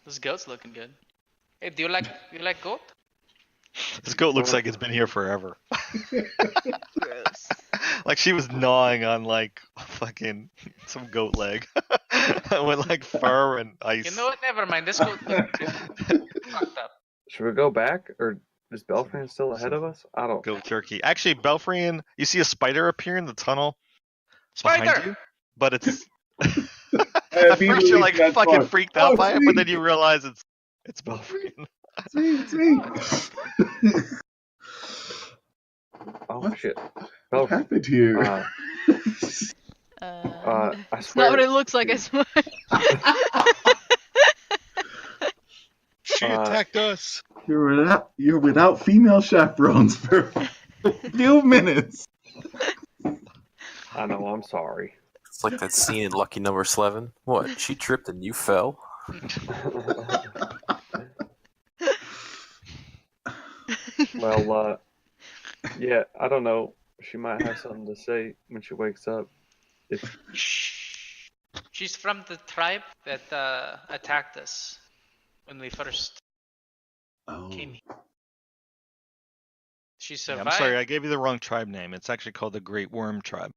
This goat's looking good. Hey, do you like goat? This goat looks like it's been here forever. Gross. Like she was gnawing on like fucking some goat leg with like fur and ice. You know what? Never mind. This goat looks fucked up. should we go back, or is Belfran still ahead of us? I don't. Goat jerky. Actually, Belfrian, you see a spider appear in the tunnel behind Spider! you, but it's Hey, at first you're like that's fucking fun. freaked out Oh, by it, but then sweet. you realize it's Belfrian. It's me. Oh What? shit. What Belfran. happened here? I It's swear. not what it looks like, I swear. She Uh, attacked us. You're without female chaperones for a few minutes. I know. I'm sorry. It's like that scene in Lucky Number 11. What? She tripped and you fell? Well, yeah, I don't know. She might have something to say when she wakes up. If Shh. She's from the tribe that attacked us when we first Oh. came here. She Yeah, survived. I'm sorry, I gave you the wrong tribe name. It's actually called the Great Worm Tribe.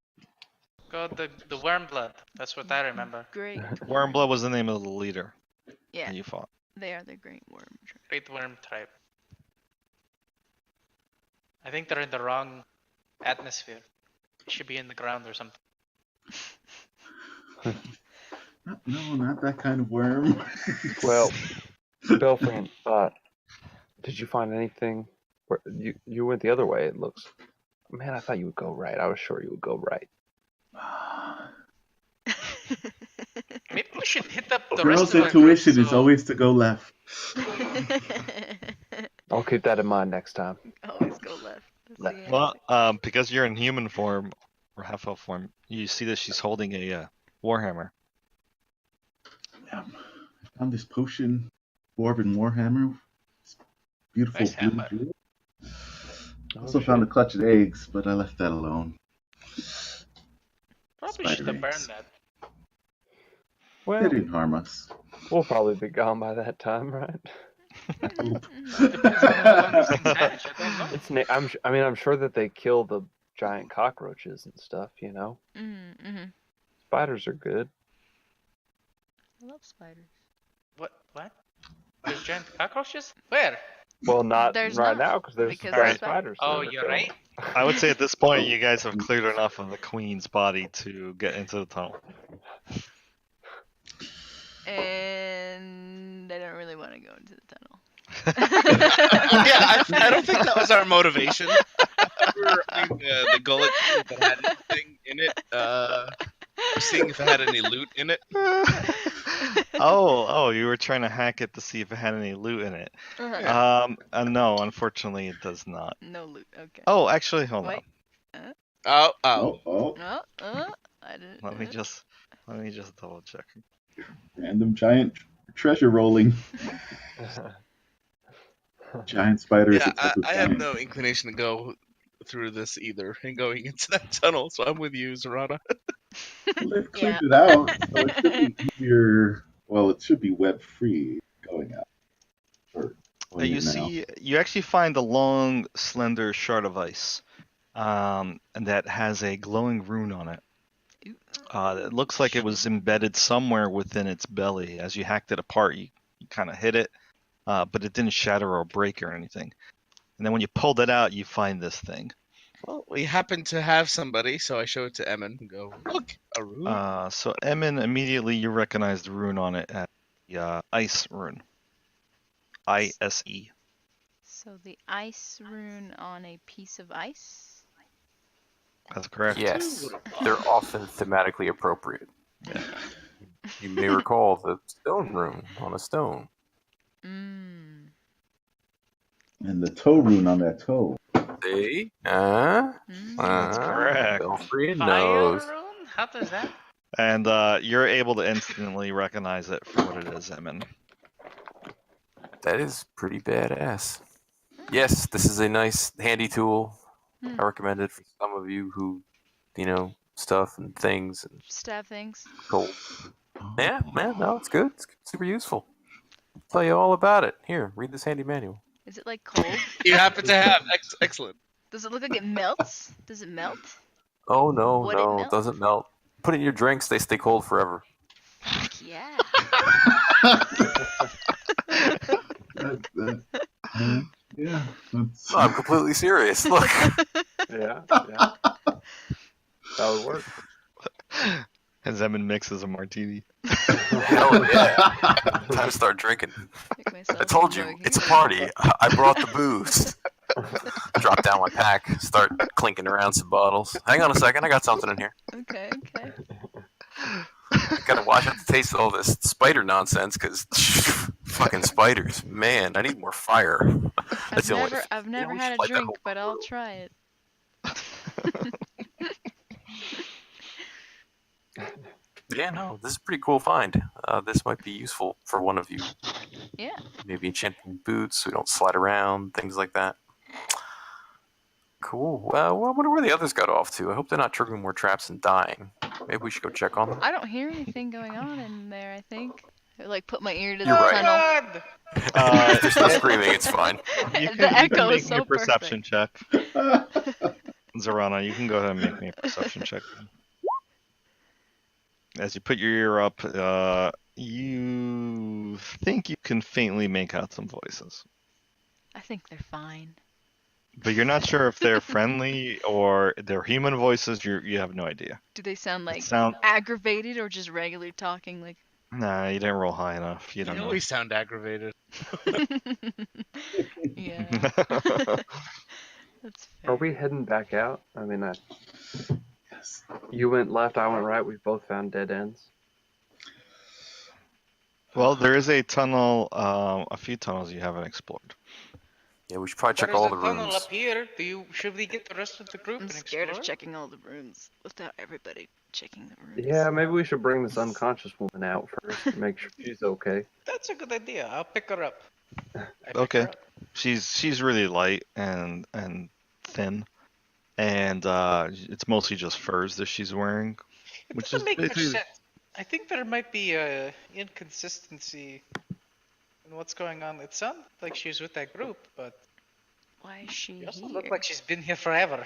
God, the worm blood. That's what I remember. Great. Wormblood was the name of the leader Yeah, that you fought. they are the Great Worm Tribe. Great worm tribe. I think they're in the wrong atmosphere. They should be in the ground or something. No, not that kind of worm. well, Belfriend, did you find anything? Where you went the other way. It looks. Man, I thought you would go right. I was sure you would go right. Maybe we should hit up the Girl's rest of the intuition group, is always to go left. I'll keep that in mind next time. Always go left. That's Left. the Well, answer. because you're in human form or half elf form, you see that she's holding a warhammer. I found this potion, Dwarven Warhammer. It's beautiful Nice blue hammer. jewel. Oh, Also found a shit. clutch of eggs, but I left that alone. Probably Spider should have burned eggs. that. Well, They didn't harm us. we'll probably be gone by that time, right? I hope. Depends on how long these things hatch. I don't know. It's. I'm sure that they kill the giant cockroaches and stuff. You know, Mm-hmm. spiders are good. I love spiders. What? There's giant cockroaches? Where? Well, not There's right not, now because there's because giant there's spiders. Oh, that are you're killing right. them. I would say at this point you guys have cleared enough of the queen's body to get into the tunnel. And I don't really want to go into the tunnel. Yeah, I don't think that was our motivation. We were opening the gullet if it had anything in it. Seeing if it had any loot in it. Oh, you were trying to hack it to see if it had any loot in it. No, unfortunately it does not. No loot. Okay. Oh, actually, hold Wait. Oh. Oh, I didn't. on. Let me just double check. random giant treasure rolling. Giant spiders. Yeah, except with I have giant. no inclination to go through this either and going into that tunnel, so I'm with you, Zarana. Well, they've cleared Yeah. it out, so it should be easier. Well, it should be web free going out. Or going You in now. see, you actually find a long, slender shard of ice, and that has a glowing rune on it. It looks like it was embedded somewhere within its belly. As you hacked it apart, you kind of hit it, but it didn't shatter or break or anything. And then when you pulled it out, you find this thing. Well, we happen to have somebody, so I show it to Emin and go, look, a rune. So Emin, immediately you recognize the rune on it as the ice rune. I-S-E. So the ice rune on a piece of ice? That's correct. Yes, they're often thematically appropriate. Yeah. You may recall the stone rune on a stone. Mmm. And the toe rune on that toe. See? That's correct. Belfriend Fire knows. rune? How does that? And you're able to instantly recognize it for what it is, Emin. That is pretty badass. Yes, this is a nice, handy tool. I recommend it for some of you who, stuff and things and Stab things. cold. Yeah, man, no, it's good. It's super useful. I'll tell you all about it. Here, read this handy manual. Is it like cold? You happen to have. Excellent. Does it look like it melts? Does it melt? Oh, no, Would it no, it melt? doesn't melt. Put it in your drinks, they stay cold forever. Yeah. Yeah, that's. No, I'm completely serious. Look. Yeah. That would work. As Emin mixes a martini. Hell yeah. Time to start drinking. Make myself I told you, buggy. it's a party. I brought the booze. Drop down my pack, start clinking around some bottles. Hang on a second, I got something in here. Okay. Gotta watch out to taste all this spider nonsense, because fucking spiders. Man, I need more fire. That's I've never had a like that drink, whole- but I'll try it. Yeah, no, this is a pretty cool find. This might be useful for one of you. Yeah. Maybe enchanting boots so we don't slide around, things like that. Cool. Well, I wonder where the others got off to. I hope they're not triggering more traps and dying. Maybe we should go check on them. I don't hear anything going on in there, I think. I, like, put my ear to You're the right. tunnel. If there's no screaming, it's fine. You The can echo make is me a so perception perfect. check. Zorana, you can go ahead and make me a perception check. As you put your ear up, you think you can faintly make out some voices. I think they're fine. But you're not sure if they're friendly or they're human voices. You have no idea. Do they sound like Sound? aggravated or just regular talking? Like, Nah, you didn't roll high enough. You You don't know know. we sound aggravated. yeah. That's fair. Are we heading back out? I mean, Yes. you went left, I went right. We both found dead ends. Well, there is a tunnel, a few tunnels you haven't explored. Yeah, we should probably check There's all a the tunnel rooms. up here. Should we get the rest of the group I'm and scared of explore? checking all the rooms without everybody checking the rooms. Yeah, maybe we should bring this unconscious woman out first to make sure she's okay. That's a good idea. I'll pick her up. I pick Okay. her up. She's really light and thin, and it's mostly just furs that she's wearing, It which doesn't is make much basically sense. I think there might be a inconsistency in what's going on. It sounds like she's with that group, but Why is she she also here? looks like she's been here forever.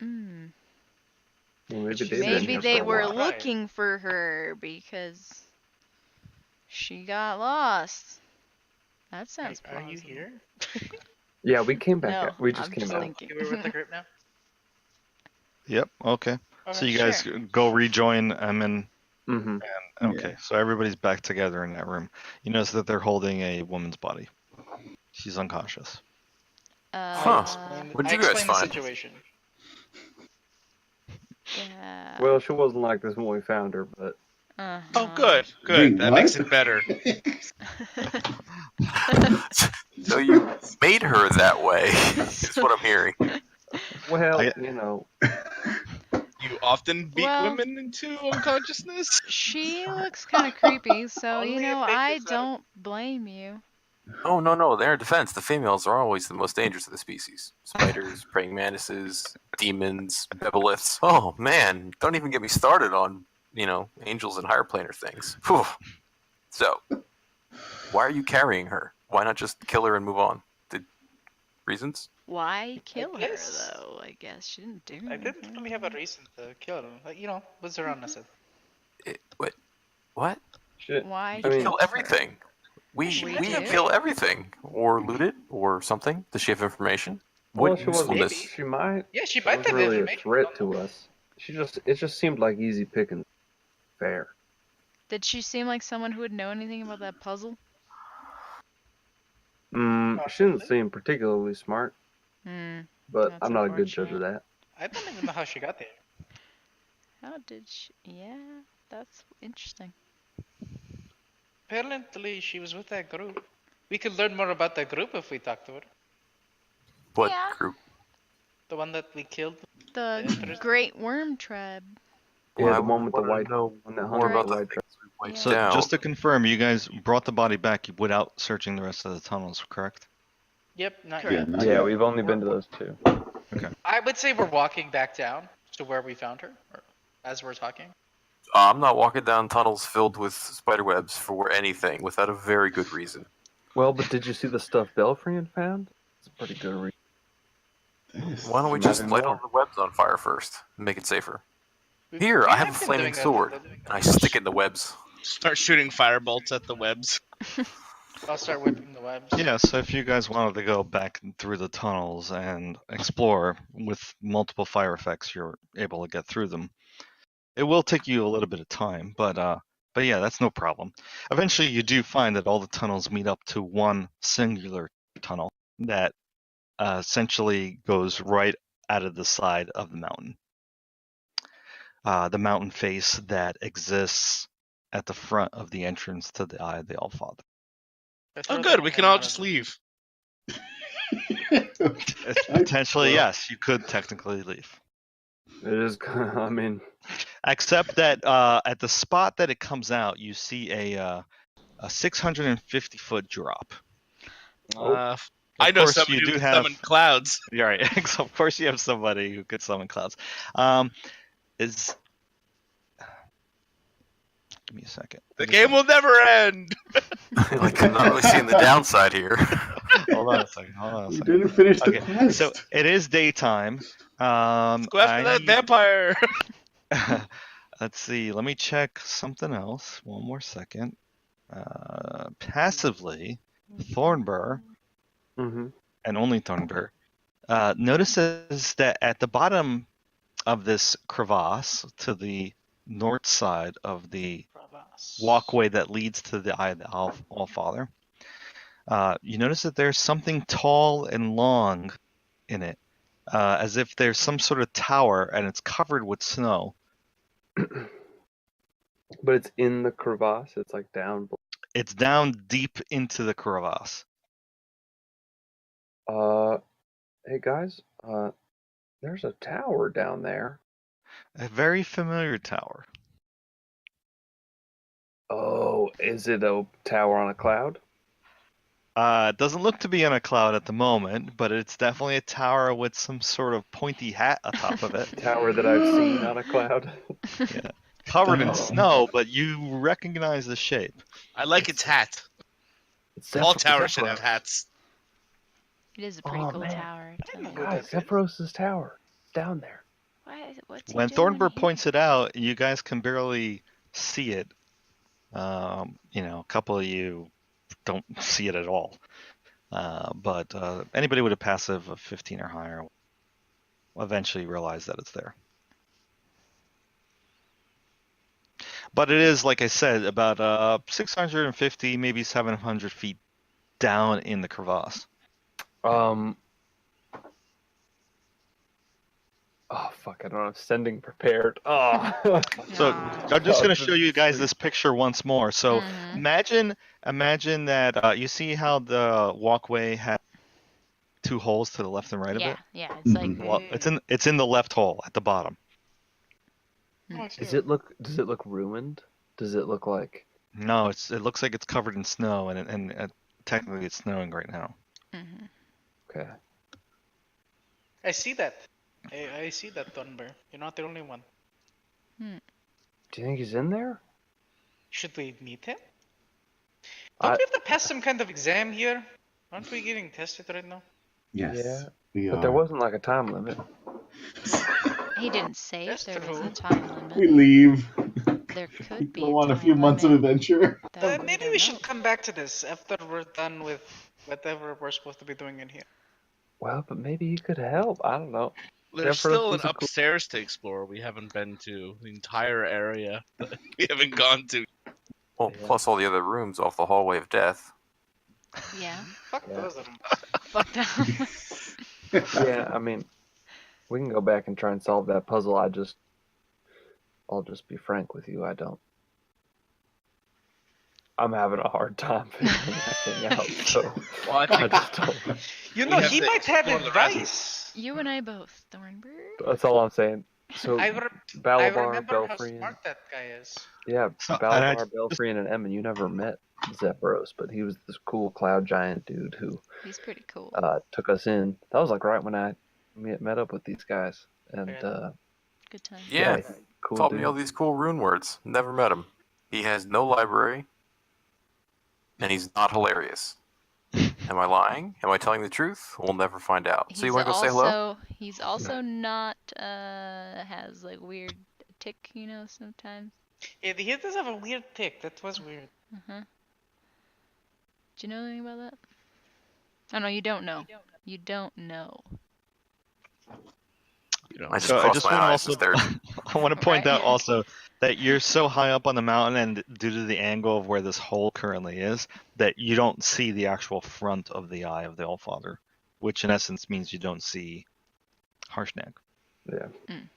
Mm. Well, maybe She's they've been Maybe here they for a were while. looking for her because she got lost. That sounds Are you plausible. here? Yeah, we came back No, out. We just I'm came just out. thinking. You were with the group now? Yep. Okay. So you guys Sure. go rejoin Emin. Mm-hmm. Okay. So everybody's back together in that room. You notice that they're holding a woman's body. She's unconscious. Huh. What'd I you guys explained the find? situation. Yeah. Well, she wasn't like this when we found her, but Uh-huh. Oh, good, good. Wait, That makes what? it better. So you made her that way, is what I'm hearing. well, I- you know, You often beat Well- women into unconsciousness. She looks kind of creepy, so Only you if know, they I deserve- don't blame you. Oh, no. In their defense, the females are always the most dangerous of the species. Spiders, praying mantises, demons, bebeliths. Oh, man. Don't even get me started on, angels and higher planar things. Whew. So, why are you carrying her? Why not just kill her and move on? Reasons? Why kill her guess- though? I guess she didn't do anything. I didn't really have a reason to kill her. Like, what Zorana said. Wait, what? shit. Why I mean- kill Kill everything. We We we do. kill everything, or loot it, or something. Does she have information? Well, What she wasn't. usefulness? Maybe. She might. Yeah, she She might wasn't have really a information. threat to us. It just seemed like easy picking. Fair. Did she seem like someone who would know anything about that puzzle? She didn't seem particularly smart, Hmm. but That's I'm not a good judge of unfortunate. that. I don't even know how she got there. How did she? Yeah, that's interesting. Apparently, she was with that group. We could learn more about that group if we talk to her. What Yeah. group? The one that we killed. The Interesting. Great Worm Tribe. Yeah, Well, the I one with the wanna white. know One that hung more on about the the white things we wiped So down. just to confirm, you guys brought the body back without searching the rest of the tunnels, correct? Yep, not Correct. yet. not Yeah, yet. we've only been to those two. I would say we're walking back down to where we found her, or as we're talking. I'm not walking down tunnels filled with spider webs for anything without a very good reason. Well, but did you see the stuff Belfrian found? It's a pretty good reason. Why don't we just Imagine light more. all the webs on fire first and make it safer? We- Here, we I have a been flaming doing that sword, lately. and I stick it in the webs. Start shooting firebolts at the webs. I'll start whipping the webs. Yeah, so if you guys wanted to go back through the tunnels and explore with multiple fire effects, you're able to get through them. It will take you a little bit of time, but yeah, that's no problem. Eventually, you do find that all the tunnels meet up to one singular tunnel that essentially goes right out of the side of the mountain. The mountain face that exists at the front of the entrance to the Eye of the Allfather. I throw Oh, the good. We can hammer all out just of it. leave. Potentially, well- yes, you could technically leave. It is. I mean, Except that at the spot that it comes out, you see a 650-foot drop. Oh. I know course, somebody you who do can have. summon clouds. You're right. So of course, you have somebody who could summon clouds. Is Give me a second. The game will never end. Like, I'm not really seeing the downside here. Hold on a second. Hold on a We second. didn't finish the Okay, quest. so it is daytime. Let's go after that vampire. Let's see. Let me check something else. One more second. Passively, Thornbur, Mm-hmm. and only Thornbur, notices that at the bottom of this crevasse to the north side of the walkway that leads to the Eye of the Allfather, you notice that there's something tall and long in it, as if there's some sort of tower and it's covered with snow. But it's in the crevasse. It's like down. It's down deep into the crevasse. Hey guys. There's a tower down there. A very familiar tower. Oh, is it a tower on a cloud? It doesn't look to be on a cloud at the moment, but it's definitely a tower with some sort of pointy hat atop of it. Tower that I've seen on a cloud. Yeah. Covered in snow, but you recognize the shape. I like its hat. It's All Zephyr- towers should Zephyros. have hats. It is a pretty Oh, cool man. tower. Tell me. Guys, Zephyros' tower. It's down there. What's he When doing Thornbur here? points it out, you guys can barely see it. A couple of you don't see it at all. But anybody with a passive of 15 or higher will eventually realize that it's there. But it is, like I said, about 650, maybe 700 feet down in the crevasse. Oh fuck! I don't have sending prepared. Oh. So Aw. I'm just going to show you guys this picture once more. So Mhm. imagine that you see how the walkway has two holes to the left and right of Yeah, it. yeah. It's like Well, it's in the left hole at the bottom. Does it look ruined? Does it look like? No, it looks like it's covered in snow, and technically it's snowing right now. Mhm. Okay. I see that. I see that, Thornbur. You're not the only one. Do you think he's in there? Should we meet him? Don't I- we have to pass some kind of exam here? Aren't we getting tested right now? Yes. Yeah, We but are. there wasn't like a time limit. He didn't say That's if there was true. a time We limit. leave. There We could be go a on a time few months of limit adventure. that Maybe don't we know. should come back to this after we're done with whatever we're supposed to be doing in here. Well, but maybe he could help. I don't know. There's Zephyros still an was a cool- upstairs to explore. We haven't been to the entire area that we haven't gone to. Well, Yeah. plus all the other rooms off the hallway of death. Yeah. Fuck Yeah. those of them. Fuck them. Yeah, I mean, we can go back and try and solve that puzzle. I'll just be frank with you. I'm having a hard time figuring that thing out. So Well, I I think just don't. You We know, have he to might have explore the rest. advice. You and I both, Thornbur. That's all I'm saying. So I Balabar, remember how Belfry, smart that guy is. yeah, So- and I Balabar, Belfry, and Emmon. You never met Zephyros, but he was this cool cloud giant dude who He's pretty cool. took us in. That was like right when I met up with these guys, and Good time. Yeah, cool taught dude. me all these cool rune words. Never met him. He has no library, and he's not hilarious. Am I lying? Am I telling the truth? We'll never find out. So you want to go say hello? He's also not has like weird tick, sometimes. Yeah, he does have a weird tick. That was weird. Uh-huh. Do you know anything about that? Oh no, you don't know. You don't know. I just So I crossed just my want to eyes. also There. I want to point Right. out also that you're so high up on the mountain, and due to the angle of where this hole currently is, that you don't see the actual front of the Eye of the Allfather, which in essence means you don't see Harshnag. Yeah. Mm.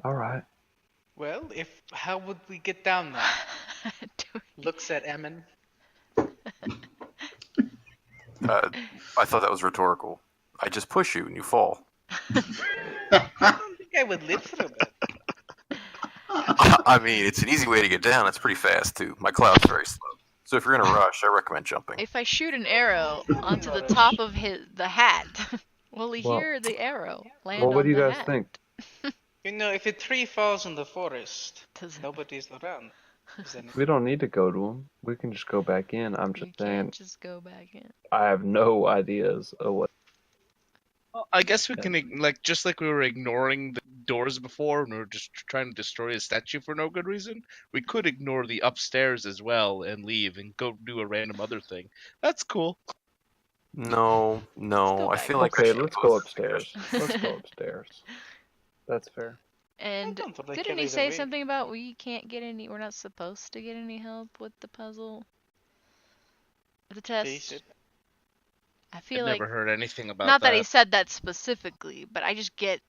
All right. Well, how would we get down there? Looks at Emmon. I thought that was rhetorical. I just push you and you fall. I don't think I would live through that. I mean, it's an easy way to get down. It's pretty fast too. My cloud's very slow, So if you're gonna rush, I recommend jumping. If I shoot an arrow onto the top of the hat, will he Well- hear the arrow land Well, what on do you the guys hat? think? If a tree falls in the forest, Does it- nobody's around. Then We don't need to go to them. We can just go back in. I'm You just saying, can't just go back in. I have no ideas of what. Well, I guess we can just like we were ignoring the doors before, and we were just trying to destroy a statue for no good reason. We could ignore the upstairs as well and leave and go do a random other thing. That's cool. No, go I back feel like Okay, we let's should go both- upstairs. Let's go upstairs. That's fair. And don't really didn't care he either say way. something about we're not supposed to get any help with the puzzle? The test? Face it. I I've feel like, never heard anything about not that. that he said that specifically, but I just get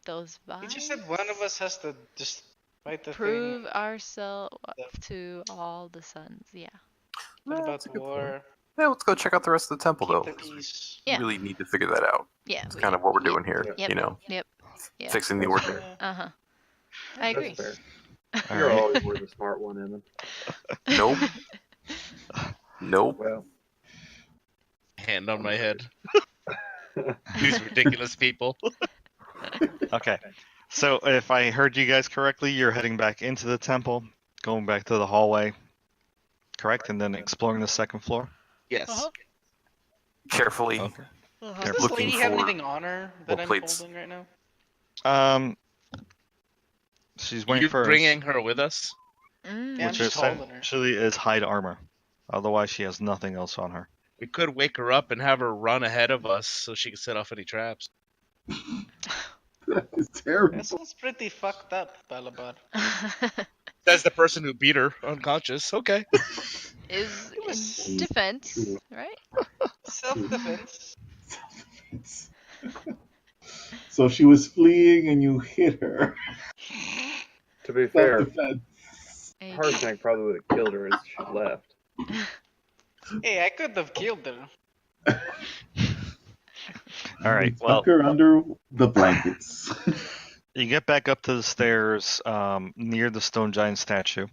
those vibes. He just said one of us has to just fight the Prove thing. ourselves to all the sons. Yeah. What Yeah, about that's a good point. war? Yeah, let's go check out the rest of the temple, Keep though. the 'Cause we peace. Yeah. really need to figure that out. Yeah. It's kind of what we're doing here, Yep. you know, Yep. Yeah. fixing the That's ordinary. Uh huh. I agree. That's fair. All You're right. always were the smart one in them. Nope. Nope. Well, Hand on my head. These ridiculous people. Okay. So if I heard you guys correctly, you're heading back into the temple, going back to the hallway, correct? And then exploring the second floor? Yes. Uh-huh. Carefully. Okay. Does They're this looking lady have for anything on her that I'm plates. holding right now? She's wearing You're furs, bringing her with us? Mm. Yeah, I'm which just holding her. essentially is hide armor. Otherwise, she has nothing else on her. We could wake her up and have her run ahead of us so she can set off any traps. That is terrible. That sounds pretty fucked up, Balabar. That's the person who beat her unconscious. Okay. Is It was in defense, true. right? self-defense. So she was fleeing and you hit her. to be fair, Self-defense. A- Harshnag probably would have killed her as she left. Hey, I could have killed her. All right. You Well, tuck her under the blankets. you get back up to the stairs near the stone giant statue,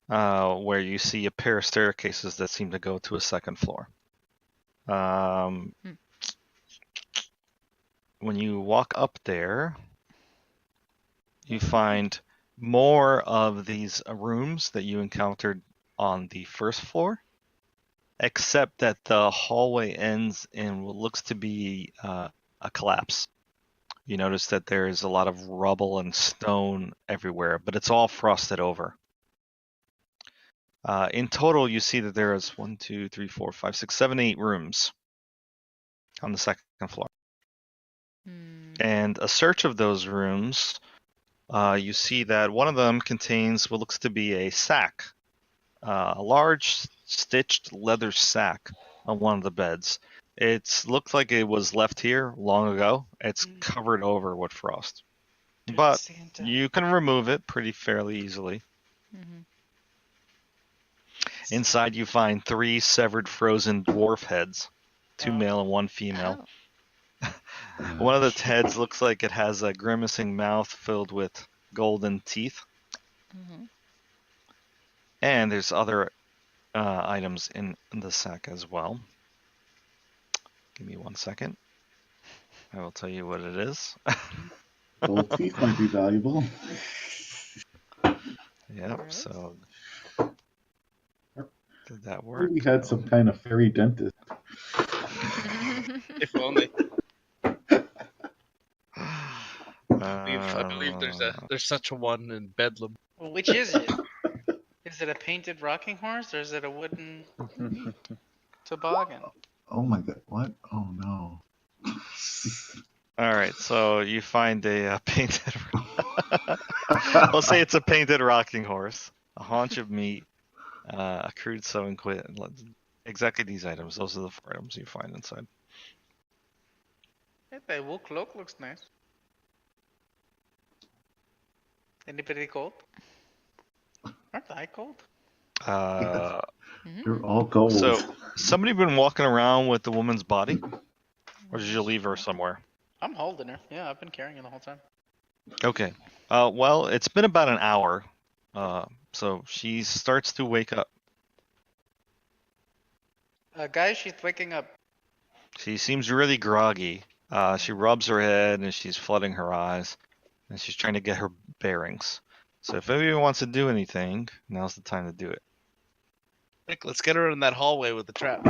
where you see a pair of staircases that seem to go to a second floor. When you walk up there, you find more of these rooms that you encountered on the first floor, except that the hallway ends in what looks to be a collapse. You notice that there is a lot of rubble and stone everywhere, but it's all frosted over. In total, you see that there is 1, 2, 3, 4, 5, 6, 7, 8 rooms on the second floor. Hmm. And a search of those rooms, you see that one of them contains what looks to be a sack, a large stitched leather sack on one of the beds. It looked like it was left here long ago. It's covered over with frost, but Santa. you can remove it pretty fairly easily. Mhm. Inside, you find 3 severed frozen dwarf heads, 2 male and 1 female. Oh. One of the heads looks like it has a grimacing mouth filled with golden teeth. Mhm. And there's other items in the sack as well. Give me 1 second. I will tell you what it is. Gold teeth might be valuable. Yep, Alright. so did that Maybe work? we had some kind of fairy dentist. If only. I I believe there's such a one in Bedlam. Well, which is it? Is it a painted rocking horse or is it a wooden toboggan? Oh my god, what? Oh no. All right, so you find a painted. We'll say it's a painted rocking horse, a haunch of meat, a crude sewing quid. Exactly these items. Those are the 4 items you find inside. Hey, the wool cloak looks nice. Anybody cold? Aren't I cold? Uh, You're all gold. so somebody been walking around with the woman's body, or did you leave her somewhere? I'm holding her. Yeah, I've been carrying her the whole time. Okay. Well, it's been about an hour, so she starts to wake up. Guys, she's waking up. She seems really groggy. She rubs her head and she's flooding her eyes, and she's trying to get her bearings. So if anyone wants to do anything, now's the time to do it. Nick, let's get her in that hallway with the trap.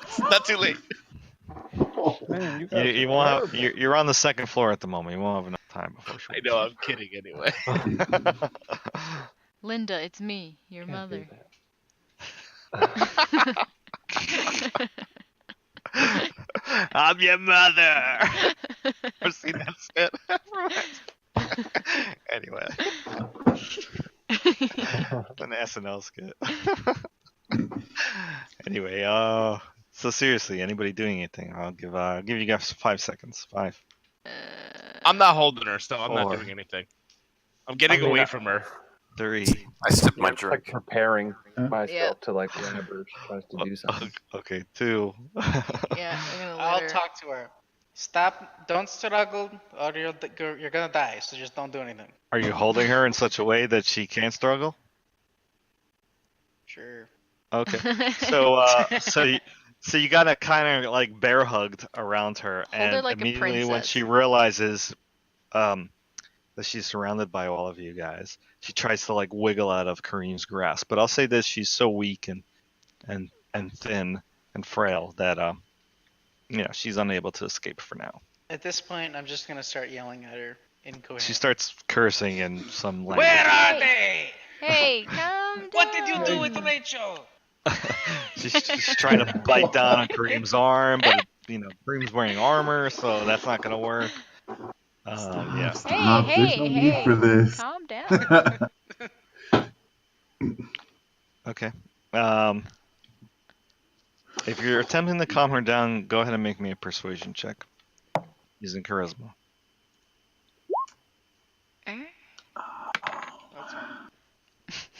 It's not too late. Man, you guys You are won't have, terrible. you're on the second floor at the moment. You won't have enough time before she I know, I'm kidding anyway. Linda, it's me, your Can't do mother. that. I'm your mother. Ever seen that skit? Anyway, an SNL skit. Anyway, so seriously, anybody doing anything? I'll give you guys 5 seconds. 5. I'm not holding her, so I'm not 4. doing anything. I'm getting away from her. 3. I sipped my Like drink. preparing myself Yep. to like whenever she tries to do something. Okay, 2. Yeah, I'm gonna let I'll her. talk to her. Stop! Don't struggle, or you're gonna die. So just don't do anything. Are you holding her in such a way that she can't struggle? Sure. Okay. So you gotta kind of like bear hugged around her, Hold her and like a immediately when princess. she realizes that she's surrounded by all of you guys, she tries to like wiggle out of Kareem's grasp. But I'll say this: she's so weak and thin and frail that she's unable to escape for now. At this point, I'm just gonna start yelling at her incoherently. She starts cursing in some language. Where are they? Hey, calm down. What did you do with Rachel? she's trying to bite down on Kareem's arm, but Kareem's wearing armor, so that's not gonna work. Yeah. Stop. Hey, There's no hey, need hey. for this. Calm down. Okay. If you're attempting to calm her down, go ahead and make me a persuasion check using charisma.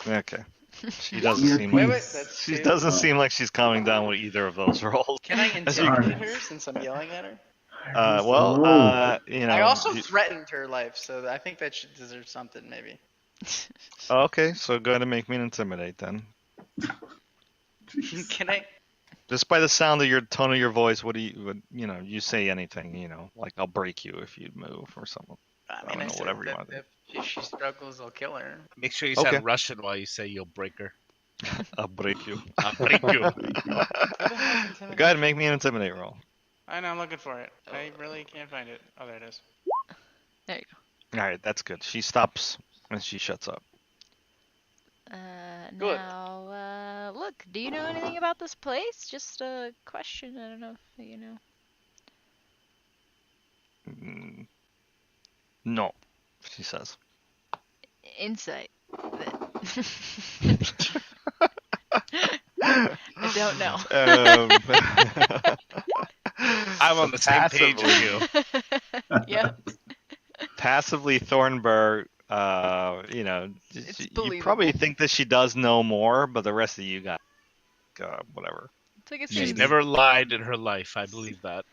Okay. She doesn't seem Wait, like that's she two. doesn't seem like she's calming down with either of those rolls. Can I As you- intimidate her since I'm yelling at her? I also you- threatened her life, so I think that she deserves something, maybe. Okay, so go ahead and make me an intimidate then. Can I? Just by the sound of your tone of your voice, you say anything, like I'll break you if you move or something. I don't mean, know, said whatever you that want to do. if she struggles, I'll kill her. Make sure you Okay. sound Russian while you say you'll break her. I'll break you. I'll break you. Go ahead and make me an intimidate roll. I know, I'm looking for it. I really can't find it. Oh, there it is. There you All right, that's good. She stops and she shuts up. go. Good. Now, look, do you know anything about this place? Just a question. I don't know if you know. No, she says. Insight. I don't know. I'm on the same page as you. Yeah. Passively, Thornburg, you believable. probably think that she does know more, but the rest of you got, whatever. It's like it She's seems, never lied in her life. I believe that.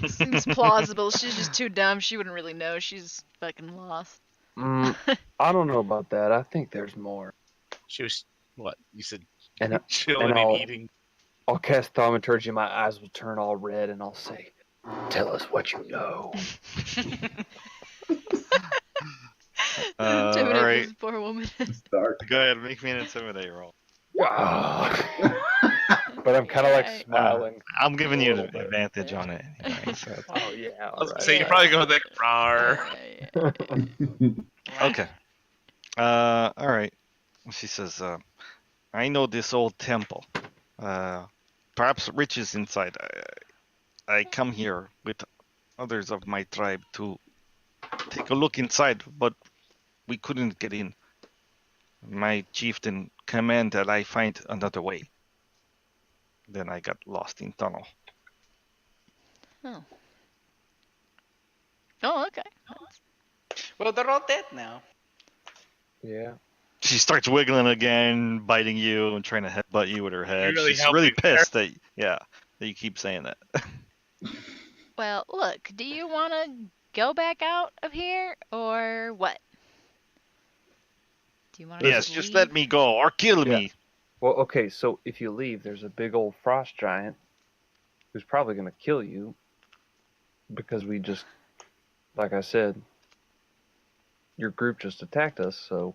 seems plausible. She's just too dumb. She wouldn't really know. She's fucking lost. I don't know about that. I think there's more. She was what? You said And chilling and and I'll- eating. I'll cast thaumaturgy. My eyes will turn all red, and I'll say, "Tell us what you know." All Intimidate right, this poor woman. Start. go ahead, make me an intimidate roll. But I'm kind of like Okay. smiling. I'm giving you an little bit. advantage on it anyway. So. Oh yeah. I was gonna All say right. you're probably going like rawr. Okay. All right. She says, I know this old temple. Perhaps riches inside. I come here with others of my tribe to take a look inside, but we couldn't get in. My chieftain commanded I find another way. Then I got lost in tunnel. Oh. Oh, okay. Well, they're all dead now. Yeah. She starts wiggling again, biting you and trying to headbutt you with her head. really She's helping really there. pissed that you keep saying that. Well, look, do you want to go back out of here or what? Do you want to Yes, just let me go or kill me. Well, okay, so if you leave, there's a big old frost giant who's probably going to kill you because we just, like I said, your group just attacked us. So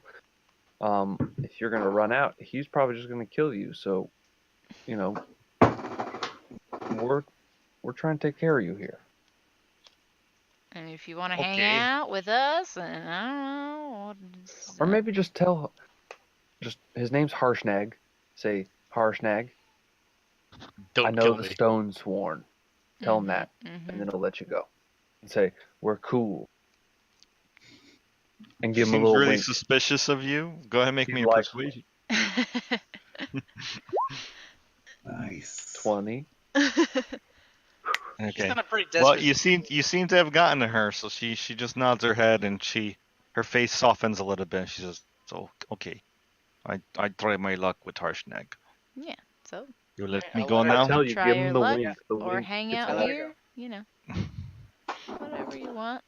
if you're going to run out, he's probably just going to kill you. So, you know, we're trying to take care of you here. And if you want to hang Okay. out with us, and I don't know. Or maybe just tell, his name's Harshnag. Say, Harshnag, Don't I know kill the me. stone sworn. Tell him that, Mhm. and then he'll let you go. And say, we're cool. And give him a Seems little really wink. suspicious of you. Go ahead and make He's me a like- persuasion. Nice. 20. She's Okay. done a pretty Well, desperate. you seem to have gotten to her, so she just nods her head and her face softens a little bit. And she says, "So okay, I try my luck with Harshnag. Yeah. So You let Alright, me I'll go let her now." I tell you, try give your him the luck, wink. The or wink hang gets out I'll let her here. You know, whatever you want.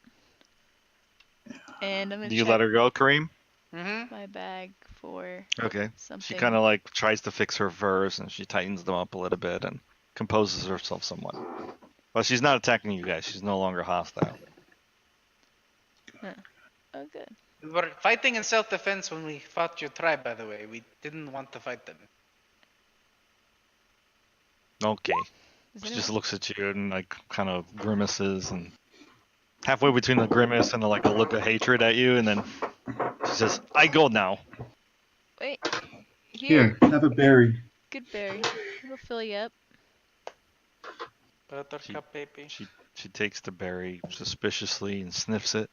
And I'm gonna Do you check let her go, Kareem? Mm-hmm. my bag for Okay. something. She kind of like tries to fix her furs and she tightens them up a little bit and composes herself somewhat. But she's not attacking you guys. She's no longer hostile. Oh, good. We were fighting in self-defense when we fought your tribe, by the way. We didn't want to fight them. Okay. Is She anyone- just looks at you and like kind of grimaces and halfway between the grimace and like a look of hatred at you, and then she says, "I go now." Wait. Here. Here, have a berry. Good berry. It'll fill you up. Buttercup, baby. She takes the berry suspiciously and sniffs it.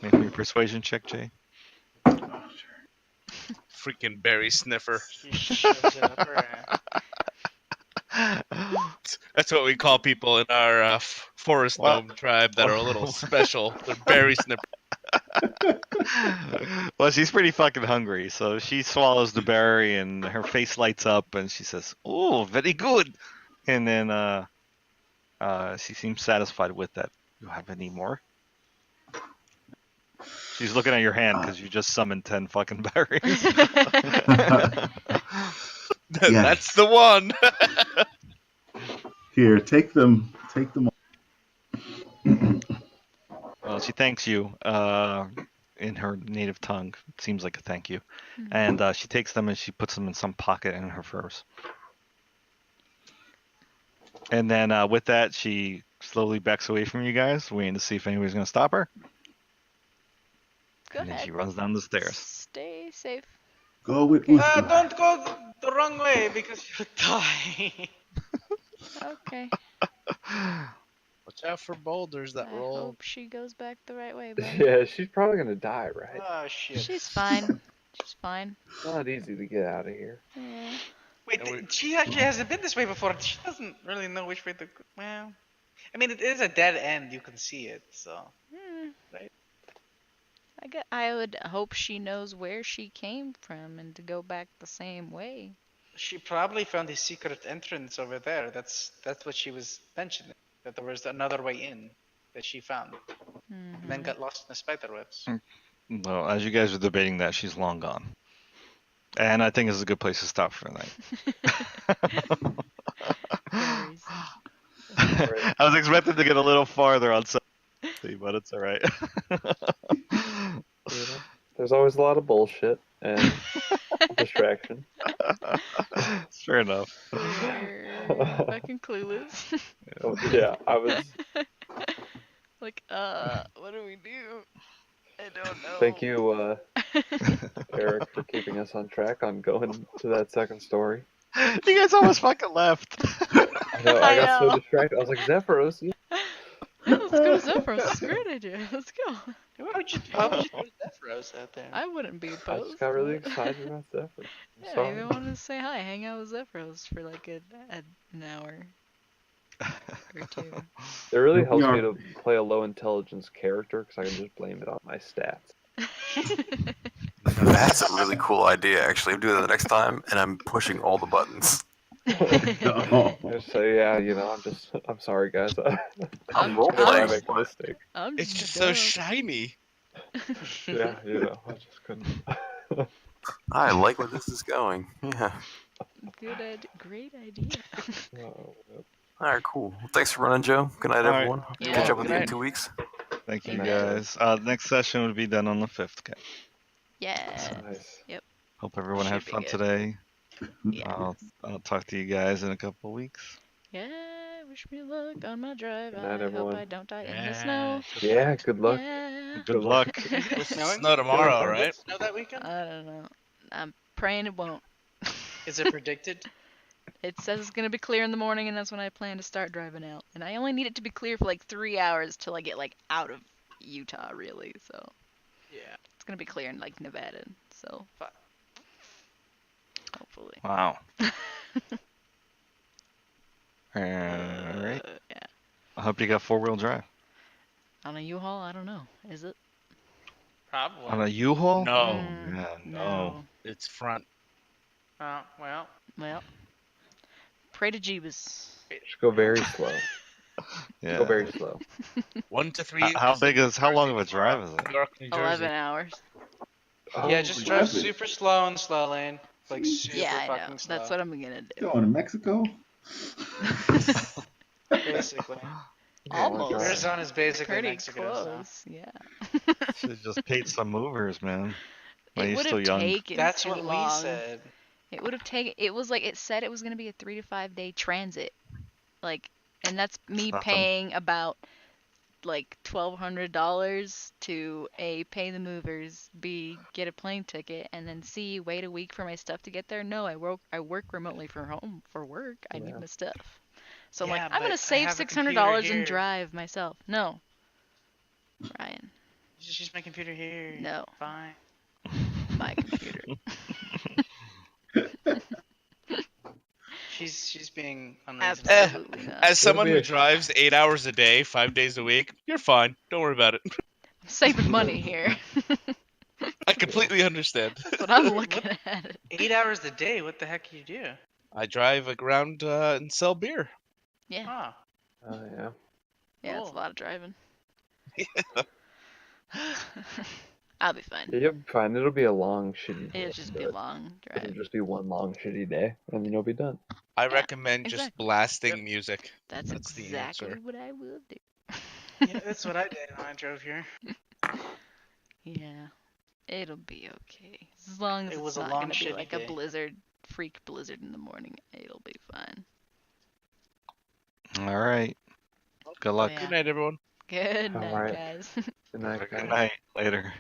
Make me a persuasion check, Jay. Oh, sure. Freaking berry sniffer. She shoves it up her ass. That's what we call people in our forest Well- gnome tribe that are a little special. They're berry sniffers. Well, she's pretty fucking hungry, so she swallows the berry and her face lights up and she says, "Oh, very good." And then she seems satisfied with that. You have any more? She's looking at your hand because you just summoned 10 fucking berries. That's the one. Here, take them. Take them. Well, she thanks you in her native tongue. It seems like a thank you. And she takes them and she puts them in some pocket in her furs. And then with that, she slowly backs away from you guys, waiting to see if anybody's going to stop her. Go And then ahead. she runs down the stairs. Stay safe. Go with Usu. Don't go the wrong way because you'll die. Okay. Watch out for boulders that I roll. hope she goes back the right way, bud. Yeah, she's probably going to die, right? Oh shit. She's fine. She's fine. It's not easy to get out of here. Yeah. Wait, And we- she actually hasn't been this way before. She doesn't really know which way to go. Well, I mean, it is a dead end. You can see it, so. Right. I would hope she knows where she came from and to go back the same way. She probably found a secret entrance over there. That's what she was mentioning. That there was another way in that she found, and then got lost in the spider webs. Well, as you guys are debating that, she's long gone. And I think this is a good place to stop for the night. Berries. I was expecting to get a little farther on something, but it's alright. You know? There's always a lot of bullshit and distraction. Fair enough. You're fucking clueless. Oh, yeah, I was. Like, what do we do? I don't know. Thank you, Eric, for keeping us on track on going to that second story. You guys almost fucking left. I know, I got so distracted. I was like, Zephyros, yeah. Yeah, let's go to Zephyros. It's a great idea. Let's go. Why would you put Zephyros out there? I wouldn't be I opposed. just got really but- excited about Zephyr. Yeah, Sorry. maybe I wanted to say hi, hang out with Zephyros for like an hour or two. It really We helps are- me to play a low intelligence character because I can just blame it on my stats. That's a really cool idea, actually. I'm doing that next time, and I'm pushing all the buttons. Oh. Just say, yeah, I'm sorry, guys. I'm I role-playing. make a mistake. I'm It's just dumb. so shiny. Yeah, I just couldn't. I like where this is going. Yeah. Great idea. Oh, yep. All right, cool. Well, thanks for running, Joe. Good night, All right. everyone. Yeah, Catch up good with you in night. 2 weeks. Thank you, Amen. guys. Next session would be done on the 5th. Okay. Yeah. Nice. Hope everyone had Should be fun good. today. Yeah. I'll talk to you guys in a couple of weeks. Yeah. Wish me luck on my drive. Good night, I everyone. hope I don't die in the snow. Yeah, good luck. Yeah. Good luck. It's supposed to Snowing? snow tomorrow, Good luck, right? Snow that weekend? I don't know. I'm praying it won't. Is it predicted? It says it's gonna be clear in the morning, and that's when I plan to start driving out. And I only need it to be clear for like 3 hours till I get like out of Utah, really. So Yeah. it's gonna be clear in like Nevada. So Fine. hopefully. Wow. All right. Yeah. I hope you got 4-wheel drive. On a U-Haul, I don't know. Is it? Probably. On a U-Haul? No, Mm, Yeah, no. it's front. Oh, well. Well, pray to Jeebus. Just go very slow. Yeah. Go very slow. 1 to 3 How inches big in is? How long of a Jersey tomorrow. drive is it? New York, New Jersey. 11 hours. Yeah, Oh, just drive drive it. super slow in slow lane. Like super Yeah, I know. fucking slow. That's what I'm gonna do. Going to Mexico? Basically. Almost. Arizona's basically Pretty Mexico. So. close. Yeah. Should just paid some movers, man. Well, It you're would still have young. taken That's too what long. we said. It would have taken. It was like it said it was gonna be a 3 to 5 day transit, like, and that's me Nothing. paying about like $1,200 to A, pay the movers, B, get a plane ticket, and then C, wait a week for my stuff to get there. No, I work remotely from home for work. I need Yeah. my stuff. So I'm Yeah, like, I'm but gonna I save have a $600 computer and here. drive myself. No, Ryan, Just use my computer here. no, Fine. my computer. She's being unreasonable. Absolutely not. As someone be who a- drives 8 hours a day, 5 days a week, you're fine. Don't worry about it. I'm saving money here. I completely understand. That's what I'm looking at. 8 hours a day. What the heck do you do? I drive around and sell beer. Yeah, Huh. Oh, yeah. yeah, it's a Cool. lot of driving. I'll be fine. Yeah, you'll be fine. It'll be a long, shitty day. It'll just be a but long It'll drive. just be one long, shitty day, and then you'll be done. I Yeah, recommend just exactly. blasting music. That's That's the exactly answer. what I will do. Yeah, that's what I did when I drove here. Yeah, it'll be okay. As long as It it's was a not long, gonna be shitty like day. a blizzard, freak blizzard in the morning. It'll be fine. All right. Good luck. Yeah. Good night, everyone. Good All night, right. guys. Good night, Good guys. night. Later.